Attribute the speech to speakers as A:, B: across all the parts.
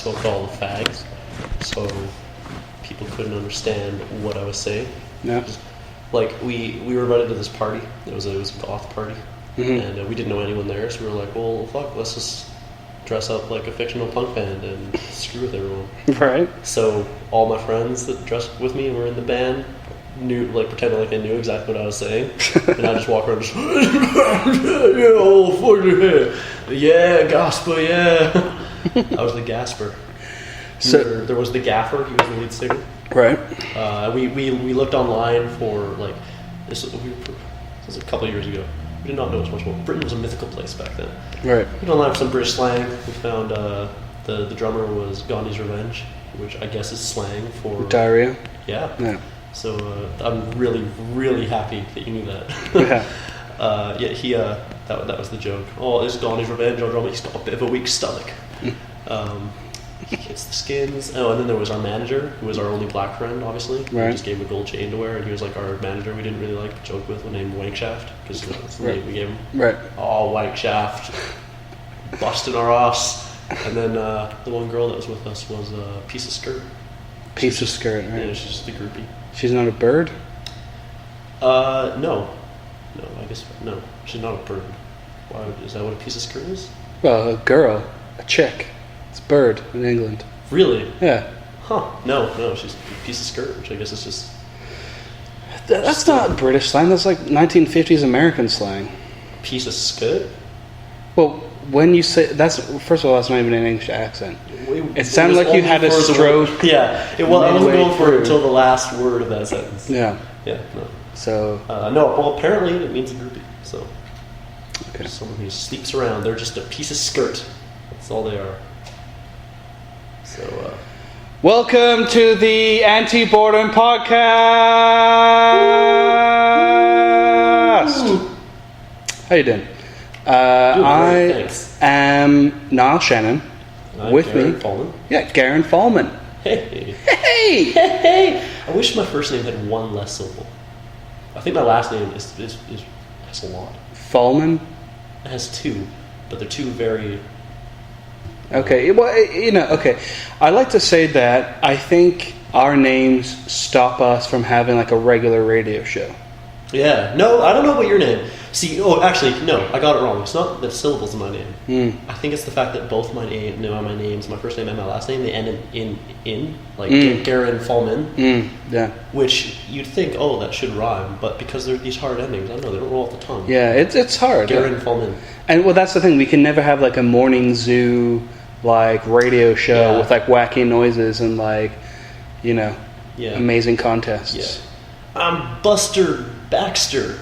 A: smoked all the fags, so people couldn't understand what I was saying.
B: Yeah.
A: Like we were invited to this party. It was a goth party, and we didn't know anyone there, so we were like, well, fuck, let's just dress up like a fictional punk band and screw with everyone.
B: Right.
A: So all my friends that dressed with me were in the band, pretended like they knew exactly what I was saying, and I just walk around, just yeah, oh fuck yeah, gospel, yeah. I was the gasper.
B: So
A: there was the gaffer. He was the lead singer.
B: right.
A: We looked online for like this. This was a couple of years ago. We did not know as much about Britain. Was a mythical place back then.
B: Right.
A: We looked online for some British slang. We found the drummer was Gandhi's Revenge, which I guess is slang for
B: Diarrhea.
A: Yeah.
B: Yeah.
A: So I'm really, really happy that you knew that.
B: Yeah.
A: That was the joke. Oh, this is Gandhi's Revenge. Our drummer, he's got a bit of a weak stomach. He hits the skins. Oh, and then there was our manager, who was our only black friend, obviously.
B: Right.
A: We just gave him a gold chain to wear, and he was like our manager we didn't really like to joke with, named Wankshaft, because that's the name we gave him.
B: Right.
A: Oh, Wankshaft. Busting our ass. And then the one girl that was with us was a piece of skirt.
B: Piece of skirt, right.
A: Yeah, she's just a groupie.
B: She's not a bird?
A: No. No, I guess, no. She's not a bird. Why, is that what a piece of skirt is?
B: Well, a girl. A chick. It's bird in England.
A: Really?
B: Yeah.
A: Huh. No, she's a piece of skirt, which I guess is just...
B: That's not British slang. That's like 1950s American slang.
A: Piece of skirt?
B: Well, when you say... First of all, that's not even an English accent. It sounded
A: was
B: like you
A: only
B: had a
A: for the
B: stroke.
A: word. Yeah. I wasn't
B: midway
A: going for
B: through.
A: it until the last word of that sentence.
B: Yeah.
A: Yeah, no.
B: So...
A: No, well, apparently it means a groupie, so...
B: Okay.
A: Someone who sleeps around. They're just a piece of skirt. That's all they are. So,
B: Welcome to the Anti-Boredom Podcast!
A: Ooh.
B: How you doing?
A: Great, thanks.
B: am Niall Shannon.
A: I'm
B: With
A: Garen
B: me.
A: Fallman.
B: Yeah, Garen Fallman.
A: Hey.
B: Hey!
A: Hey! I wish my first name had one less syllable. I think my last name has a lot.
B: Fallman?
A: It has two, but they're two very...
B: Okay, well, okay. I like to say that I think our names stop us from having like a regular radio show.
A: Yeah. No, I don't know what your name... See, actually, no, I got it wrong. It's not the syllables of my name. I think it's the fact that both my names, my first name and my last name, they end in like Garen Fallman.
B: Yeah.
A: Which you'd think, that should rhyme, but because they're these hard endings, I don't know, they don't roll off the tongue.
B: Yeah, it's hard.
A: Garen Fallman.
B: And well, that's the thing. We can never have like a morning zoo like radio show with like wacky noises and like, amazing contests.
A: Yeah. I'm Buster Baxter.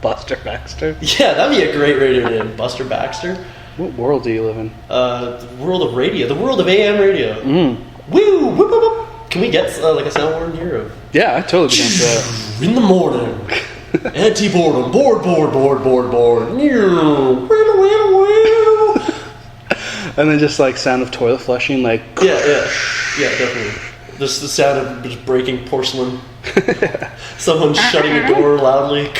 B: Buster Baxter?
A: Yeah, that'd be a great radio name, Buster Baxter.
B: What world do you live in?
A: The world of radio, the world of AM radio. Woo! Whoop, whoop, whoop. Can we get like a sound horn here? Of...
B: Yeah, I totally be down for that.
A: In the morning, anti-boredom, bored.
B: And then just like sound of toilet flushing, like
A: yeah, definitely. Just the sound of just breaking porcelain. Someone shutting a door loudly.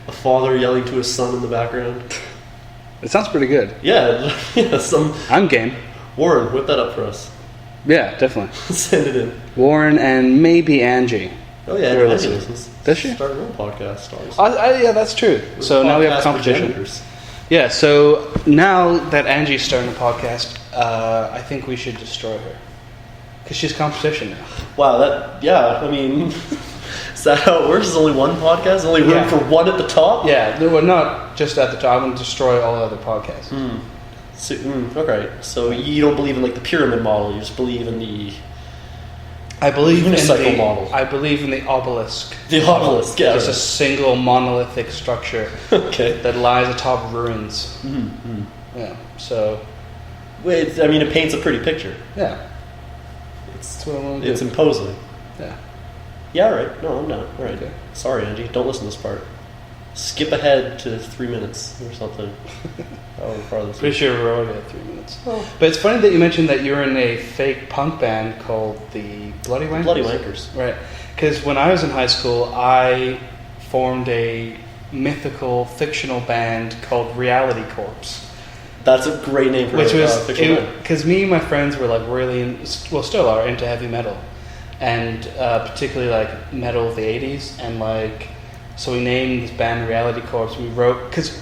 A: A father yelling to his son in the background.
B: It sounds pretty good.
A: Yeah.
B: I'm game.
A: Warren, whip that up for us.
B: Yeah, definitely.
A: Send it in.
B: Warren and maybe Angie.
A: Oh yeah, Angie listens.
B: Does she?
A: Start her own podcast. Stars.
B: Yeah, that's true. So now we have competition. Yeah, so now that Angie's starting a podcast, I think we should destroy her. Because she's competition now.
A: Wow, I mean, is that how it works? There's only one podcast? Only room for one at the top?
B: Yeah, well, not just at the top. I'm going to destroy all other podcasts.
A: Okay, so you don't believe in like the pyramid model, you just believe in the...
B: I believe in
A: unicycle model.
B: I believe in the obelisk.
A: The obelisk, yeah.
B: Just a single monolithic structure that lies atop ruins. Yeah, so...
A: It paints a pretty picture.
B: Yeah. That's what I want to do.
A: It's imposing.
B: Yeah.
A: Yeah, all right. No, I'm not. All right.
B: Okay.
A: Sorry, Angie. Don't listen to this part. Skip ahead to 3 minutes or something.
B: Pretty sure we're already at 3 minutes. Oh. But it's funny that you mentioned that you're in a fake punk band called the Bloody Wankers.
A: Bloody Wankers.
B: Right. Because when I was in high school, I formed a mythical, fictional band called Reality Corpse.
A: That's a great name for
B: which was
A: fiction.
B: because me and my friends were like really still are into heavy metal, and particularly like metal of the 80s, and like so we named this band Reality Corpse. We wrote because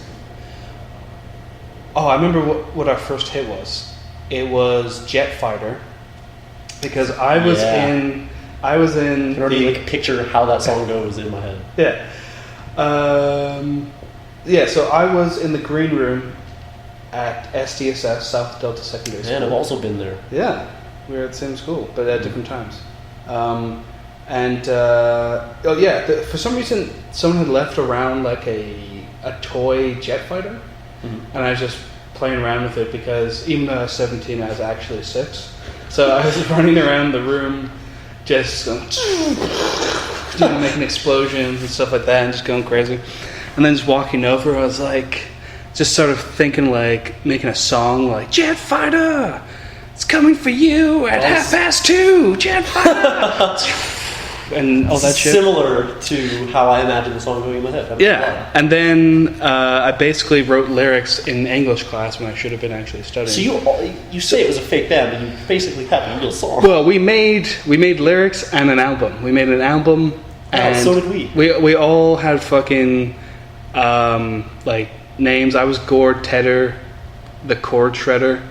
B: I remember what our first hit was. It was Jet Fighter because I was in. I can
A: already picture how that song goes in my head.
B: Yeah. So I was in the green room at SDSS, South Delta Secondary School.
A: And I've also been there.
B: Yeah, we were at the same school, but at different times. For some reason, someone had left around like a toy jet fighter, and I was just playing around with it because even though I was 17, I was actually 6. So I was running around the room, just going, making explosions and stuff like that, and just going crazy. And then just walking over, I was like, just sort of thinking like making a song like Jet Fighter, it's coming for you at 2:30, Jet Fighter, and all that shit.
A: Similar to how I imagine the song going in my head.
B: Yeah, and then I basically wrote lyrics in English class when I should have been actually studying.
A: So you say it was a fake band, but you basically had a real song.
B: Well, we made lyrics and an album. We made an album, and
A: so did we.
B: We all had fucking like names. I was Gord Tedder, the Chord Shredder.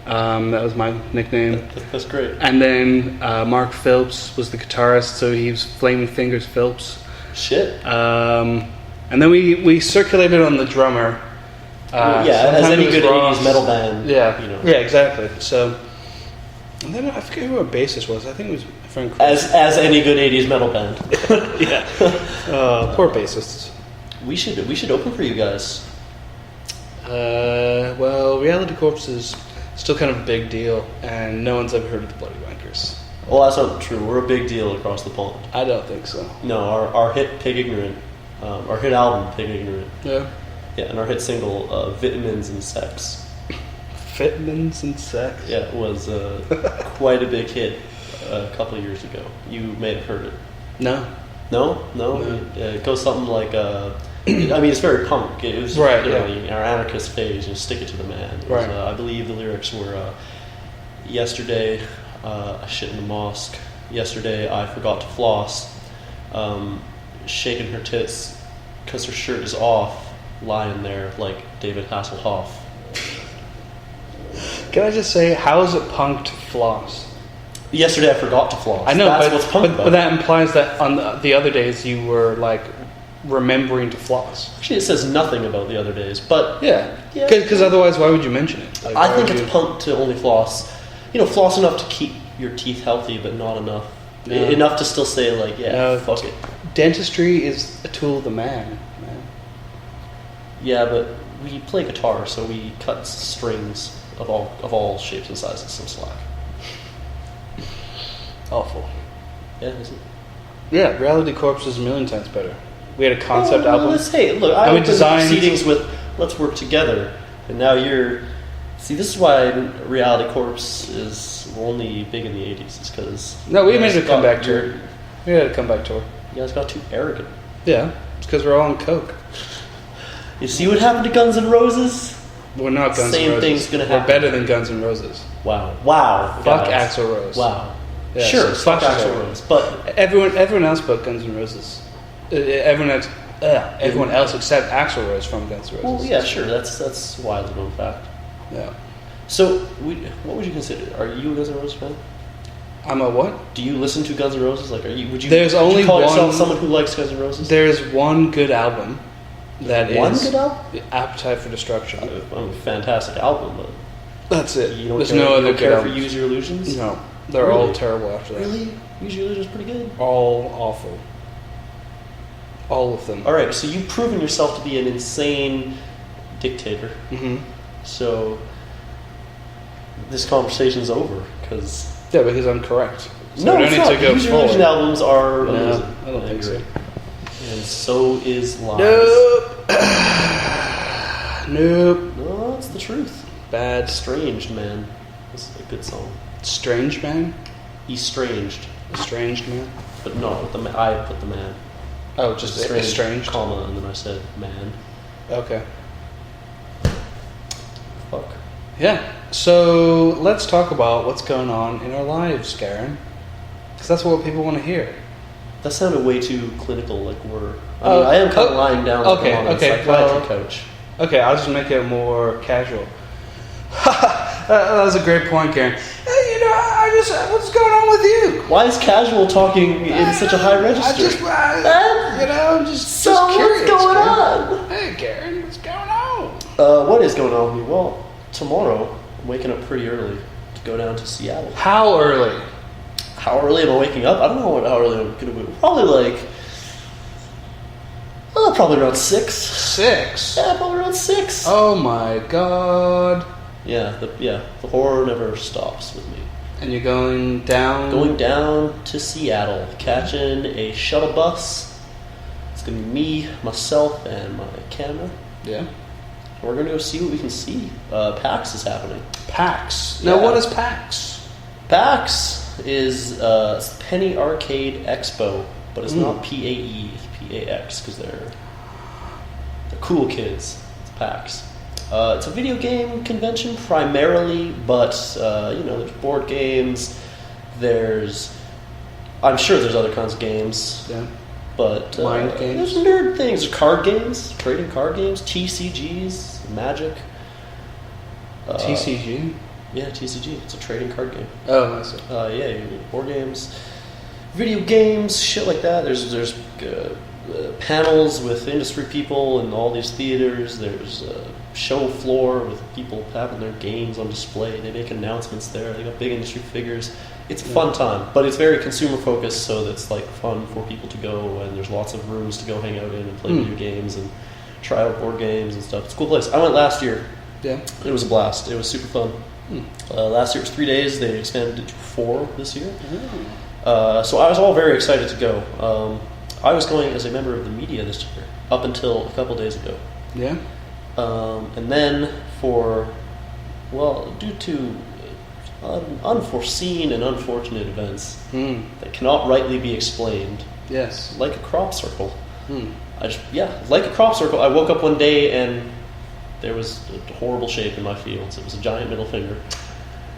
B: That was my nickname.
A: That's great.
B: And then Mark Phillips was the guitarist, so he was Flaming Fingers Phillips.
A: Shit.
B: And then we circulated on the drummer.
A: As any good 80s metal band.
B: Yeah,
A: you know.
B: Yeah, exactly. So, and then I forget who our bassist was. I think it was my friend Chris.
A: As any good 80s metal band.
B: Yeah. Poor bassists.
A: We should open for you guys.
B: Well, Reality Corpse is still kind of a big deal, and no one's ever heard of the Bloody Wankers.
A: Well, that's not true. We're a big deal across the pond.
B: I don't think so.
A: No, our hit Pig Ignorant, our hit album Pig Ignorant.
B: Yeah.
A: Yeah, and our hit single Vitamins and Sex.
B: Vitamins and Sex?
A: Yeah, it was quite a big hit a couple of years ago. You may have heard it.
B: No.
A: No? It goes something like... I mean, it's very punk. It was
B: right,
A: our anarchist phase, stick it to the man. It was, I believe the lyrics were, yesterday I shit in the mosque, yesterday I forgot to floss, shaking her tits because her shirt is off, lying there like David Hasselhoff.
B: Can I just say, how is it punk to floss?
A: Yesterday I forgot to floss.
B: I know,
A: That's what's punk about.
B: But that implies that on the other days you were like remembering to floss.
A: Actually, it says nothing about the other days, but
B: yeah, because otherwise, why would you mention it? Like,
A: I think it's punk to only floss. Floss enough to keep your teeth healthy, but not enough.
B: No.
A: Enough to still say like, fuck it.
B: Dentistry is a tool of the man.
A: Yeah, but we play guitar, so we cut strings of all shapes and sizes. Some slack.
B: Awful.
A: Yeah, isn't it?
B: Yeah, Reality Corpse is a million times better. We had a concept album.
A: Look, I opened proceedings with "Let's work together," and now you're. See, this is why Reality Corpse is only big in the '80s. Is because
B: we made a comeback tour. We had a comeback tour.
A: You guys got too arrogant.
B: Yeah, it's because we're all on coke.
A: You see what happened to Guns N' Roses?
B: We're not Guns N' Roses.
A: Same thing's gonna happen.
B: We're better than Guns N' Roses.
A: Wow.
B: Fuck Axl Rose.
A: Wow.
B: Yeah,
A: sure,
B: so
A: fuck Axl Rose. But
B: everyone else but Guns N' Roses. Everyone else except Axl Rose from Guns N' Roses.
A: Well, yeah, sure. That's widely known fact.
B: Yeah.
A: So, what would you consider? Are you a Guns N' Roses fan?
B: I'm a what?
A: Do you listen to Guns N' Roses? Like, would you?
B: There's only
A: you call
B: one,
A: yourself someone who likes Guns N' Roses?
B: There's one good album.
A: Good album?
B: Appetite for Destruction.
A: A fantastic album, but
B: that's it.
A: You don't
B: There's
A: care,
B: no other
A: you don't care
B: good
A: for Use Your Illusions?
B: No, they're all terrible after that.
A: Really? Use Your Illusions pretty good.
B: All awful. All of them.
A: All right, so you've proven yourself to be an insane dictator.
B: Mm-hmm.
A: So this conversation's over because
B: I'm correct. So
A: no,
B: we don't
A: it's
B: need
A: not.
B: to go
A: Use Your Illusion albums are amazing.
B: I don't think so.
A: And so is Lies.
B: Nope.
A: No, that's the truth.
B: Bad.
A: Estranged Man. That's a good song.
B: Strange Man?
A: Estranged.
B: Estranged Man?
A: But no, I put the man.
B: Oh, just estranged?
A: Comma, and then I said man.
B: Okay.
A: Fuck.
B: Yeah. So let's talk about what's going on in our lives, Garen. Because that's what people want to hear.
A: That sounded way too clinical, like we're... I am kind of lying down on a psychiatry couch.
B: Okay, I'll just make it more casual. That was a great point, Garen. What's going on with you?
A: Why is casual talking in such a high register?
B: I'm just curious.
A: What's going on?
B: Hey, Garen, what's going on?
A: What is going on with me? Well, tomorrow, I'm waking up pretty early to go down to Seattle.
B: How early?
A: How early am I waking up? I don't know how early I'm going to wake. Probably around 6.
B: 6?
A: Yeah, probably around 6.
B: Oh my god.
A: Yeah, the horror never stops with me.
B: And you're going down?
A: Going down to Seattle, catching a shuttle bus. It's going to be me, myself, and my camera.
B: Yeah.
A: We're going to go see what we can see. PAX is happening.
B: PAX?
A: Yeah.
B: Now, what is PAX?
A: PAX is Penny Arcade Expo, but it's not PAE, it's PAX, because they're cool kids. It's PAX. It's a video game convention primarily, but there's board games. I'm sure there's other kinds of games.
B: Yeah.
A: But
B: mind games.
A: There's nerd things. There's card games, trading card games, TCGs, Magic.
B: TCG.
A: Yeah, TCG. It's a trading card game.
B: Oh, I see.
A: Board games, video games, shit like that. There's panels with industry people in all these theaters. There's a show floor with people having their games on display. They make announcements there. They got big industry figures. It's a fun time, but it's very consumer focused, so that's like fun for people to go, and there's lots of rooms to go hang out in and play video games and try out board games and stuff. It's a cool place. I went last year. Yeah. It was a blast. It was super fun. Last year it was 3 days. They expanded it to 4 this year. So I was all very excited to go. I was going as a member of the media this year, up until a couple days ago.
B: Yeah.
A: And then due to unforeseen and unfortunate events that cannot rightly be explained.
B: Yes.
A: Like a crop circle. Like a crop circle. I woke up one day and there was a horrible shape in my fields. It was a giant middle finger.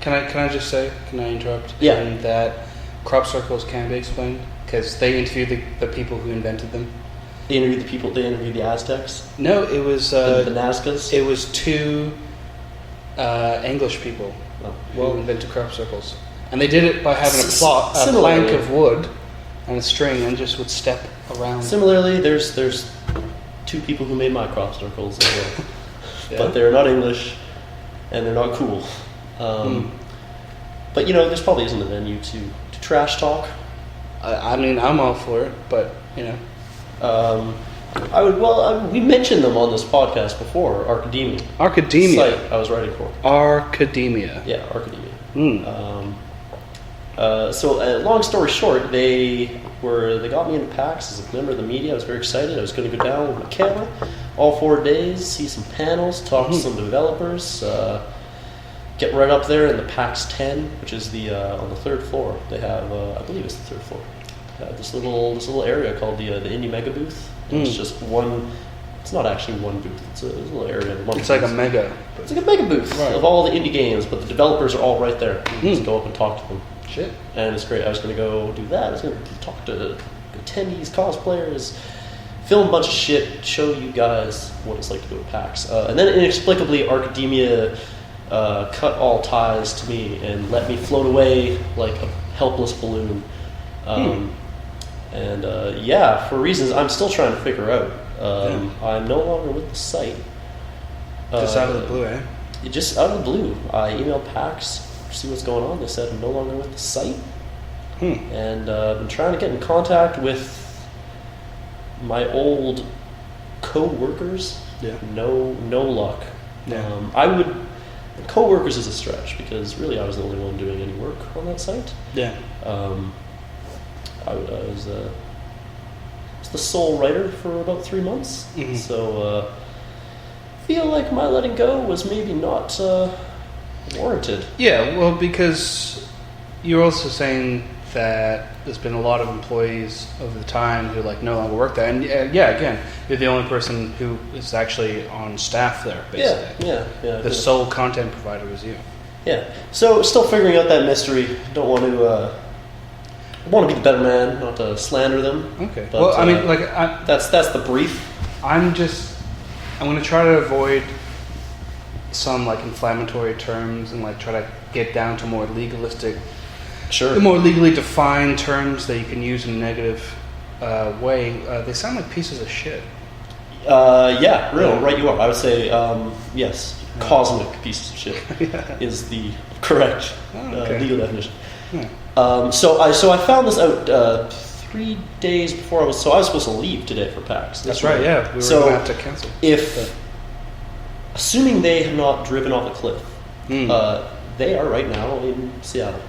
B: Can I just say? Can I interrupt?
A: Yeah.
B: In that crop circles can be explained because they interviewed the people who invented them.
A: They interviewed the people. They interviewed the Aztecs.
B: No, it was
A: the Nazcas.
B: It was 2 English people who invented crop circles, and they did it by having a plank of wood and a string, and just would step around.
A: Similarly, there's 2 people who made my crop circles as well, but they're not English and they're not cool. But there's probably isn't a venue to trash talk.
B: I mean, I'm all for it, but
A: I would. We mentioned them on this podcast before. Arcademia. Site I was writing for.
B: Arcademia.
A: Yeah, Arcademia. So, long story short, they got me into PAX as a member of the media. I was very excited. I was going to go down with my camera all 4 days, see some panels, talk to some developers, get right up there in the PAX 10, which is on the 3rd floor. They have, I believe it's the 3rd floor. This little area called the Indie Mega Booth. It's just one. It's not actually one booth. It's a little area.
B: It's like a mega.
A: It's like a mega booth of all the indie games, but the developers are all right there. You just go up and talk to them.
B: Shit.
A: And it's great. I was going to go do that. I was going to talk to attendees, cosplayers, film a bunch of shit, show you guys what it's like to go to PAX. And then inexplicably, Arcademia cut all ties to me and let me float away like a helpless balloon. For reasons I'm still trying to figure out. I'm no longer with the site.
B: Just out of the blue, eh?
A: Just out of the blue. I emailed PAX to see what's going on. They said I'm no longer with the site. And I've been trying to get in contact with my old co-workers. Yeah. No luck. Yeah. Co-workers is a stretch because really I was the only one doing any work on that site. Yeah. I was the sole writer for about 3 months, so feel like my letting go was maybe not warranted.
B: Yeah, well, because you're also saying that there's been a lot of employees over the time who like no longer work there, and again, you're the only person who is actually on staff there, basically.
A: Yeah.
B: The sole content provider is you.
A: Yeah. So still figuring out that mystery. Don't want to. I want to be the better man, not to slander them.
B: Okay.
A: But,
B: well, I mean, like
A: that's the brief.
B: I'm going to try to avoid some like inflammatory terms and like try to get down to more legalistic, more legally defined terms that you can use in a negative way. They sound like pieces of shit.
A: Right you are. I would say yes. Cosmic pieces of shit is the correct legal definition.
B: Yeah.
A: So I found this out 3 days before I was supposed to leave today for PAX.
B: That's right. Yeah, we were going to have to cancel.
A: Assuming they have not driven off a cliff, they are right now in Seattle.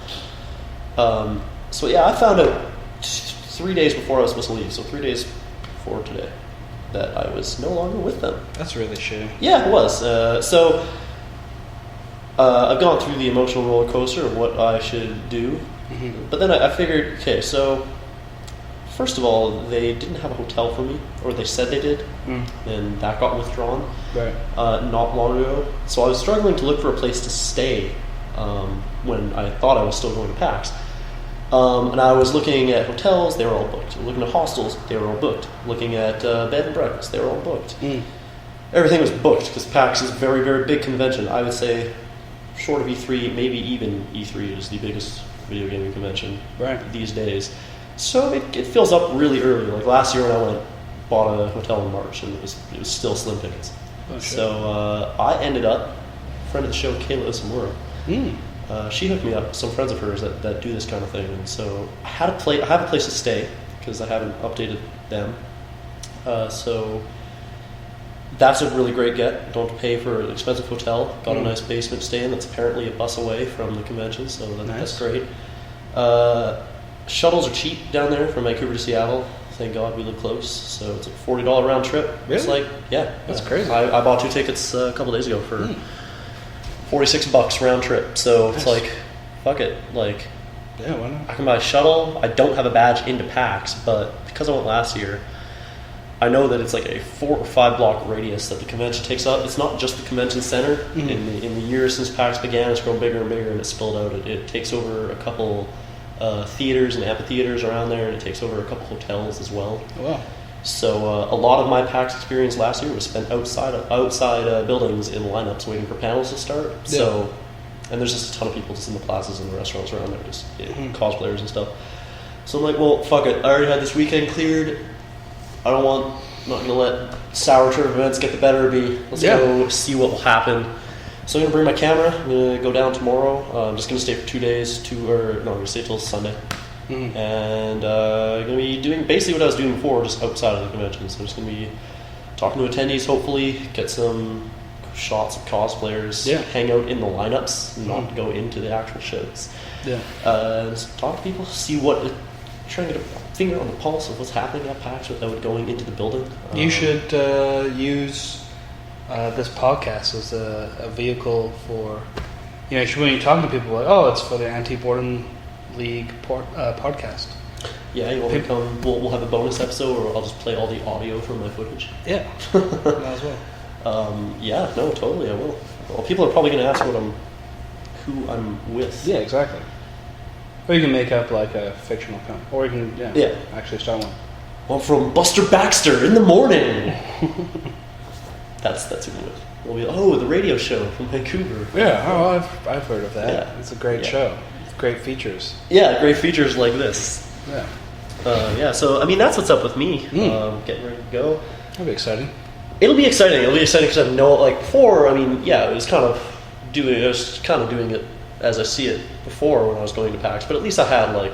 A: I found out 3 days before I was supposed to leave. So 3 days before today, that I was no longer with them.
B: That's really shitty.
A: Yeah, it was. I've gone through the emotional roller coaster of what I should do. Mm-hmm. But then I figured, okay, so first of all, they didn't have a hotel for me, or they said they did, and that got withdrawn not long ago. So I was struggling to look for a place to stay when I thought I was still going to PAX. And I was looking at hotels, they were all booked. Looking at hostels, they were all booked. Looking at bed and breakfast, they were all booked. Everything was booked because PAX is a very, very big convention. I would say, short of E3, maybe even E3 is the biggest video gaming convention these days. So it fills up really early. Like last year when I went, bought a hotel in March, and it was still slim pickings. Oh, so I ended up, friend of the show, Kayla Isamura. She hooked me up with some friends of hers that do this kind of thing, and so I have a place to stay because I haven't updated them. So that's a really great get. Don't have to pay for an expensive hotel. Got a nice basement stay in that's apparently a bus away from the convention, so that's great. Shuttles are cheap down there from Vancouver to Seattle. Thank God we live close, so it's a $40 round trip.
B: Really?
A: It's like,
B: that's crazy.
A: I bought 2 tickets a couple days ago for $46 round trip. So it's like, fuck it. Like,
B: yeah, why not?
A: I can buy a shuttle. I don't have a badge into PAX, but because I went last year, I know that it's like a 4 or 5 block radius that the convention takes up. It's not just the convention center. In the years since PAX began, it's grown bigger and bigger, and it's spilled out. It takes over a couple theaters and amphitheaters around there, and it takes over a couple hotels as well.
B: Oh, wow.
A: So a lot of my PAX experience last year was spent outside buildings in lineups waiting for panels to start. Yeah. So, and there's just a ton of people just in the plazas and the restaurants around there, just cosplayers and stuff. So I'm like, well, fuck it. I already had this weekend cleared. I'm not going to let sour turf events get the better of me. Let's go see what will happen. So I'm going to bring my camera. I'm going to go down tomorrow. I'm just going to stay for 2 days. I'm going to stay till Sunday. And I'm going to be doing basically what I was doing before, just outside of the convention. So I'm just going to be talking to attendees, hopefully, get some shots of cosplayers, hang out in the lineups, not go into the actual shows. Just talk to people, see try and get a finger on the pulse of what's happening at PAX without going into the building.
B: You should use this podcast as a vehicle for, when you're talking to people, like, oh, it's for the Anti-Boredom League podcast.
A: Yeah, you want me to come? We'll have a bonus episode, or I'll just play all the audio from my footage.
B: Yeah, might as well.
A: No, totally, I will. Well, people are probably going to ask who I'm with.
B: Yeah, exactly. Or you can make up like a fictional account, or you can actually start one.
A: Well, from Buster Baxter in the morning. That's who we'll be. The radio show from Vancouver.
B: Yeah, I've heard of that.
A: Yeah.
B: It's a great show. Great features.
A: Yeah, great features like this.
B: Yeah.
A: So I mean, that's what's up with me. Getting ready to go.
B: That'll be exciting.
A: It'll be exciting because I know, before. I mean, I was kind of doing it as I see it before when I was going to PAX. But at least I had I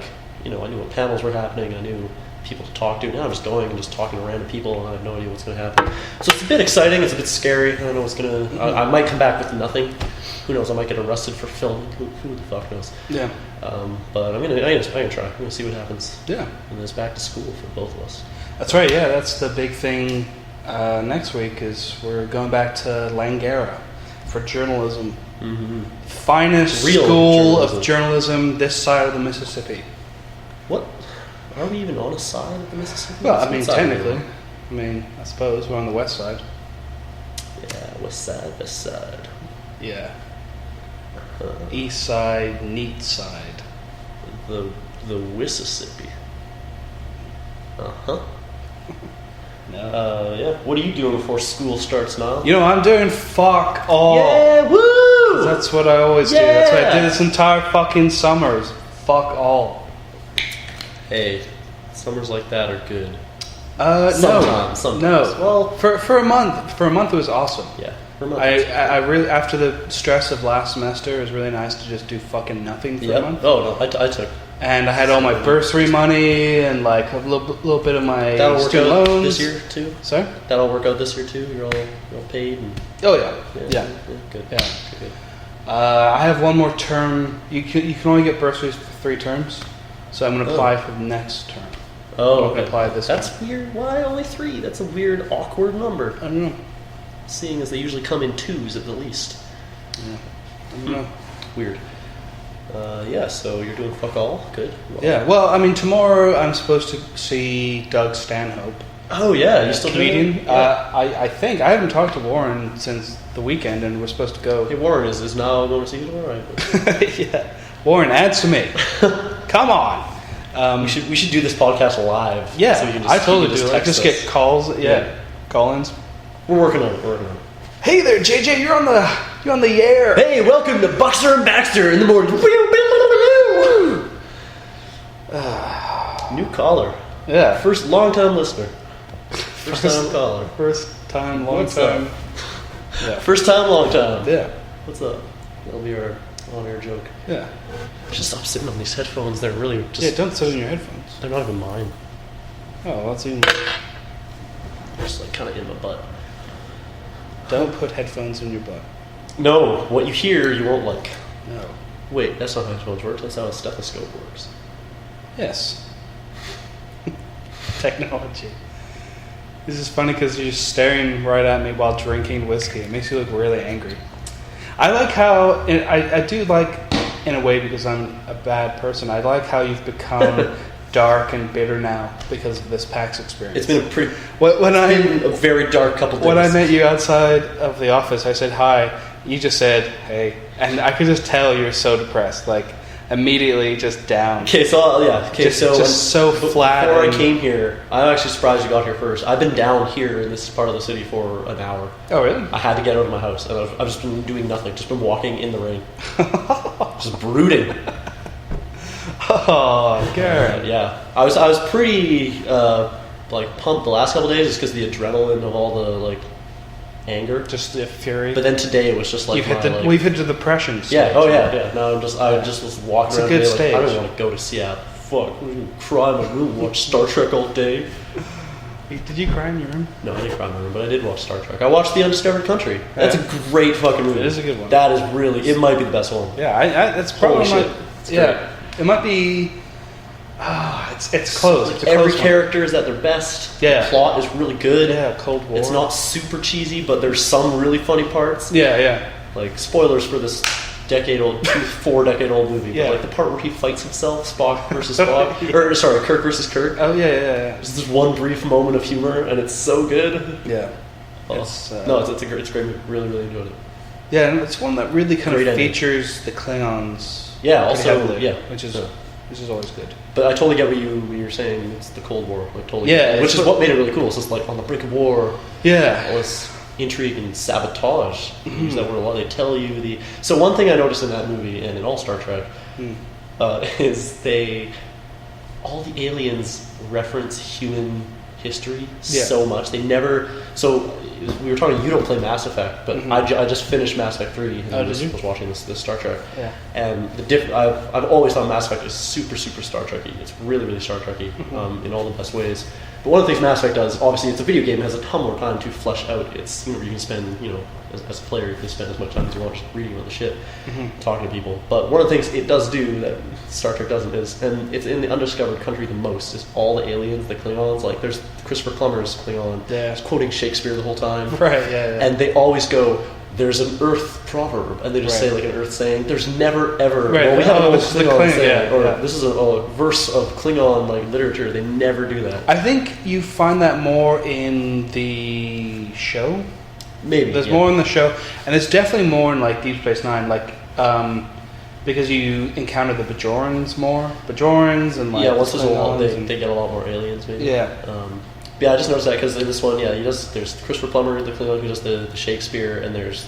A: knew what panels were happening. I knew people to talk to. Now I'm just going and just talking to random people, and I have no idea what's going to happen. So it's a bit exciting. It's a bit scary. I don't know what's going to. I might come back with nothing. Who knows? I might get arrested for filming. Who the fuck knows? Yeah. But I'm gonna try. I'm gonna see what happens.
B: Yeah.
A: And it's back to school for both of us.
B: That's right. Yeah, that's the big thing. Next week is we're going back to Langara for journalism. Finest
A: Real
B: school
A: journalism.
B: of journalism this side of the Mississippi.
A: What? Are we even on a side of the Mississippi?
B: Well, I mean,
A: What side are we
B: technically.
A: on?
B: I mean, I suppose we're on the west side.
A: Yeah, west side.
B: Yeah. East side, neat side.
A: The Mississippi. Uh-huh.
B: No.
A: Yeah. What are you doing before school starts now?
B: You know, I'm doing fuck all.
A: Yeah, woo!
B: That's what I always do. That's what I did this entire fucking summers. Fuck all.
A: Hey, summers like that are good.
B: Sometimes.
A: No.
B: Well, for a month it was awesome.
A: Yeah, for a month.
B: I really, after the stress of last semester, it was really nice to just do fucking nothing for a month.
A: Oh no, I took.
B: And I had all my bursary money and like a little bit of my
A: That'll work
B: student
A: out
B: loans
A: this year too.
B: Sorry?
A: That'll work out this year too. You're all paid. And,
B: Oh yeah.
A: Good.
B: Yeah.
A: Good.
B: I have one more term. You can only get bursaries for 3 terms, so I'm going to apply for the next term.
A: Oh,
B: I'm not
A: okay.
B: gonna apply this.
A: That's weird. Why only 3? That's a weird, awkward number.
B: I don't know.
A: Seeing as they usually come in 2s at the least.
B: Yeah. I don't know.
A: Weird. Yeah. So you're doing fuck all. Good.
B: Yeah. Well, I mean, tomorrow I'm supposed to see Doug Stanhope.
A: Oh yeah. You still
B: comedian?
A: doing it? Yeah.
B: I think I haven't talked to Warren since the weekend, and we're supposed to go.
A: Hey, Warren is now going to see you tomorrow, right?
B: Yeah. Warren, answer me. Come on.
A: We should do this podcast live.
B: Yeah,
A: so you can
B: I totally do.
A: text
B: Just
A: us.
B: get calls. Yeah. Call-ins.
A: We're working on it.
B: Hey there, JJ. You're on the air.
A: Hey, welcome to Buxter and Baxter in the morning. New caller.
B: Yeah.
A: First long-time listener. First time caller.
B: First time, long
A: What's
B: time.
A: up?
B: Yeah.
A: First time, long time.
B: Yeah.
A: What's up? That'll be our on-air joke.
B: Yeah.
A: I should stop sitting on these headphones. They're really just...
B: Yeah, don't sit in your headphones.
A: They're not even mine.
B: Oh, that's even...
A: They're just like kind of in my butt.
B: Don't put headphones in your butt.
A: No, what you hear, you won't like.
B: No.
A: Wait, that's not how headphones work. That's how a stethoscope works.
B: Yes. Technology. This is funny because you're just staring right at me while drinking whiskey. It makes you look really angry. I like how... I do like, in a way, because I'm a bad person, I like how you've become dark and bitter now because of this PAX experience.
A: It's been a pretty...
B: When I...
A: been a very dark couple days.
B: When I met you outside of the office, I said hi. You just said, hey. And I could just tell you were so depressed. Like, immediately just down.
A: Okay, so yeah. Okay,
B: just so flat.
A: Before I
B: and-
A: came here, I'm actually surprised you got here first. I've been down here in this part of the city for an hour.
B: Oh, really?
A: I had to get out of my house, and I've just been doing nothing. Just been walking in the rain, just brooding.
B: Oh, Garrett.
A: Yeah, I was pretty like pumped the last couple days just because the adrenaline of all the like anger.
B: Just the fury.
A: But then today it was just like
B: we've hit the depression stage.
A: yeah. Oh yeah. No, I just was walking
B: It's a
A: around
B: good
A: today, like,
B: stage.
A: I don't want to go to Seattle. Fuck, I'm gonna cry in my room, watch Star Trek all day.
B: Did you cry in your room?
A: No, I didn't cry in my room, but I did watch Star Trek. I watched The Undiscovered Country. That's a great fucking movie.
B: It is a good one.
A: That is really, it might be the best one.
B: Yeah, that's
A: Holy
B: probably
A: shit. It's
B: it might be. It's close. It's a
A: Every
B: close one.
A: character is at their best.
B: Yeah.
A: The plot is really good.
B: Yeah, Cold War.
A: It's not super cheesy, but there's some really funny parts.
B: Yeah.
A: Like, spoilers for this 4-decade-old movie.
B: Yeah.
A: But like the part where he fights himself, Spock versus Spock. Or, sorry, Kirk versus Kirk.
B: Oh yeah.
A: There's this one brief moment of humor, and it's so good.
B: Yeah.
A: Oh.
B: It's
A: a great movie. Really, really enjoyed it.
B: Yeah, and it's one that really kind
A: Great
B: of
A: ending.
B: features the Klingons.
A: Yeah,
B: pretty
A: also,
B: heavily,
A: yeah.
B: which is always good.
A: But I totally get what you were saying. It's the Cold War. Like, totally.
B: Yeah,
A: Which
B: it's
A: is what made it really cool. It's just like on the brink of war. All
B: Yeah.
A: this intrigue and sabotage. Use that word a lot. They tell you the. So one thing I noticed in that movie and in all Star Trek is all the aliens reference human history so much. They never. So we were talking. You don't play Mass Effect, but I just finished Mass Effect 3. And
B: Oh, did you?
A: was watching this Star Trek.
B: Yeah.
A: And I've always thought Mass Effect is super Star Trek-y. It's really, really Star Trek-y in all the best ways. But one of the things Mass Effect does, obviously, it's a video game. It has a ton more time to flesh out. It's you can spend as a player, you can spend as much time as you want just reading about the shit, talking to people. But one of the things it does do that Star Trek doesn't is, and it's in the Undiscovered Country the most, is all the aliens, the Klingons. Like there's Christopher Plummer's Klingon.
B: Yeah.
A: He's quoting Shakespeare the whole time.
B: Right. Yeah.
A: And they always go, there's an Earth proverb, and they just
B: Right.
A: say like an Earth saying. There's never ever.
B: Right.
A: Well, we have
B: this is the
A: Klingon
B: Klingon,
A: saying,
B: yeah,
A: or
B: yeah.
A: this is a verse of Klingon like literature. They never do that.
B: I think you find that more in the show.
A: Maybe
B: There's more in the show, and it's definitely more in like Deep Space Nine, like because you encounter the Bajorans more, and like
A: once there's a lot,
B: Klingons
A: they get a lot more aliens. Maybe.
B: Yeah.
A: Yeah, I just noticed that because in this one, there's Christopher Plummer, the Klingon who does the Shakespeare, and there's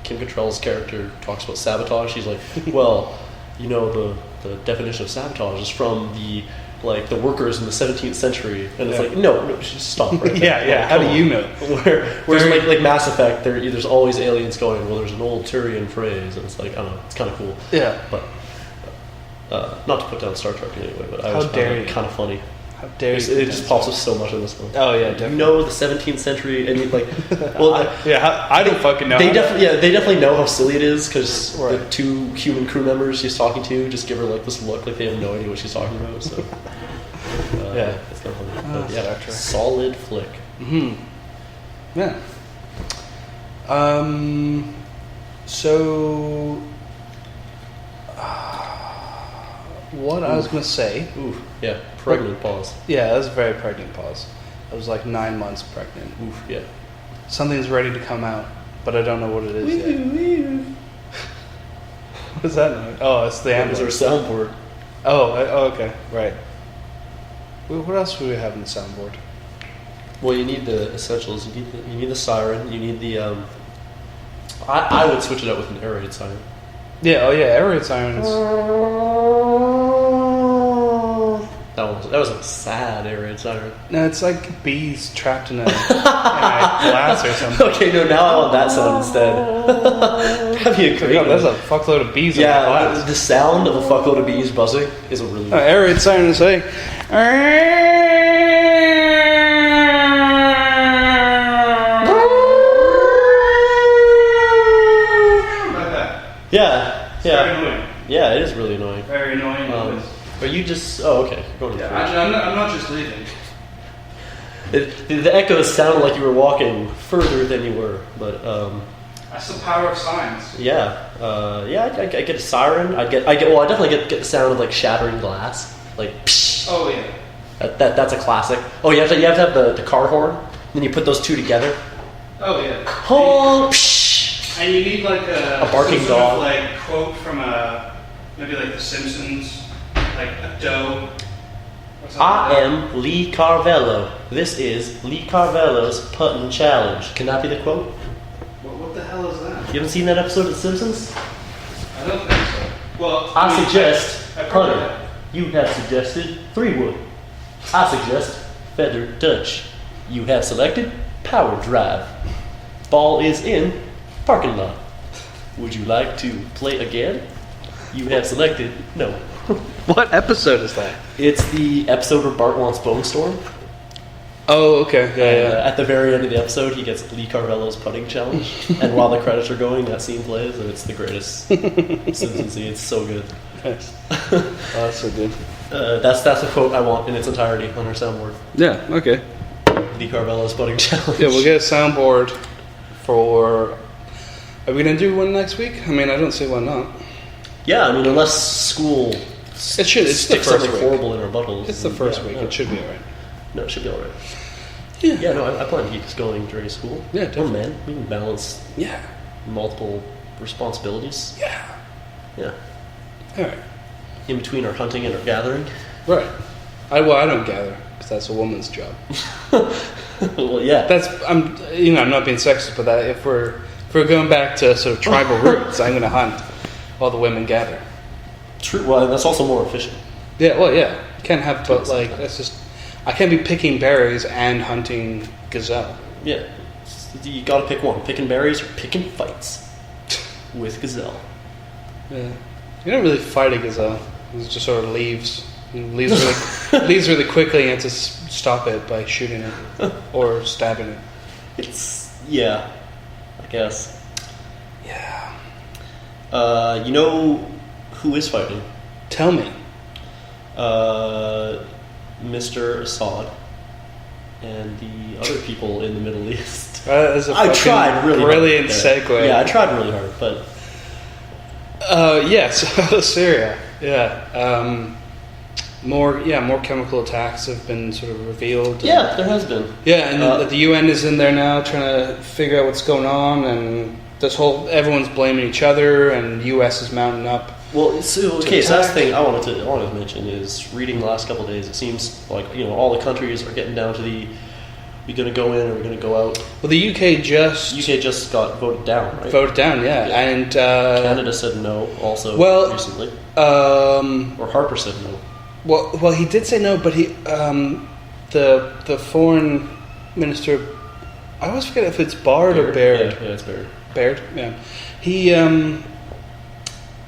A: Kim Cattrall's character talks about sabotage. She's like, well, the definition of sabotage is from the workers in the 17th century, and it's like, no, just stop right there.
B: yeah. How do you know?
A: Whereas like Mass Effect, there's always aliens going. Well, there's an old Turian phrase, and it's like, I don't know, it's kind of cool.
B: Yeah.
A: But not to put down Star Trek in any way, but I
B: How
A: was
B: dare you.
A: kind of funny.
B: How dare you?
A: It just pops up so much in this one.
B: Oh yeah, definitely.
A: The 17th century, and well,
B: I don't fucking know.
A: they definitely know how silly it is because
B: Right.
A: the two human crew members she's talking to just give her like this look, like they have no idea what she's talking about. So
B: Yeah.
A: it's kind of funny.
B: Oh,
A: But, yeah,
B: Star Trek.
A: solid flick.
B: Yeah. So, what I was gonna say?
A: Ooh, yeah, pregnant pause.
B: Yeah, that was a very pregnant pause. I was like 9 months pregnant.
A: Oof, yeah.
B: Something's ready to come out, but I don't know what it is yet. What is that noise? Oh, it's the
A: That was our
B: ambulance.
A: soundboard.
B: Oh, okay, right. What else do we have in the soundboard?
A: Well, you need the essentials. You need the siren. You need the. I would switch it out with an air raid siren.
B: Yeah, air raid sirens.
A: That was a sad air raid siren.
B: No, it's like bees trapped in a glass or something.
A: Okay, no, now I want that sound instead. That'd be a great
B: God,
A: one.
B: there's a fuckload of bees in the
A: Yeah,
B: glass.
A: the sound of a fuckload of bees buzzing is a really
B: Air raid siren is saying.
A: Yeah.
B: Very annoying.
A: Yeah, it is really annoying.
B: Very annoying noise.
A: Are you just... Oh, okay. You're going to the fridge.
B: I'm not just leaving.
A: The echoes sounded like you were walking further than you were, but
B: That's the power of science.
A: yeah, I get a siren. I definitely get the sound of like shattering glass, like psh.
B: Oh yeah.
A: That's a classic. Oh, you have to have the car horn. Then you put those two together.
B: Oh yeah.
A: Oh, psh.
B: And you need like
A: A barking
B: some
A: dog.
B: Sort of, like quote from maybe like The Simpsons, like a doe. Or something
A: I
B: like that.
A: am Lee Carvello. This is Lee Carvello's putting challenge. Can that be the quote?
B: What the hell is that?
A: You haven't seen that episode of The Simpsons?
B: I don't think so. Well,
A: I
B: mean,
A: suggest
B: I've heard of
A: punter.
B: that.
A: You have suggested 3-wood. I suggest feather touch. You have selected power drive. Ball is in parking lot. Would you like to play again? You have selected no.
B: What episode is that?
A: It's the episode where Bart wants Bone Storm.
B: Oh, okay.
A: And, at the very end of the episode, he gets Lee Carvello's putting challenge. And while the credits are going, that scene plays, and it's the greatest Simpsons scene. It's so good.
B: Nice. Oh, that's so good.
A: That's a quote I want in its entirety on our soundboard.
B: Yeah. Okay.
A: Lee Carvello's putting challenge.
B: Yeah, we'll get a soundboard for. Are we gonna do one next week? I mean, I don't see why not.
A: Yeah, I mean, unless school
B: It should. It's the
A: sticks
B: first
A: something
B: week.
A: horrible in our buttholes.
B: It's the
A: and-
B: first
A: yeah,
B: week.
A: no.
B: It should be alright.
A: No, it should be alright.
B: Yeah.
A: Yeah, no, I plan to keep this going during school.
B: Yeah,
A: Oh
B: definitely.
A: man, we can balance
B: Yeah.
A: multiple responsibilities.
B: Yeah.
A: Yeah.
B: All right.
A: In between our hunting and our gathering.
B: Right. I don't gather because that's a woman's job.
A: Well, yeah.
B: I'm not being sexist, but that if we're going back to sort of tribal roots, I'm going to hunt while the women gather.
A: True. Well, that's also more efficient.
B: Yeah. Well, yeah. Can't have, but like that's just. I can't be picking berries and hunting gazelle.
A: Yeah. You gotta pick one. Picking berries or picking fights with gazelle.
B: Yeah. You don't really fight a gazelle. It just sort of leaves. It leaves really quickly, and you have to stop it by shooting it or stabbing it.
A: Yeah, I guess.
B: Yeah.
A: You know who is fighting?
B: Tell me.
A: Mr. Assad and the other people in the Middle East.
B: That's a
A: I tried really
B: brilliant
A: hard.
B: segue.
A: Yeah, I tried really hard, but
B: yes, Syria. Yeah. More chemical attacks have been sort of revealed.
A: Yeah, there has been.
B: Yeah, and the UN is in there now trying to figure out what's going on, and everyone's blaming each other, and US is mounting up.
A: Well, so that's the thing I wanted to mention is reading the last couple of days. It seems like all the countries are getting down to the we going to go in or we going to go out.
B: Well, the UK
A: just got voted down, right?
B: Voted down, yeah. And
A: Canada said no also recently. Or Harper said no.
B: Well, he did say no, but he the foreign minister, I always forget if it's Bard or Baird.
A: Yeah, it's Baird.
B: Baird, yeah.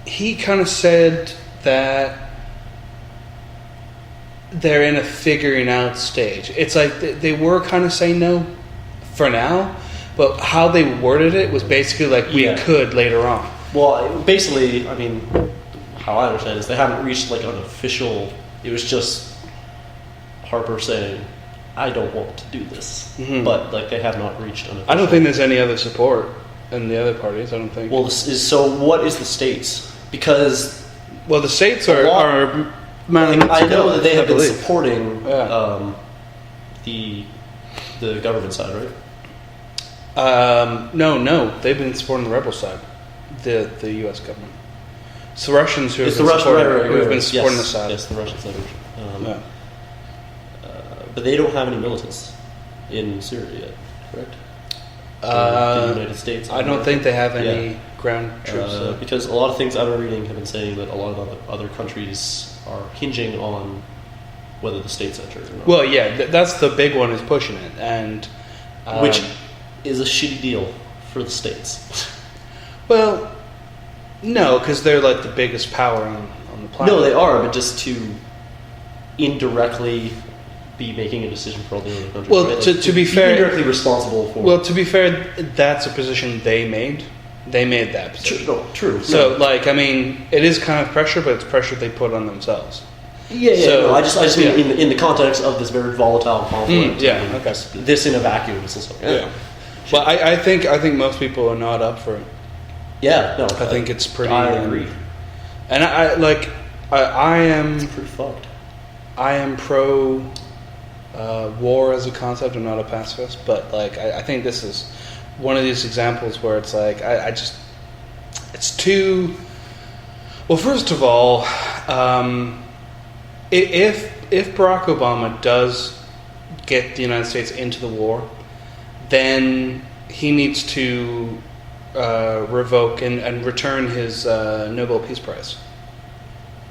B: He kind of said that they're in a figuring out stage. It's like they were kind of saying no for now, but how they worded it was basically like we could later on.
A: Well, basically, I mean, how I understand it is they haven't reached like an official. It was just Harper saying, "I don't want to do this," but like they have not reached an official.
B: I don't think there's any other support in the other parties. I don't think.
A: Well, so what is the states? Because
B: the states are mounting.
A: I know that they have been supporting the government side, right?
B: No, they've been supporting the rebel side, the U.S. government. It's the Russians who have been supporting the side.
A: Yes, the Russians have. But they don't have any militants in Syria yet, correct? The United States.
B: I don't think they have any ground troops.
A: Because a lot of things I've been reading have been saying that a lot of other countries are hinging on whether the states enter or not.
B: Well, yeah, that's the big one is pushing it, and
A: which is a shitty deal for the states.
B: Well, no, because they're like the biggest power on the planet.
A: No, they are, but just to indirectly be making a decision for all the other countries.
B: Well,
A: right?
B: to be fair,
A: indirectly responsible for.
B: Well, to be fair, that's a position they made. They made that position.
A: True.
B: So, I mean, it is kind of pressure, but it's pressure they put on themselves.
A: Yeah. So, no, I just mean in the context of this very volatile conflict.
B: Okay.
A: This in a vacuum is just like
B: Well, I think most people are not up for it.
A: Yeah, no.
B: I think it's pretty.
A: I agree.
B: And I am.
A: It's pretty fucked.
B: I am pro war as a concept. I'm not a pacifist, but I think this is one of these examples where it's like it's too. Well, first of all, if Barack Obama does get the United States into the war, then he needs to revoke and return his Nobel Peace Prize,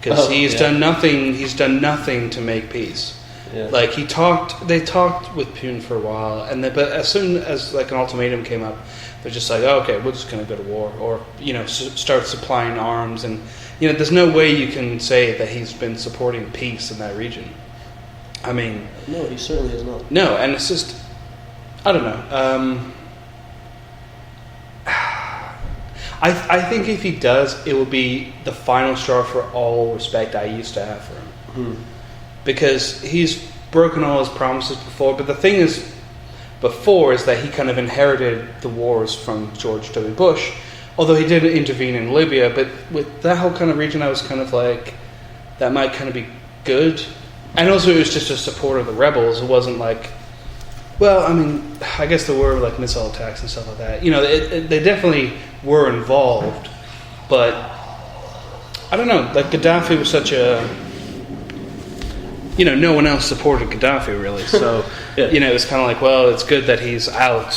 B: because he's done nothing. He's done nothing to make peace. Yeah. They talked with Putin for a while, but as soon as an ultimatum came up, they're just like, oh, okay, we're just going to go to war, or start supplying arms, and there's no way you can say that he's been supporting peace in that region. I mean,
A: no, he certainly has not.
B: No, and it's just, I don't know. I think if he does, it will be the final straw for all respect I used to have for him. Because he's broken all his promises before. But the thing is that he kind of inherited the wars from George W. Bush, although he did intervene in Libya. But with that whole kind of region, I was kind of like, that might kind of be good. And also it was just a support of the rebels. It wasn't like, well, I mean, I guess there were missile attacks and stuff like that. They definitely were involved, but I don't know. Gaddafi was such a, no one else supported Gaddafi really. So, it was kind of like, well, it's good that he's out.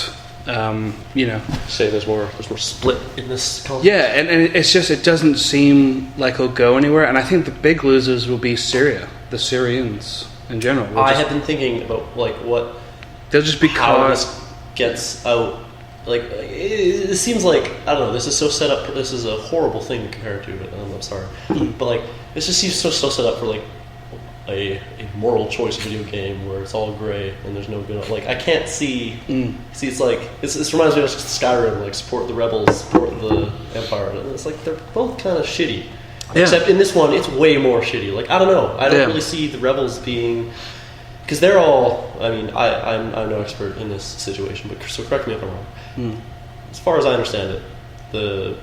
A: Say there's more split in this conflict.
B: Yeah, and it's just, it doesn't seem like he'll go anywhere. And I think the big losers will be Syria, the Syrians in general.
A: I have been thinking about what.
B: They'll just be
A: how this gets out. It seems like, I don't know, this is so set up. This is a horrible thing to compare it to, but I'm sorry. But this just seems so set up for a moral choice video game where it's all gray and there's no good. I can't see. See, it's this reminds me of Skyrim. Support the rebels, support the Empire. And it's they're both kind of shitty. Yeah. Except in this one, it's way more shitty. I don't know. I don't really see the rebels being. because they're all. I mean, I'm no expert in this situation, but so correct me if I'm wrong. As far as I understand it, the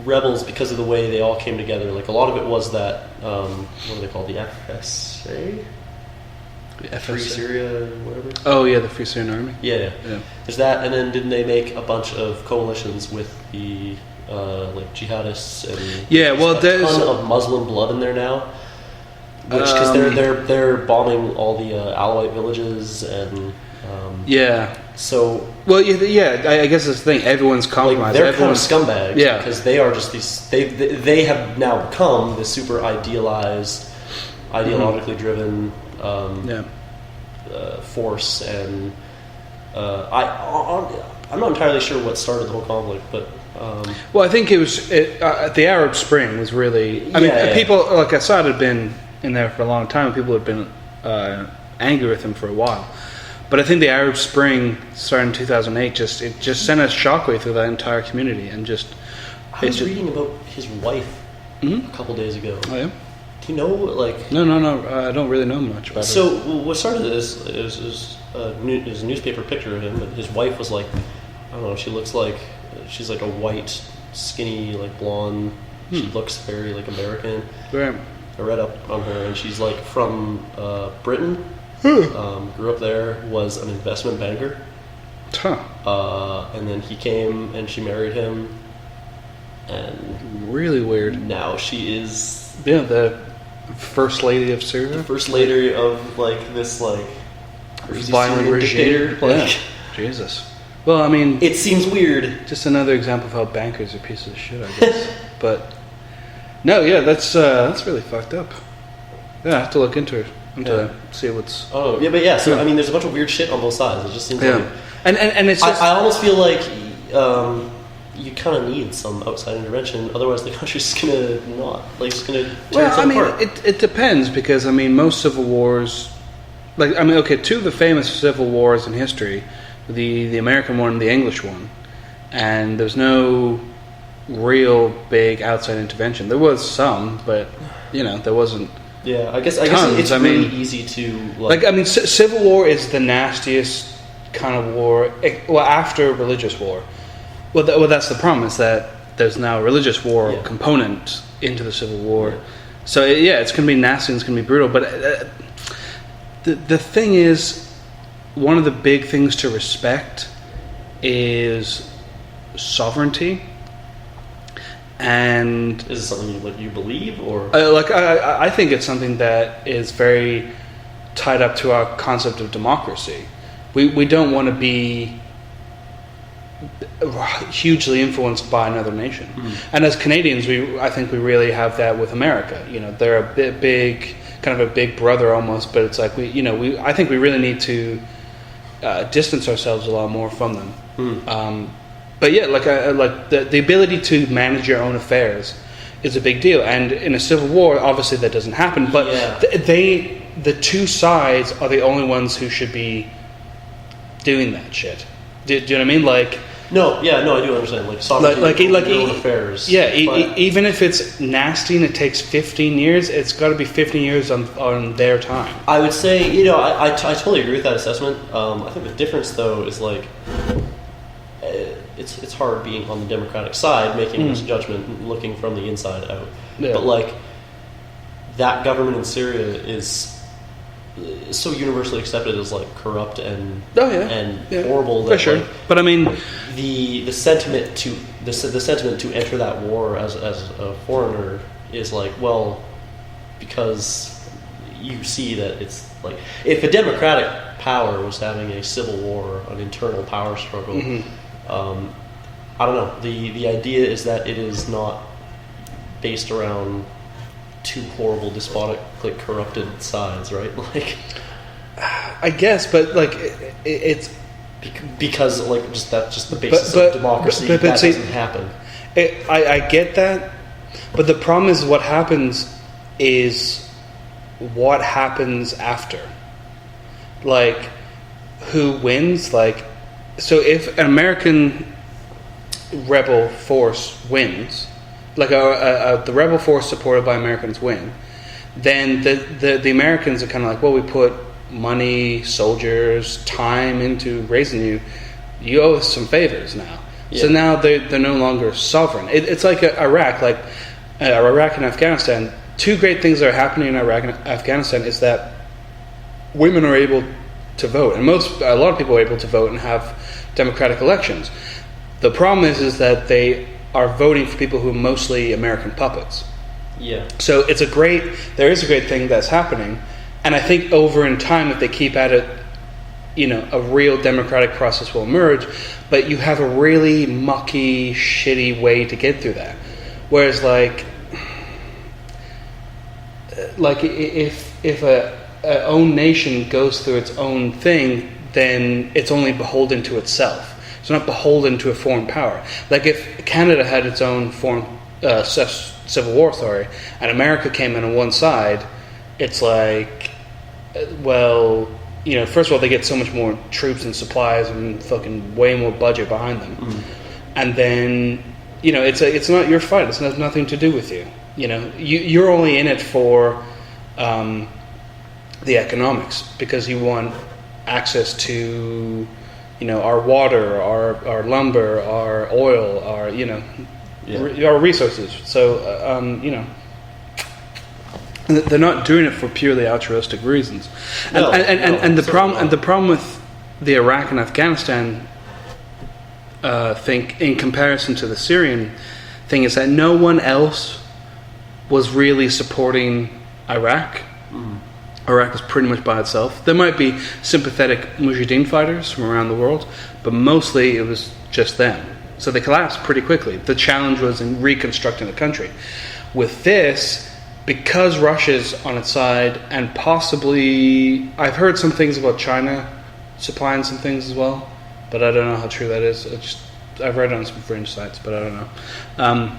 A: rebels, because of the way they all came together, like a lot of it was that what are they called? The FSA,
B: The
A: Free
B: FSA.
A: Syria, whatever.
B: Oh yeah, the Free Syrian Army.
A: Yeah. There's that, and then didn't they make a bunch of coalitions with the like jihadists and
B: Yeah, well,
A: there's a
B: there's
A: ton of Muslim blood in there now, which because they're bombing all the Alawite villages and
B: yeah.
A: so
B: Well, yeah. I guess that's the thing. Everyone's
A: like
B: compromised.
A: they're kind of
B: Everyone's
A: scumbags
B: Yeah.
A: because they are just these they have now become this super idealized, ideologically driven
B: yeah.
A: force and I'm not entirely sure what started the whole conflict, but
B: Well, I think it was the Arab Spring was really. I mean, people like Assad had been in there for a long time. And people had been angry with him for a while, but I think the Arab Spring started in 2008. It just sent a shockwave through that entire community, and just.
A: I was reading about his wife a couple days ago.
B: Oh yeah.
A: Do you know like?
B: No. I don't really know much about it.
A: So what started this is a newspaper picture of him, but his wife was like, I don't know. She looks like she's like a white, skinny, like blonde. She looks very like American.
B: Right.
A: I read up on her, and she's like from Britain. Grew up there. Was an investment banker.
B: Huh.
A: And then he came, and she married him. And
B: Really weird.
A: now she is
B: Yeah, the first lady of Syria.
A: the first lady of like this like crazy
B: Violent
A: Syrian
B: regime.
A: dictator. Like,
B: Yeah. Jesus. Well, I mean,
A: it seems weird.
B: just another example of how bankers are pieces of shit, I guess. But no, yeah, that's really fucked up. Yeah, I have to look into it see what's.
A: Oh yeah, but yeah. So I mean, there's a bunch of weird shit on both sides. It just seems like
B: and it's just
A: I almost feel like you kind of need some outside intervention. Otherwise, the country's just gonna not like it's gonna turn
B: well,
A: itself
B: I mean,
A: apart.
B: it depends because I mean, most civil wars, like I mean, okay, two of the famous civil wars in history, the American one and the English one, and there's no real big outside intervention. There was some, but there wasn't.
A: Yeah, I guess
B: Tons,
A: it's
B: I
A: really
B: mean-
A: easy to
B: Like I mean, civil war is the nastiest kind of war. Well, after religious war. Well, that's the problem is that there's now a religious war component into the civil war.
A: Yeah.
B: So it's going to be nasty and it's going to be brutal. But the thing is, one of the big things to respect is sovereignty. And
A: Is it something you believe or?
B: I think it's something that is very tied up to our concept of democracy. We don't want to be hugely influenced by another nation. And as Canadians, I think we really have that with America. They're a bit big, kind of a big brother almost, but it's like I think we really need to distance ourselves a lot more from them. But yeah, like the ability to manage your own affairs is a big deal. And in a civil war, obviously that doesn't happen. But the two sides are the only ones who should be doing that shit. Do you know what I mean? Like
A: No, I do understand. Like sovereignty, your own affairs.
B: Yeah, even if it's nasty and it takes 15 years, it's got to be 15 years on their time.
A: I would say, I totally agree with that assessment. I think the difference, though, is like it's hard being on the Democratic side, making this judgment, looking from the inside out.
B: Yeah.
A: But like that government in Syria is so universally accepted as like corrupt and horrible. That,
B: for sure.
A: like,
B: But I mean,
A: the sentiment to enter that war as a foreigner is like, well, because you see that it's like if a democratic power was having a civil war, an internal power struggle, I don't know. The idea is that it is not based around two horrible, despotic, like corrupted sides, right? Like,
B: I guess, but like it's
A: because like that's just the basis of democracy. But that doesn't happen.
B: I get that, but the problem is what happens after. Like, who wins? Like, so if an American rebel force wins, like the rebel force supported by Americans win, then the Americans are kind of like, well, we put money, soldiers, time into raising you, you owe us some favors now. Yeah. So now they're no longer sovereign. It's like Iraq, Iraq and Afghanistan. Two great things that are happening in Iraq and Afghanistan is that women are able to vote, and a lot of people are able to vote and have democratic elections. The problem is that they are voting for people who are mostly American puppets.
A: Yeah.
B: So there is a great thing that's happening, and I think over in time, if they keep at it, a real democratic process will emerge. But you have a really mucky, shitty way to get through that. Whereas, if a own nation goes through its own thing, then it's only beholden to itself. It's not beholden to a foreign power. Like if Canada had its own foreign civil war, and America came in on one side, it's like, well, first of all, they get so much more troops and supplies and fucking way more budget behind them, and then it's not your fight. It's has nothing to do with you. You're only in it for the economics, because you want access to our water, our lumber, our oil, our our resources. So they're not doing it for purely altruistic reasons. And the problem with the Iraq and Afghanistan thing in comparison to the Syrian thing is that no one else was really supporting Iraq. Iraq was pretty much by itself. There might be sympathetic Mujahideen fighters from around the world, but mostly it was just them. So they collapsed pretty quickly. The challenge was in reconstructing the country. With this, because Russia's on its side, and possibly, I've heard some things about China supplying some things as well, but I don't know how true that is. I've read it on some fringe sites, but I don't know.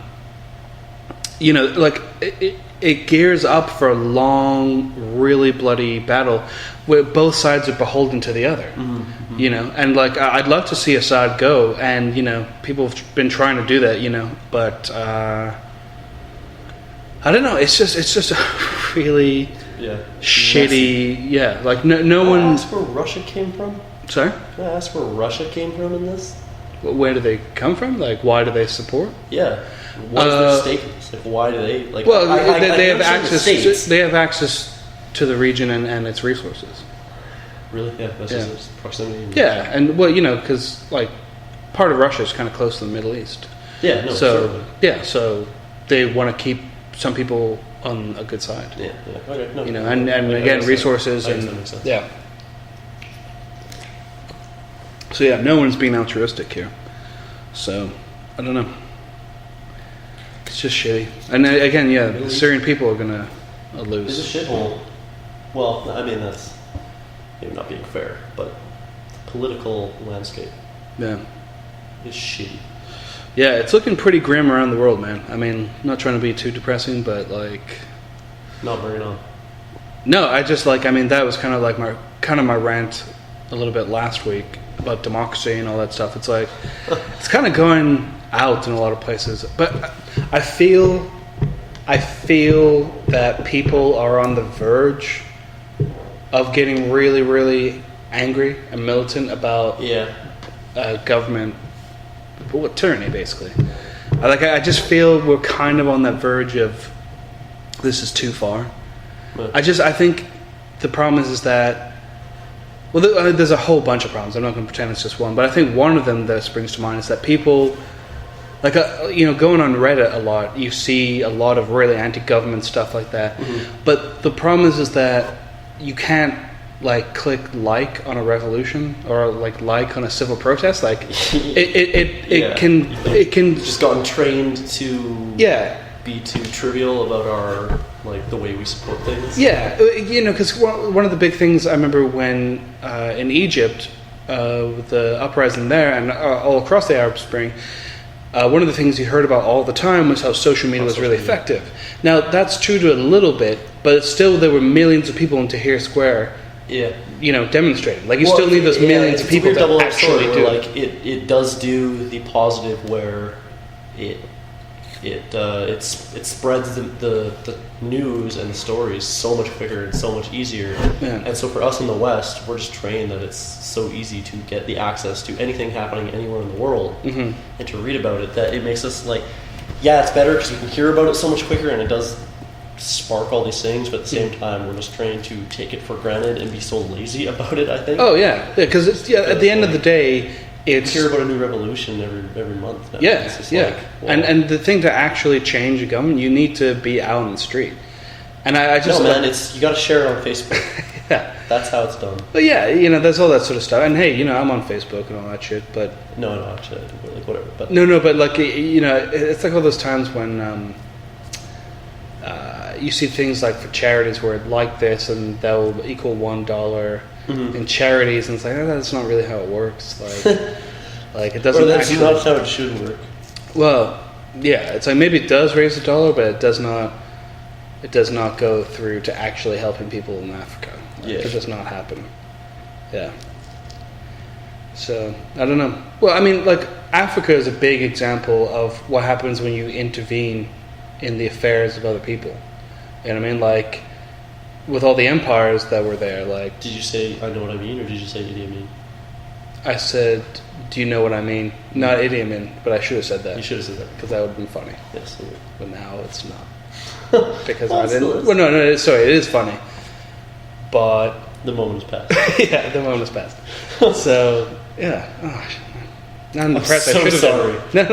B: It gears up for a long, really bloody battle where both sides are beholden to the other. And I'd love to see Assad go, and people have been trying to do that, but I don't know. It's just a really shitty. Yeah, no one.
A: Can I ask where Russia came from?
B: Sorry?
A: Can I ask where Russia came from in this?
B: Where do they come from? Why do they support?
A: Yeah. What is their stake in this? Why do they
B: Well, they have access. They have access to the region and its resources.
A: Really? Yeah. That's just proximity.
B: Yeah, and because part of Russia is kind of close to the Middle East.
A: Yeah. No.
B: So so they want to keep some people on a good side.
A: Yeah. Okay. No.
B: And again, resources and yeah. So no one's being altruistic here. So I don't know. It's just shitty. And again, the Syrian people are gonna lose.
A: It's a shithole. Well, I mean that's maybe not being fair, but the political landscape is shitty. Yeah,
B: it's looking pretty grim around the world, man. I mean, not trying to be too depressing, but
A: not very long.
B: No, I just that was kind of my rant a little bit last week about democracy and all that stuff. It's it's kind of going out in a lot of places, but I feel that people are on the verge of getting really, really angry and militant about government tyranny, basically. I just feel we're kind of on that verge of this is too far. I think the problem is that there's a whole bunch of problems. I'm not going to pretend it's just one, but I think one of them that springs to mind is that people, going on Reddit a lot, you see a lot of really anti-government stuff like that. But the problem is that you can't click on a revolution or on a civil protest. It can
A: just gotten trained to be too trivial about our the way we support things.
B: Yeah, because one of the big things I remember when in Egypt with the uprising there and all across the Arab Spring, one of the things you heard about all the time was how social media was really effective. Now that's true to a little bit, but still there were millions of people in Tahrir Square. Demonstrating. You still need those millions of people to actually do
A: it does do the positive where it it spreads the news and the stories so much quicker and so much easier.
B: Yeah.
A: And so for us in the West, we're just trained that it's so easy to get the access to anything happening anywhere in the world and to read about it, that it makes us like, yeah, it's better because we can hear about it so much quicker, and it does spark all these things, but at the same time, we're just trained to take it for granted and be so lazy about it, I think.
B: Oh, yeah. Because at the end of the day, it's...
A: You hear about a new revolution every month now.
B: Yeah,
A: it's just
B: yeah.
A: like, wow.
B: And the thing to actually change a government, you need to be out on the street. And I just...
A: No, man, you got to share it on Facebook.
B: Yeah.
A: That's how it's done.
B: But yeah, there's all that sort of stuff. And hey, I'm on Facebook and all that shit, but...
A: No, actually, I do, like, whatever. But
B: No, but like, it's like all those times when you see things like for charities where like this and they'll equal $1 in charities, and it's like, that's not really how it works. Like it doesn't.
A: Or that's
B: actually,
A: not how it should work.
B: Well, yeah, it's like maybe it does raise $1, but it does not. It does not go through to actually helping people in Africa. It does not happen. Yeah. So I don't know. Well, I mean, like Africa is a big example of what happens when you intervene in the affairs of other people. You know what I mean? Like with all the empires that were there. Like,
A: did you say I know what I mean, or did you say Idi Amin?
B: I said, do you know what I mean? Not Idi Amin, but I should have said that.
A: You should have said that
B: because that would have been funny.
A: Yes, it would.
B: But now it's not because I didn't.
A: Well,
B: no, sorry, it is funny, but
A: the moment has passed.
B: yeah, the moment has passed. So yeah, I'm depressed.
A: So
B: I should have
A: sorry.
B: No.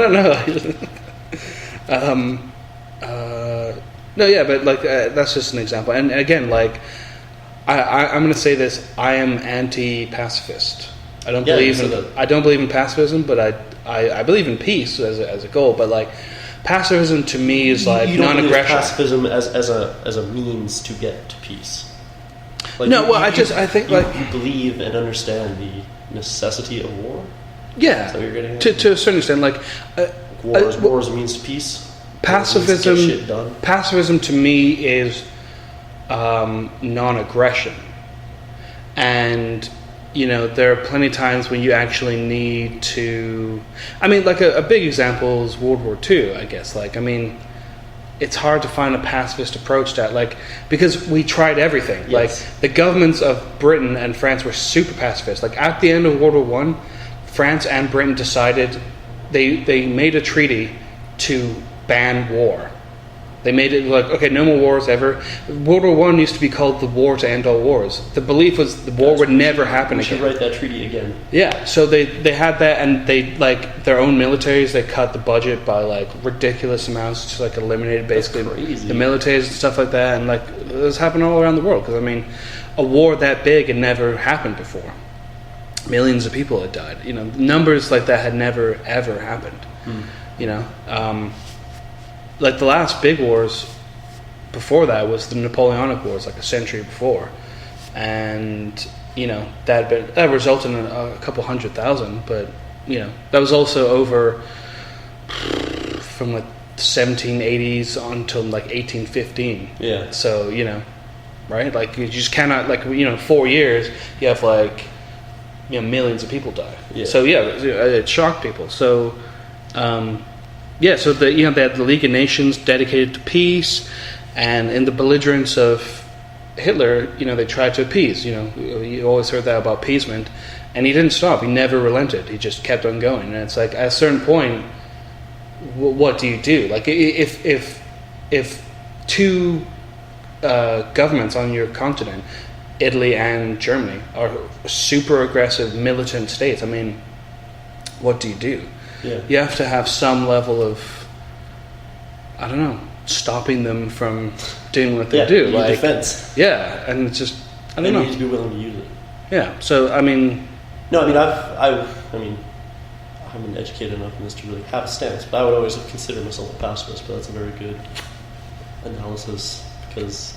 B: No, yeah, but like that's just an example. And again, like I'm going to say this: I am anti-pacifist. I don't believe in pacifism, but I believe in peace as a goal. But like pacifism to me is like
A: you don't
B: non-aggression.
A: Pacifism as a means to get to peace. Like
B: no, I think
A: you
B: believe
A: and understand the necessity of war.
B: Yeah,
A: So you're getting
B: to a certain extent, like
A: war is a means to peace.
B: Pacifism to me is non-aggression, and there are plenty of times when you actually need to. I mean, like a big example is World War II. I guess, like, I mean, it's hard to find a pacifist approach to that, like, because we tried everything.
A: Yes.
B: Like the governments of Britain and France were super pacifist. Like at the end of World War One, France and Britain decided they made a treaty to ban war. They made it like, okay, no more wars ever. World War One used to be called the war to end all wars. The belief was the war would never happen again.
A: We should write that treaty again.
B: Yeah, so they had that, and they, like, their own militaries, they cut the budget by like ridiculous amounts, just like eliminated basically the militaries and stuff like that, and like this happened all around the world, because I mean, a war that big had never happened before. Millions of people had died. Numbers like that had never ever happened. Like the last big wars before that was the Napoleonic Wars, like a century before, and that resulted in a couple 100,000. But that was also over from like the 1780s until like 1815.
A: Yeah.
B: So right? Like you just cannot, like 4 years you have like millions of people die.
A: Yeah.
B: So yeah, it shocked people. So. So they had the League of Nations dedicated to peace, and in the belligerence of Hitler, they tried to appease. You always heard that about appeasement, and he didn't stop. He never relented. He just kept on going. And it's like at a certain point, what do you do? Like if two governments on your continent, Italy and Germany, are super aggressive militant states, I mean, what do you do?
A: Yeah.
B: You have to have some level of, I don't know, stopping them from doing what they do. Like
A: defense.
B: Yeah, and it's just, I don't know.
A: You need to be willing to use it.
B: Yeah. So I mean.
A: No, I mean, I haven't educated enough in this to really have a stance, but I would always consider myself a pacifist. But that's a very good analysis because.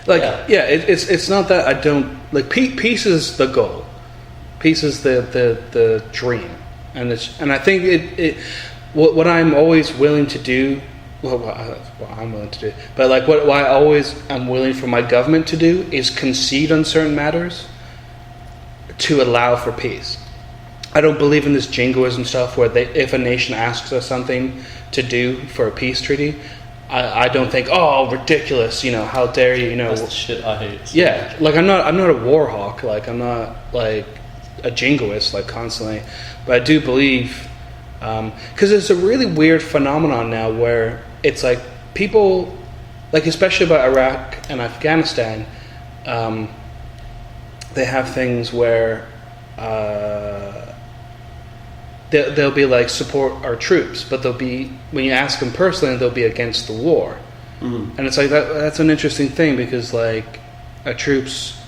B: It's not that I don't like peace is the goal. Peace is the dream. And I think what I'm always willing to do, what I'm willing to do, but like what I always am willing for my government to do is concede on certain matters to allow for peace. I don't believe in this jingoism stuff where if a nation asks us something to do for a peace treaty, I don't think, oh, ridiculous, how dare you,
A: That's the shit I hate. So
B: yeah,
A: much.
B: like I'm not a war hawk, like I'm not like a jingoist, like constantly, but I do believe, because it's a really weird phenomenon now where it's like people, like especially about Iraq and Afghanistan, they have things where they'll be like, support our troops, but they'll be, when you ask them personally, they'll be against the war. And it's like that's an interesting thing, because like our troops,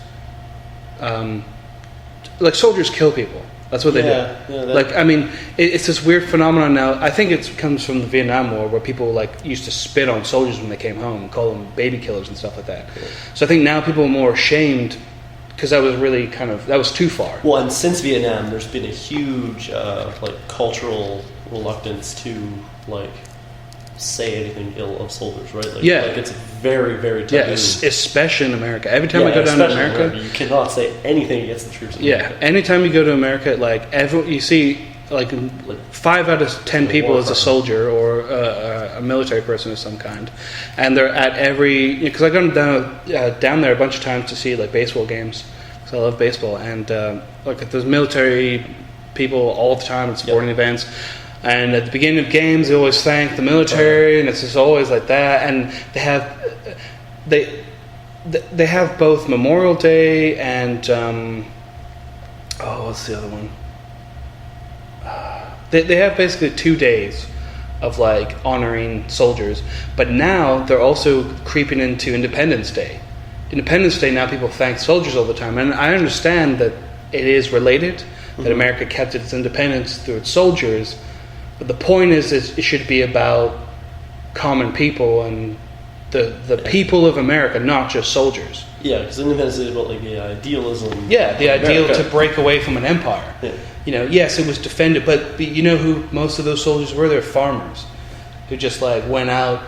B: like soldiers kill people. That's what they do.
A: Yeah,
B: like, I mean, it's this weird phenomenon now. I think it comes from the Vietnam War, where people like used to spit on soldiers when they came home and call them baby killers and stuff like that.
A: Cool.
B: So I think now people are more ashamed, because that was really that was too far.
A: Well, and since Vietnam, there's been a huge like cultural reluctance to like say anything ill of soldiers, right? Like,
B: Yeah.
A: like it's very, very taboo.
B: Yeah, especially in America. Every time I go down to
A: especially in
B: America,
A: you cannot say anything against the troops. In
B: yeah,
A: America.
B: anytime you go to America, like you see, like 5 out of 10 people is a soldier or a military person of some kind, and they're at every, because I've gone down there a bunch of times to see like baseball games, because I love baseball, and like there's military people all the time at sporting events. And at the beginning of games, they always thank the military, and it's just always like that. And they have both Memorial Day and what's the other one? They have basically 2 days of like honoring soldiers, but now they're also creeping into Independence Day. Independence Day, now people thank soldiers all the time, and I understand that it is related, that America kept its independence through its soldiers. But the point is it should be about common people and the people of America, not just soldiers.
A: Yeah, because independence is about like the idealism.
B: Yeah, the
A: of
B: ideal
A: America.
B: to break away from an empire.
A: Yeah.
B: Yes, it was defended, but you know who most of those soldiers were? They're farmers who just like went out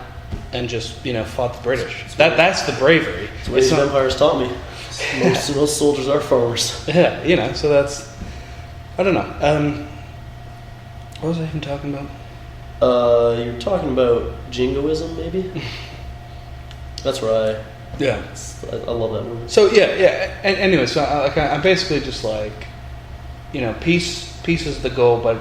B: and just fought the British. That's the bravery.
A: That's what these empires taught me. Most of those soldiers are farmers.
B: Yeah, so that's, I don't know. What was I even talking about?
A: You're talking about jingoism, maybe? That's right.
B: Yeah.
A: I love that movie.
B: So yeah. And anyway, so I'm basically just like, peace is the goal, but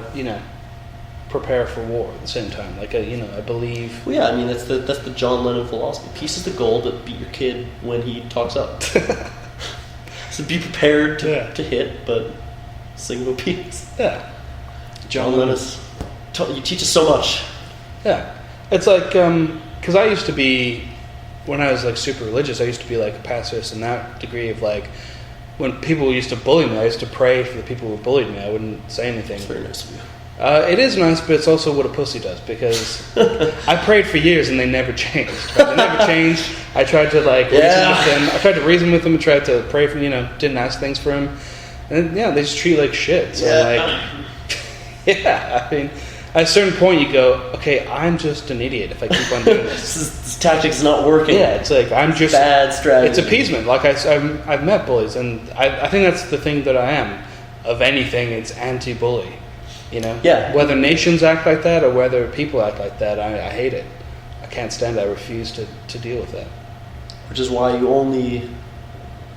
B: prepare for war at the same time. Like I believe.
A: Well, yeah, I mean that's the John Lennon philosophy. Peace is the goal, but beat your kid when he talks up. So be prepared to hit, but sing about peace.
B: Yeah.
A: John Lennon, you teach us so much.
B: Yeah, it's like because I used to be, when I was like super religious, I used to be like a pacifist in that degree of like, when people used to bully me, I used to pray for the people who bullied me. I wouldn't say anything.
A: It's very nice of you.
B: It is nice, but it's also what a pussy does, because I prayed for years and they never changed. Right? They never changed. I tried to like reason with them. I tried to reason with them and tried to pray for didn't ask things for them, and they just treat you like shit. So yeah, I mean, at a certain point you go, okay, I'm just an idiot if I keep on doing this.
A: This tactic's not working.
B: Yeah, it's like I'm just
A: bad strategy.
B: It's appeasement. Like I've met bullies, and I think that's the thing that I am. Of anything, it's anti-bully.
A: Yeah.
B: Whether nations act like that or whether people act like that, I hate it. I can't stand it. I refuse to deal with that.
A: Which is why you only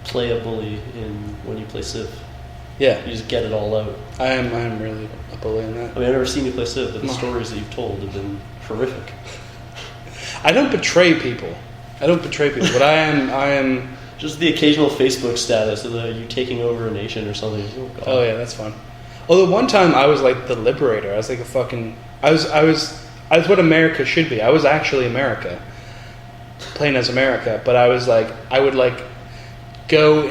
A: play a bully when you play Civ.
B: Yeah,
A: You just get it all out.
B: I am really a bully in that.
A: I mean, I've never seen you play Civ, but the stories that you've told have been horrific.
B: I don't betray people. But I am.
A: Just the occasional Facebook status of you taking over a nation or something.
B: Oh yeah, that's fun. Although one time I was like the liberator. I was like a fucking. I was what America should be. I was actually America, playing as America. But I was like, I would like go.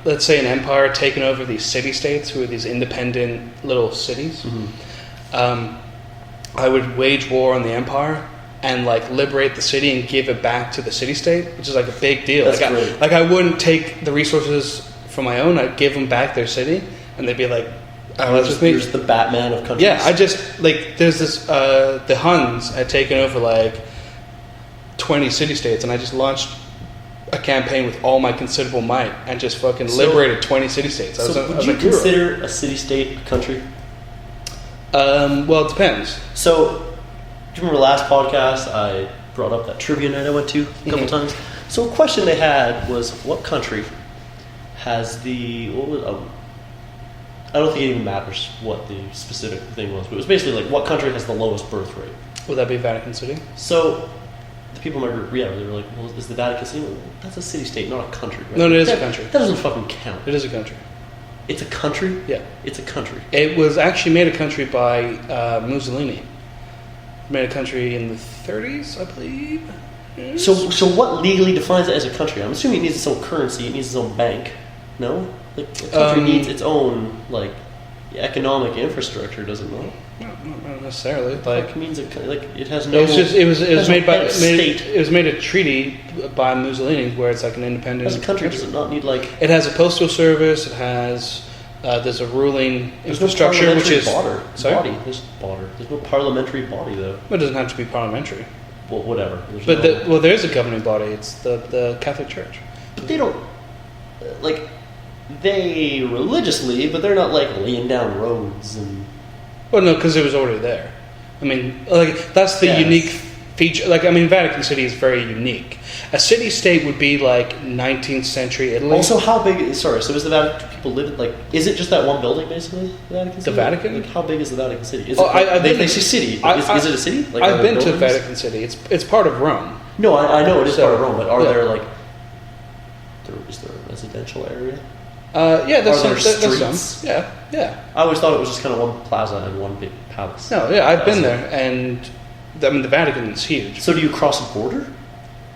B: Let's say an empire taking over these city-states, who are these independent little cities.
A: Mm-hmm.
B: I would wage war on the empire and like liberate the city and give it back to the city-state, which is like a big deal.
A: That's great.
B: I wouldn't take the resources from my own. I'd give them back their city, and they'd be like,
A: You're just the Batman of countries.
B: yeah, I just like there's this the Huns had taken over like 20 city-states, and I just launched a campaign with all my considerable might and just fucking liberated 20 city-states.
A: Would you consider a city-state a country?
B: Well, it depends.
A: So, do you remember last podcast I brought up that trivia night I went to a couple times? So a question they had was, what country has the... I don't think it even matters what the specific thing was, but it was basically like, what country has the lowest birth rate?
B: Would that be Vatican City?
A: So, the people in my group, they were like, well, is the Vatican City? Well, that's a city-state, not a country, right?
B: No, it is a country.
A: That doesn't fucking count.
B: It is a country.
A: It's a country?
B: Yeah.
A: It's a country.
B: It was actually made a country by Mussolini. Made a country in the 30s, I believe. Yes.
A: So what legally defines it as a country? I'm assuming it needs its own currency, it needs its own bank. No? Like, a country needs its own, like, economic infrastructure, does it not?
B: No, not necessarily.
A: Like, it means it has no...
B: It was made by...
A: state.
B: It was made a treaty by Mussolini where it's like an independent...
A: As a country, does it not need, like...
B: It has a postal service, it has... there's a ruling infrastructure,
A: no
B: which is...
A: Body. There's no parliamentary body, though.
B: Well, it doesn't have to be parliamentary.
A: Well, whatever.
B: There is a governing body. It's the Catholic Church.
A: But they don't... Like, they religiously, but they're not, like, laying down roads and...
B: Well, no, because it was already there. I mean, like, that's the unique feature. Like, I mean, Vatican City is very unique. A city-state would be, like, 19th century Italy.
A: Also, how big... Sorry, so is the Vatican... People live... Like, is it just that one building, basically, the Vatican City?
B: The Vatican?
A: Like, how big is the Vatican City? Is
B: they
A: say city. Is it a city? Like,
B: I've been to Vatican City. It's part of Rome.
A: No, I know it is part of Rome, but are there, like... Is there a residential area?
B: Yeah, there's
A: streets?
B: some. Yeah.
A: I always thought it was just kind of one plaza and one big palace.
B: No, yeah, I've been there, and I mean the Vatican is huge.
A: So do you cross a border?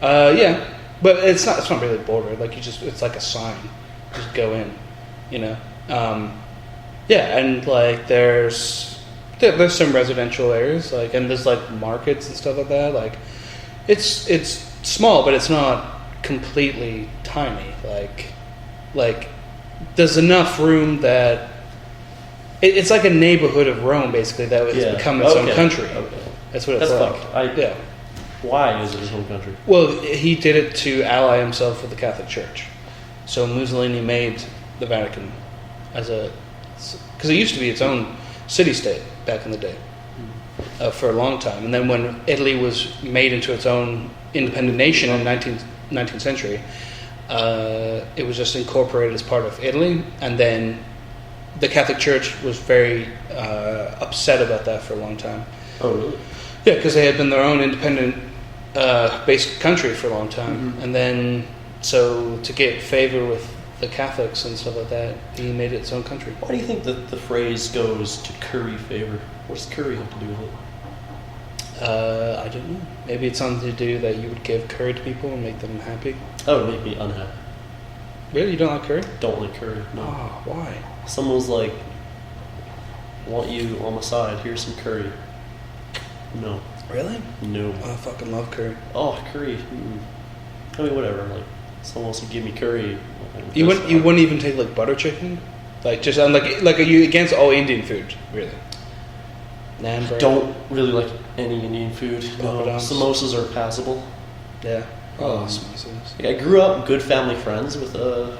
B: Yeah, but it's not really a border. Like it's like a sign. Just go in, you know. Yeah, and like there's some residential areas, like, and there's like markets and stuff like that. Like it's small, but it's not completely tiny. Like there's enough room that it's like a neighborhood of Rome, basically, that has become its own country.
A: Okay.
B: That's what it's like.
A: Fucked. Why is it his own country?
B: Well, he did it to ally himself with the Catholic Church. So Mussolini made the Vatican because it used to be its own city-state back in the day for a long time. And then when Italy was made into its own independent nation in the 19th century, it was just incorporated as part of Italy, and then the Catholic Church was very upset about that for a long time.
A: Oh, really?
B: Yeah, because they had been their own independent based country for a long time, and then so to get favor with the Catholics and stuff like that, he made it its own country.
A: Why do you think that the phrase goes to curry favor? What does curry have to do with it?
B: I don't know. Maybe it's something to do that you would give curry to people and make them happy.
A: That would make me unhappy.
B: Really? You don't like curry?
A: Don't like curry, no.
B: Oh, why?
A: Someone's like, want you on my side, here's some curry. No.
B: Really?
A: No.
B: Oh, I fucking love curry.
A: Oh, curry. I mean, whatever. Like, someone wants to give me curry.
B: You wouldn't even take like butter chicken? Like, just like are you against all Indian food, really? Naan bread?
A: Don't really like any Indian food. No, samosas are passable.
B: Yeah. Oh, samosas.
A: Like, I grew up good family friends with an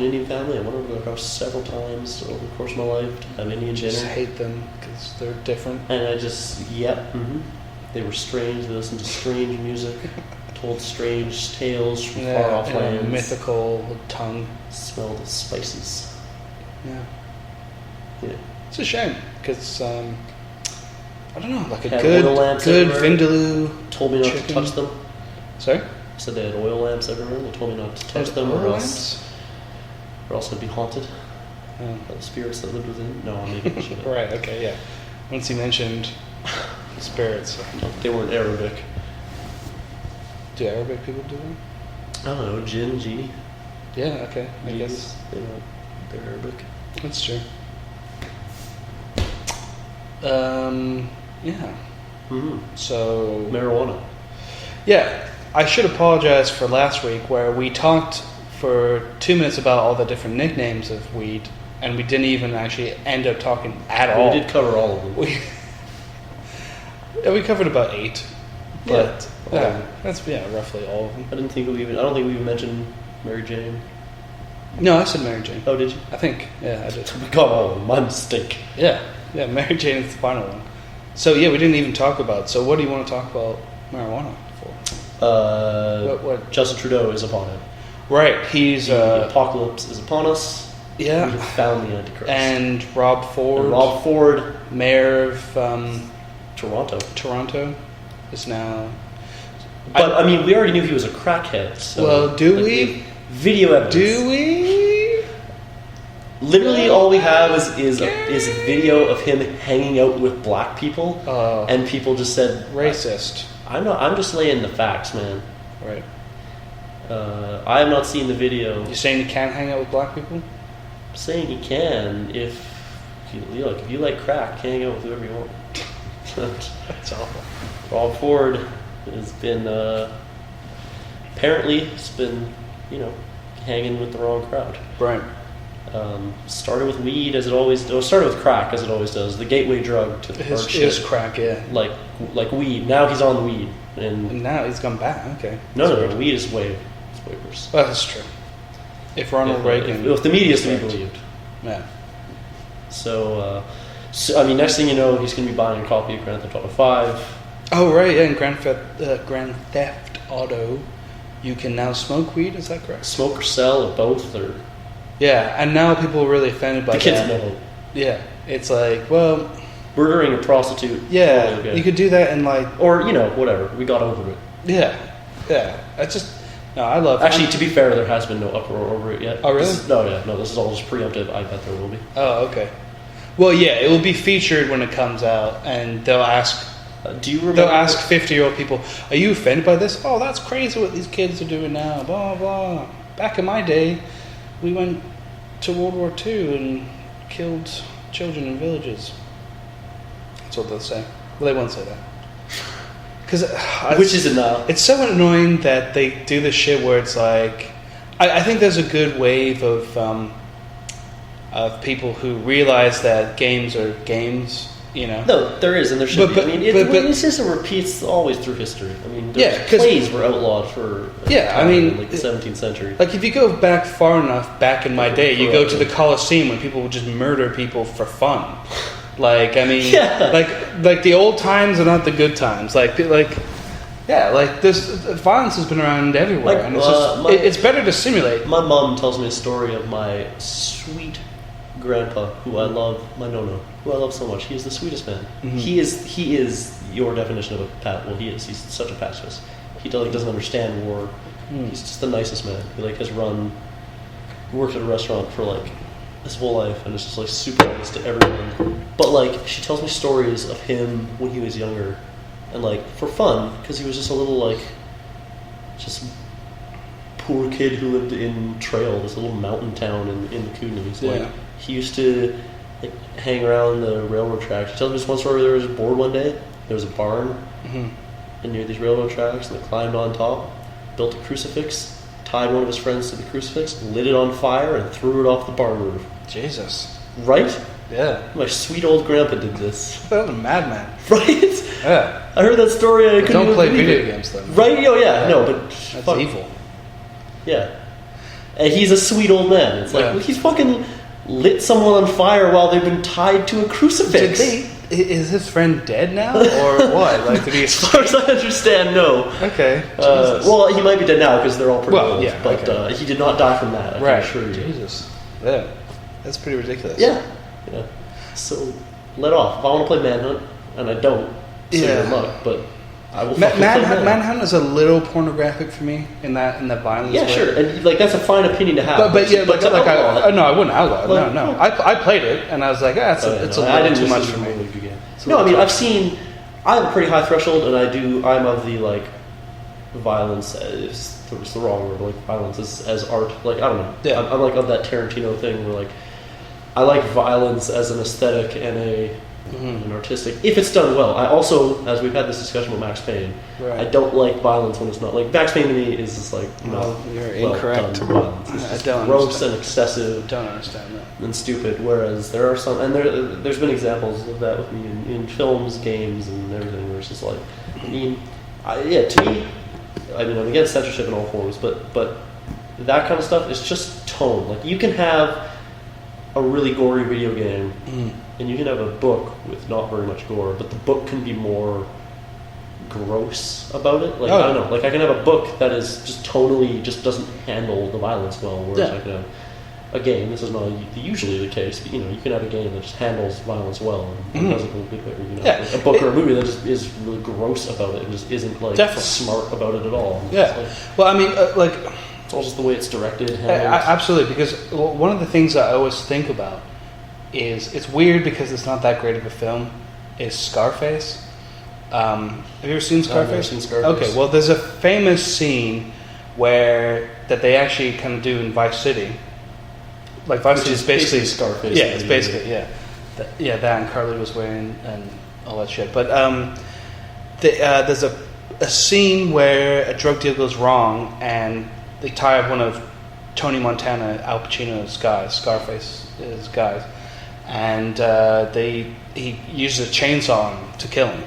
A: Indian family. I went over to their house several times over the course of my life to have Indian dinner.
B: I just hate them because they're different.
A: And I just, they were strange. They listened to strange music, told strange tales from far off lands.
B: Mythical tongue.
A: Smelled of spices.
B: Yeah. It's a shame because I don't know, like a
A: had
B: good vindaloo.
A: Told me not
B: chicken.
A: to touch them.
B: Sorry?
A: I said they had oil lamps everywhere. They told me not to touch them, or else I'd be haunted by the spirits that lived within. No, I'm making shit up.
B: Right. Okay. Yeah. Once you mentioned spirits,
A: they weren't Arabic.
B: Do Arabic people do that?
A: I don't know. Jinn, G.
B: Yeah. Okay. I guess
A: they're Arabic.
B: That's true. Yeah. So
A: marijuana.
B: Yeah, I should apologize for last week where we talked for 2 minutes about all the different nicknames of weed, and we didn't even actually end up talking at all.
A: We did cover all of them.
B: We covered about 8, but Yeah, that's roughly all of them.
A: I don't think we even mentioned Mary Jane.
B: No, I said Mary Jane.
A: Oh, did you?
B: I think, I did.
A: Come on, my mistake.
B: Yeah, Mary Jane is the final one. So we didn't even talk about. So what do you want to talk about marijuana for? What?
A: Justin Trudeau is upon it.
B: Right, he's
A: the apocalypse is upon us.
B: Yeah,
A: we have found the Antichrist.
B: And Rob Ford, mayor of Toronto, is now.
A: But we already knew he was a crackhead. So,
B: well, do we?
A: Video evidence.
B: Do we?
A: Literally, all we have is a video of him hanging out with black people, and people just said
B: racist.
A: I'm just laying the facts, man.
B: Right.
A: I have not seen the video.
B: You're saying you can't hang out with black people?
A: I'm saying he can if you like crack, hang out with whoever you want.
B: That's awful.
A: Rob Ford has been apparently hanging with the wrong crowd.
B: Right.
A: Started with weed as it always does. Started with crack as it always does. The gateway drug to hard shit.
B: Is crack, yeah.
A: Like weed. Now he's on weed, and
B: now he's gone back. Okay.
A: No. Weed is way worse.
B: Well, that's true. If Ronald Reagan,
A: if the media is to be believed,
B: yeah.
A: So next thing you know, he's going to be buying a copy of Grand Theft Auto 5.
B: Oh right, yeah. In Grand Theft Auto, you can now smoke weed. Is that correct?
A: Smoke or sell or both, or.
B: Yeah, and now people are really offended by
A: the kids know.
B: Yeah, it's like, well,
A: murdering a prostitute.
B: Yeah, okay. You could do that in
A: or whatever. We got over it.
B: Yeah. I love.
A: Actually, to be fair, there has been no uproar over it yet.
B: Oh really?
A: This is all just preemptive. I bet there will be.
B: Oh okay. Well, yeah, it will be featured when it comes out, and they'll ask.
A: Do you remember?
B: They'll ask 50-year-old people, "Are you offended by this?" Oh, that's crazy what these kids are doing now. Blah blah. Back in my day, we went to World War II and killed children in villages. That's what they'll say. Well, they won't say that.
A: Which is enough.
B: It's so annoying that they do this shit where it's like... I think there's a good wave of people who realize that games are games,
A: No, there is, and there should be. This system repeats always through history. Plays were outlawed for in the 17th century.
B: Like, if you go back far enough, back in my day, you go to the Colosseum when people would just murder people for fun. Like the old times are not the good times. This violence has been around everywhere, and it's better to simulate.
A: My mom tells me a story of my sweet grandpa, who I love, who I love so much. He is the sweetest man. Mm-hmm. He is your definition of a pat. Well, he is. He's such a pacifist. He doesn't understand war. He's just the nicest man. He has worked at a restaurant for his whole life, and it's just super nice to everyone. But she tells me stories of him when he was younger, and for fun, because he was just a little just poor kid who lived in Trail, this little mountain town in the Kootenays. He used to hang around the railroad tracks. She tells me this one story. There was bored one day. There was a barn near these railroad tracks, and they climbed on top, built a crucifix, tied one of his friends to the crucifix, lit it on fire, and threw it off the barn roof.
B: Jesus.
A: Right?
B: Yeah.
A: My sweet old grandpa did this.
B: That was a madman.
A: Right?
B: Yeah.
A: I heard that story. I couldn't
B: don't play
A: believe
B: video
A: it.
B: games, though.
A: Right? Oh, yeah. No, but...
B: That's evil.
A: Yeah. And he's a sweet old man. It's he's fucking lit someone on fire while they've been tied to a crucifix.
B: Is his friend dead now, or what? Did he?
A: As far as I understand, no.
B: Okay.
A: Well, he might be dead now because they're all pretty old.
B: Yeah,
A: but he did not die from that. I can assure you.
B: Jesus. Yeah. That's pretty ridiculous.
A: Yeah. So let off. If I want to play Manhunt, and I don't, so good luck. But I will.
B: Manhunt is a little pornographic for me in that violence.
A: Yeah, sure. And that's a fine opinion to have.
B: I wouldn't outlaw it. No. I played it, and I was like, it's a little too much for me.
A: I have a pretty high threshold, and I'm of the violence is the wrong word, violence as art. I don't know.
B: Yeah.
A: I'm of that Tarantino thing where I like violence as an aesthetic and an artistic, if it's done well. I also, as we've had this discussion with Max Payne, I don't like violence when it's not Max Payne to me is just
B: you're incorrect.
A: Done violence. It's just gross and excessive.
B: Don't understand that.
A: And stupid. Whereas there are some, and there's been examples of that with me in films, games, and everything. Where it's just To me, I mean, I'm against censorship in all forms, but that kind of stuff is just tone. Like, you can have a really gory video game, and you can have a book with not very much gore, but the book can be more gross about it. Like, I don't know. Like, I can have a book that is just tonally just doesn't handle the violence well, whereas I can have a game. This is not usually the case, but you can have a game that just handles violence well and does it in a good way. Like a book or a movie that just is really gross about it and just isn't like smart about it at all.
B: Well, I mean,
A: it's all just the way it's directed.
B: Absolutely, because one of the things I always think about is it's weird because it's not that great of a film. Is Scarface? Have you ever seen Scarface?
A: I've never seen Scarface.
B: Okay, well, there's a famous scene that they actually kind of do in Vice City. Like Vice City is basically
A: Scarface.
B: Yeah, it's basically that and Carlito's Way and all that shit. But there's a scene where a drug deal goes wrong and they tie up one of Tony Montana, Al Pacino's guys, Scarface's guys, and he uses a chainsaw on him to kill him.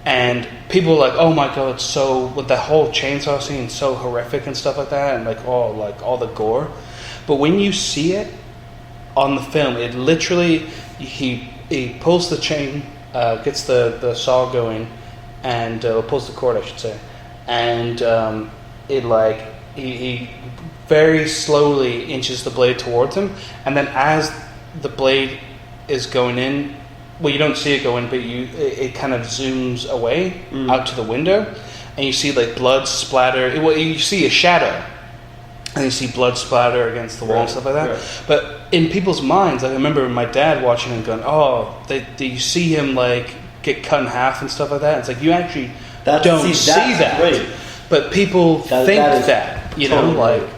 B: And people are like, oh my god, it's so, with the whole chainsaw scene, so horrific and stuff like that, and all the gore. But when you see it on the film, it literally, he pulls the chain, gets the saw going, and pulls the cord, I should say, and he very slowly inches the blade towards him, and then as the blade is going in, well, you don't see it go in, but it kind of zooms away out to the window, and you see like blood splatter. You see a shadow, and you see blood splatter against the wall and stuff like that. Right. But in people's minds, I remember my dad watching and going, "Oh, you see him like get cut in half and stuff like that." It's like you actually don't see that, right. But people think that
A: totally
B: like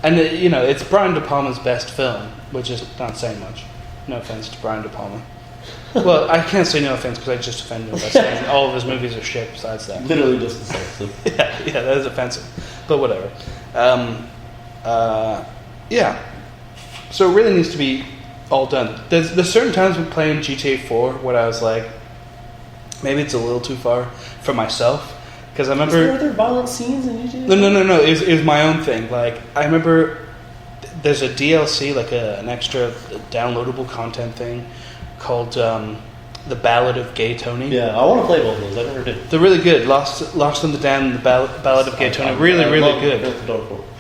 B: and it's Brian De Palma's best film, which is not saying much. No offense to Brian De Palma. Well, I can't say no offense because I just offended him by saying all of his movies are shit besides that.
A: Literally just offensive.
B: yeah, that is offensive. But whatever. So it really needs to be all done. There's certain times when playing GTA 4 where I was like, maybe it's a little too far for myself. Because I remember...
A: Are there violent scenes in GTA
B: 4? No. It was my own thing. Like, I remember there's a DLC, like an extra downloadable content thing, called The Ballad of Gay Tony.
A: Yeah, I want to play both of those. I never did.
B: They're really good. Lost in the Dam and The Ballad of Gay Tony. Really good.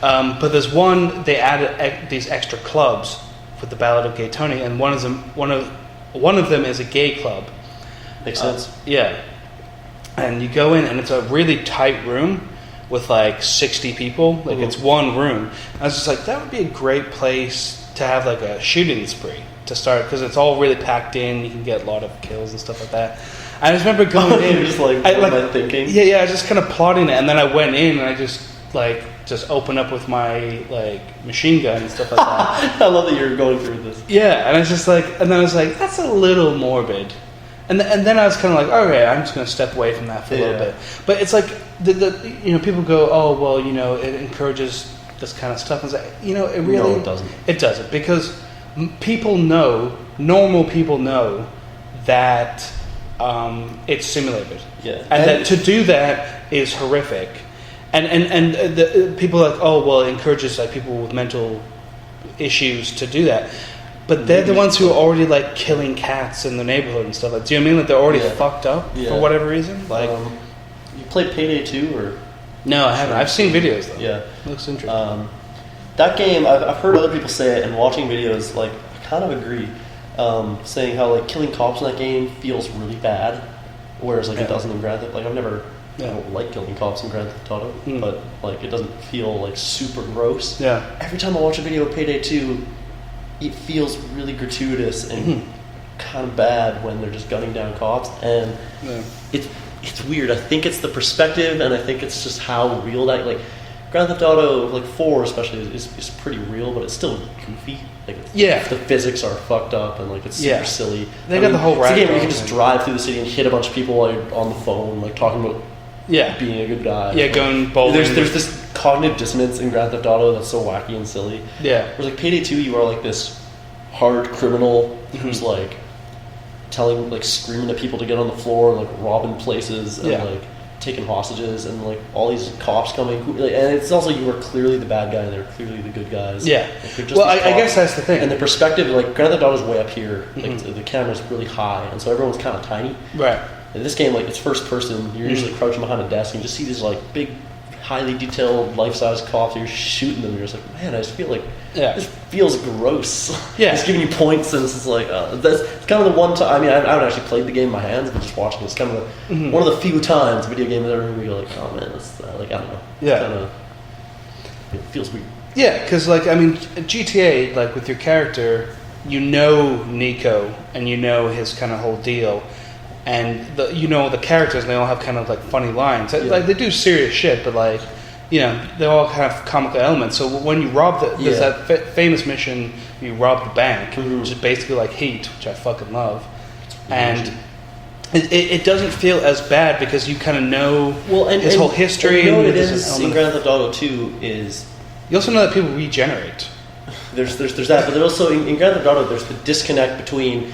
B: But there's one, they added these extra clubs for The Ballad of Gay Tony, and one of them is a gay club.
A: Makes sense.
B: Yeah. And you go in, and it's a really tight room with like 60 people. Like, it's one room. I was just like, that would be a great place to have like a shooting spree to start, because it's all really packed in. You can get a lot of kills and stuff like that. I just remember going in,
A: just like, what am I thinking?
B: Yeah, I was just kind of plotting it, and then I went in and I just opened up with my like machine gun and stuff like that.
A: I love that you're going through this.
B: Yeah, and I was just like, and then I was like, that's a little morbid. And then I was kind of like, okay, I'm just going to step away from that for a little bit. But it's like people go, oh well, it encourages this kind of stuff. And it's like, it really
A: no, it doesn't.
B: It doesn't, because normal people know that it's simulated.
A: Yeah,
B: and that to do that is horrific. And the people are like, oh well, it encourages like people with mental issues to do that. But they're the ones who are already like killing cats in the neighborhood and stuff. Like, do you know what I mean? Like, they're already fucked up for whatever reason. Like,
A: you played Payday 2 or?
B: No, I haven't. I've seen videos though.
A: Yeah,
B: it looks interesting.
A: That game, I've heard other people say it, and watching videos, like, I kind of agree, saying how like killing cops in that game feels really bad, whereas like it doesn't in Grand Theft. Like, I don't like killing cops in Grand Theft Auto, but like it doesn't feel like super gross.
B: Yeah.
A: Every time I watch a video of Payday 2, it feels really gratuitous and kind of bad when they're just gunning down cops, and it's weird. I think it's the perspective, and I think it's just how real that, like, Grand Theft Auto, like 4 especially, is pretty real, but it's still goofy. Like, the physics are fucked up, and like it's super silly.
B: They got the whole
A: it's a game where you can just drive through the city and hit a bunch of people while you're on the phone, like talking about being a good guy.
B: Yeah, going bowling.
A: There's this cognitive dissonance in Grand Theft Auto that's so wacky and silly.
B: Yeah.
A: Whereas like Payday 2, you are like this hard criminal who's like screaming at people to get on the floor, like robbing places and like taking hostages and like all these cops coming, and it's also you were clearly the bad guy and they're clearly the good guys.
B: Yeah.
A: Like,
B: Well, I guess that's the thing.
A: And the perspective, like Grand Theft Auto's way up here, like the camera's really high, and so everyone's kind of tiny.
B: Right.
A: In this game, like it's first person, you're usually crouching behind a desk, and you just see these like big, highly detailed, life-size cops. And you're shooting them. And you're just like, man, I just feel like this feels gross.
B: Yeah,
A: it's giving you points, and it's just like that's kind of the one time. I mean, I haven't actually played the game in my hands, but just watching it's kind of one of the few times a video game ever where you're like, oh man, that's like I don't know.
B: Yeah,
A: kind of it feels weird.
B: Yeah, because like I mean, GTA, like with your character, you know Nico, and you know his kind of whole deal. And the characters, and they all have kind of like funny lines. Like they do serious shit, but like, they all have comical elements. So when you rob there's that famous mission, you rob the bank, which is basically like Heat, which I fucking love. And it doesn't feel as bad because you kind of know his whole history.
A: And you know what it is in Grand Theft Auto 2 is
B: you also know that people regenerate.
A: There's that, but there's also in Grand Theft Auto there's the disconnect between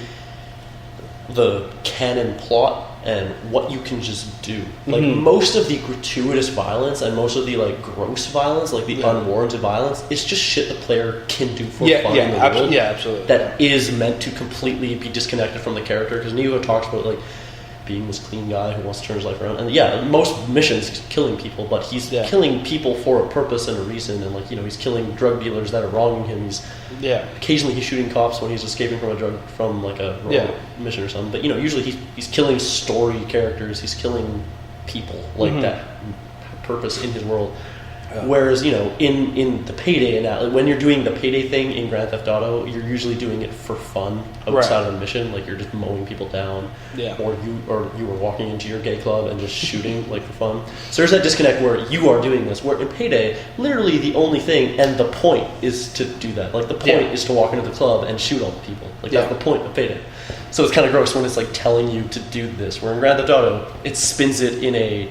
A: the canon plot and what you can just do. Like most of the gratuitous violence and most of the like gross violence, like the unwarranted violence, it's just shit the player can do for fun in the world.
B: Yeah, absolutely.
A: That is meant to completely be disconnected from the character, because Neo talks about like being this clean guy who wants to turn his life around. And most missions he's killing people, but he's killing people for a purpose and a reason. And like he's killing drug dealers that are wronging him. Occasionally he's shooting cops when he's escaping from a mission or something. But usually he's killing story characters. He's killing people like that purpose in his world. Yeah. Whereas in the payday when you're doing the payday thing in Grand Theft Auto, you're usually doing it for fun outside of a mission. Like you're just mowing people down, or you were walking into your gay club and just shooting like for fun. So there's that disconnect where you are doing this. Where in payday, literally the only thing and the point is to do that. Like the point is to walk into the club and shoot all the people. Like that's the point of payday. So it's kind of gross when it's like telling you to do this. Where in Grand Theft Auto, it spins it in a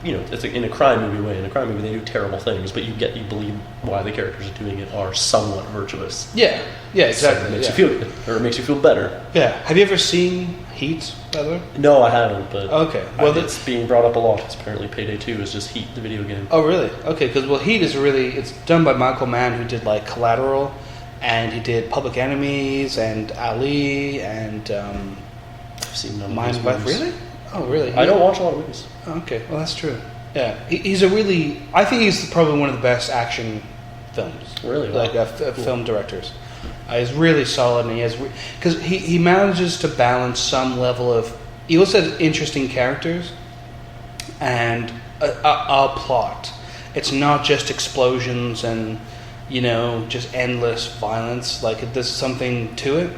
A: it's like in a crime movie way. In a crime movie, they do terrible things, but you believe why the characters are doing it are somewhat virtuous.
B: Yeah, exactly.
A: So it makes you feel good, or it makes you feel better.
B: Yeah. Have you ever seen Heat, by the way?
A: No, I haven't. But
B: well,
A: it's being brought up a lot. Because apparently, Payday 2 is just Heat, the video game.
B: Oh, really? Okay, because Heat is it's done by Michael Mann, who did like Collateral, and he did Public Enemies and Ali and
A: I've seen none of
B: Mind
A: those
B: Life.
A: movies.
B: Really? Oh, really?
A: I don't watch a lot of movies.
B: Okay, well that's true. Yeah, he's I think he's probably one of the best action films.
A: Really?
B: Like film directors. He's really solid, and he has because he manages to balance some level of. He also has interesting characters and a plot. It's not just explosions and just endless violence. Like there's something to it,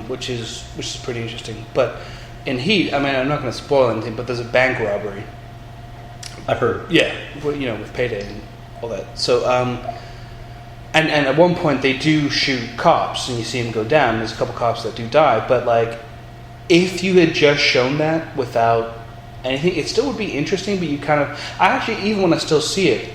B: which is pretty interesting. But in Heat, I mean, I'm not going to spoil anything, but there's a bank robbery.
A: I've heard.
B: Yeah, with Payday and all that. So, and at one point they do shoot cops, and you see them go down. There's a couple cops that do die, but like, if you had just shown that without anything, it still would be interesting. But you kind of, I actually even want to still see it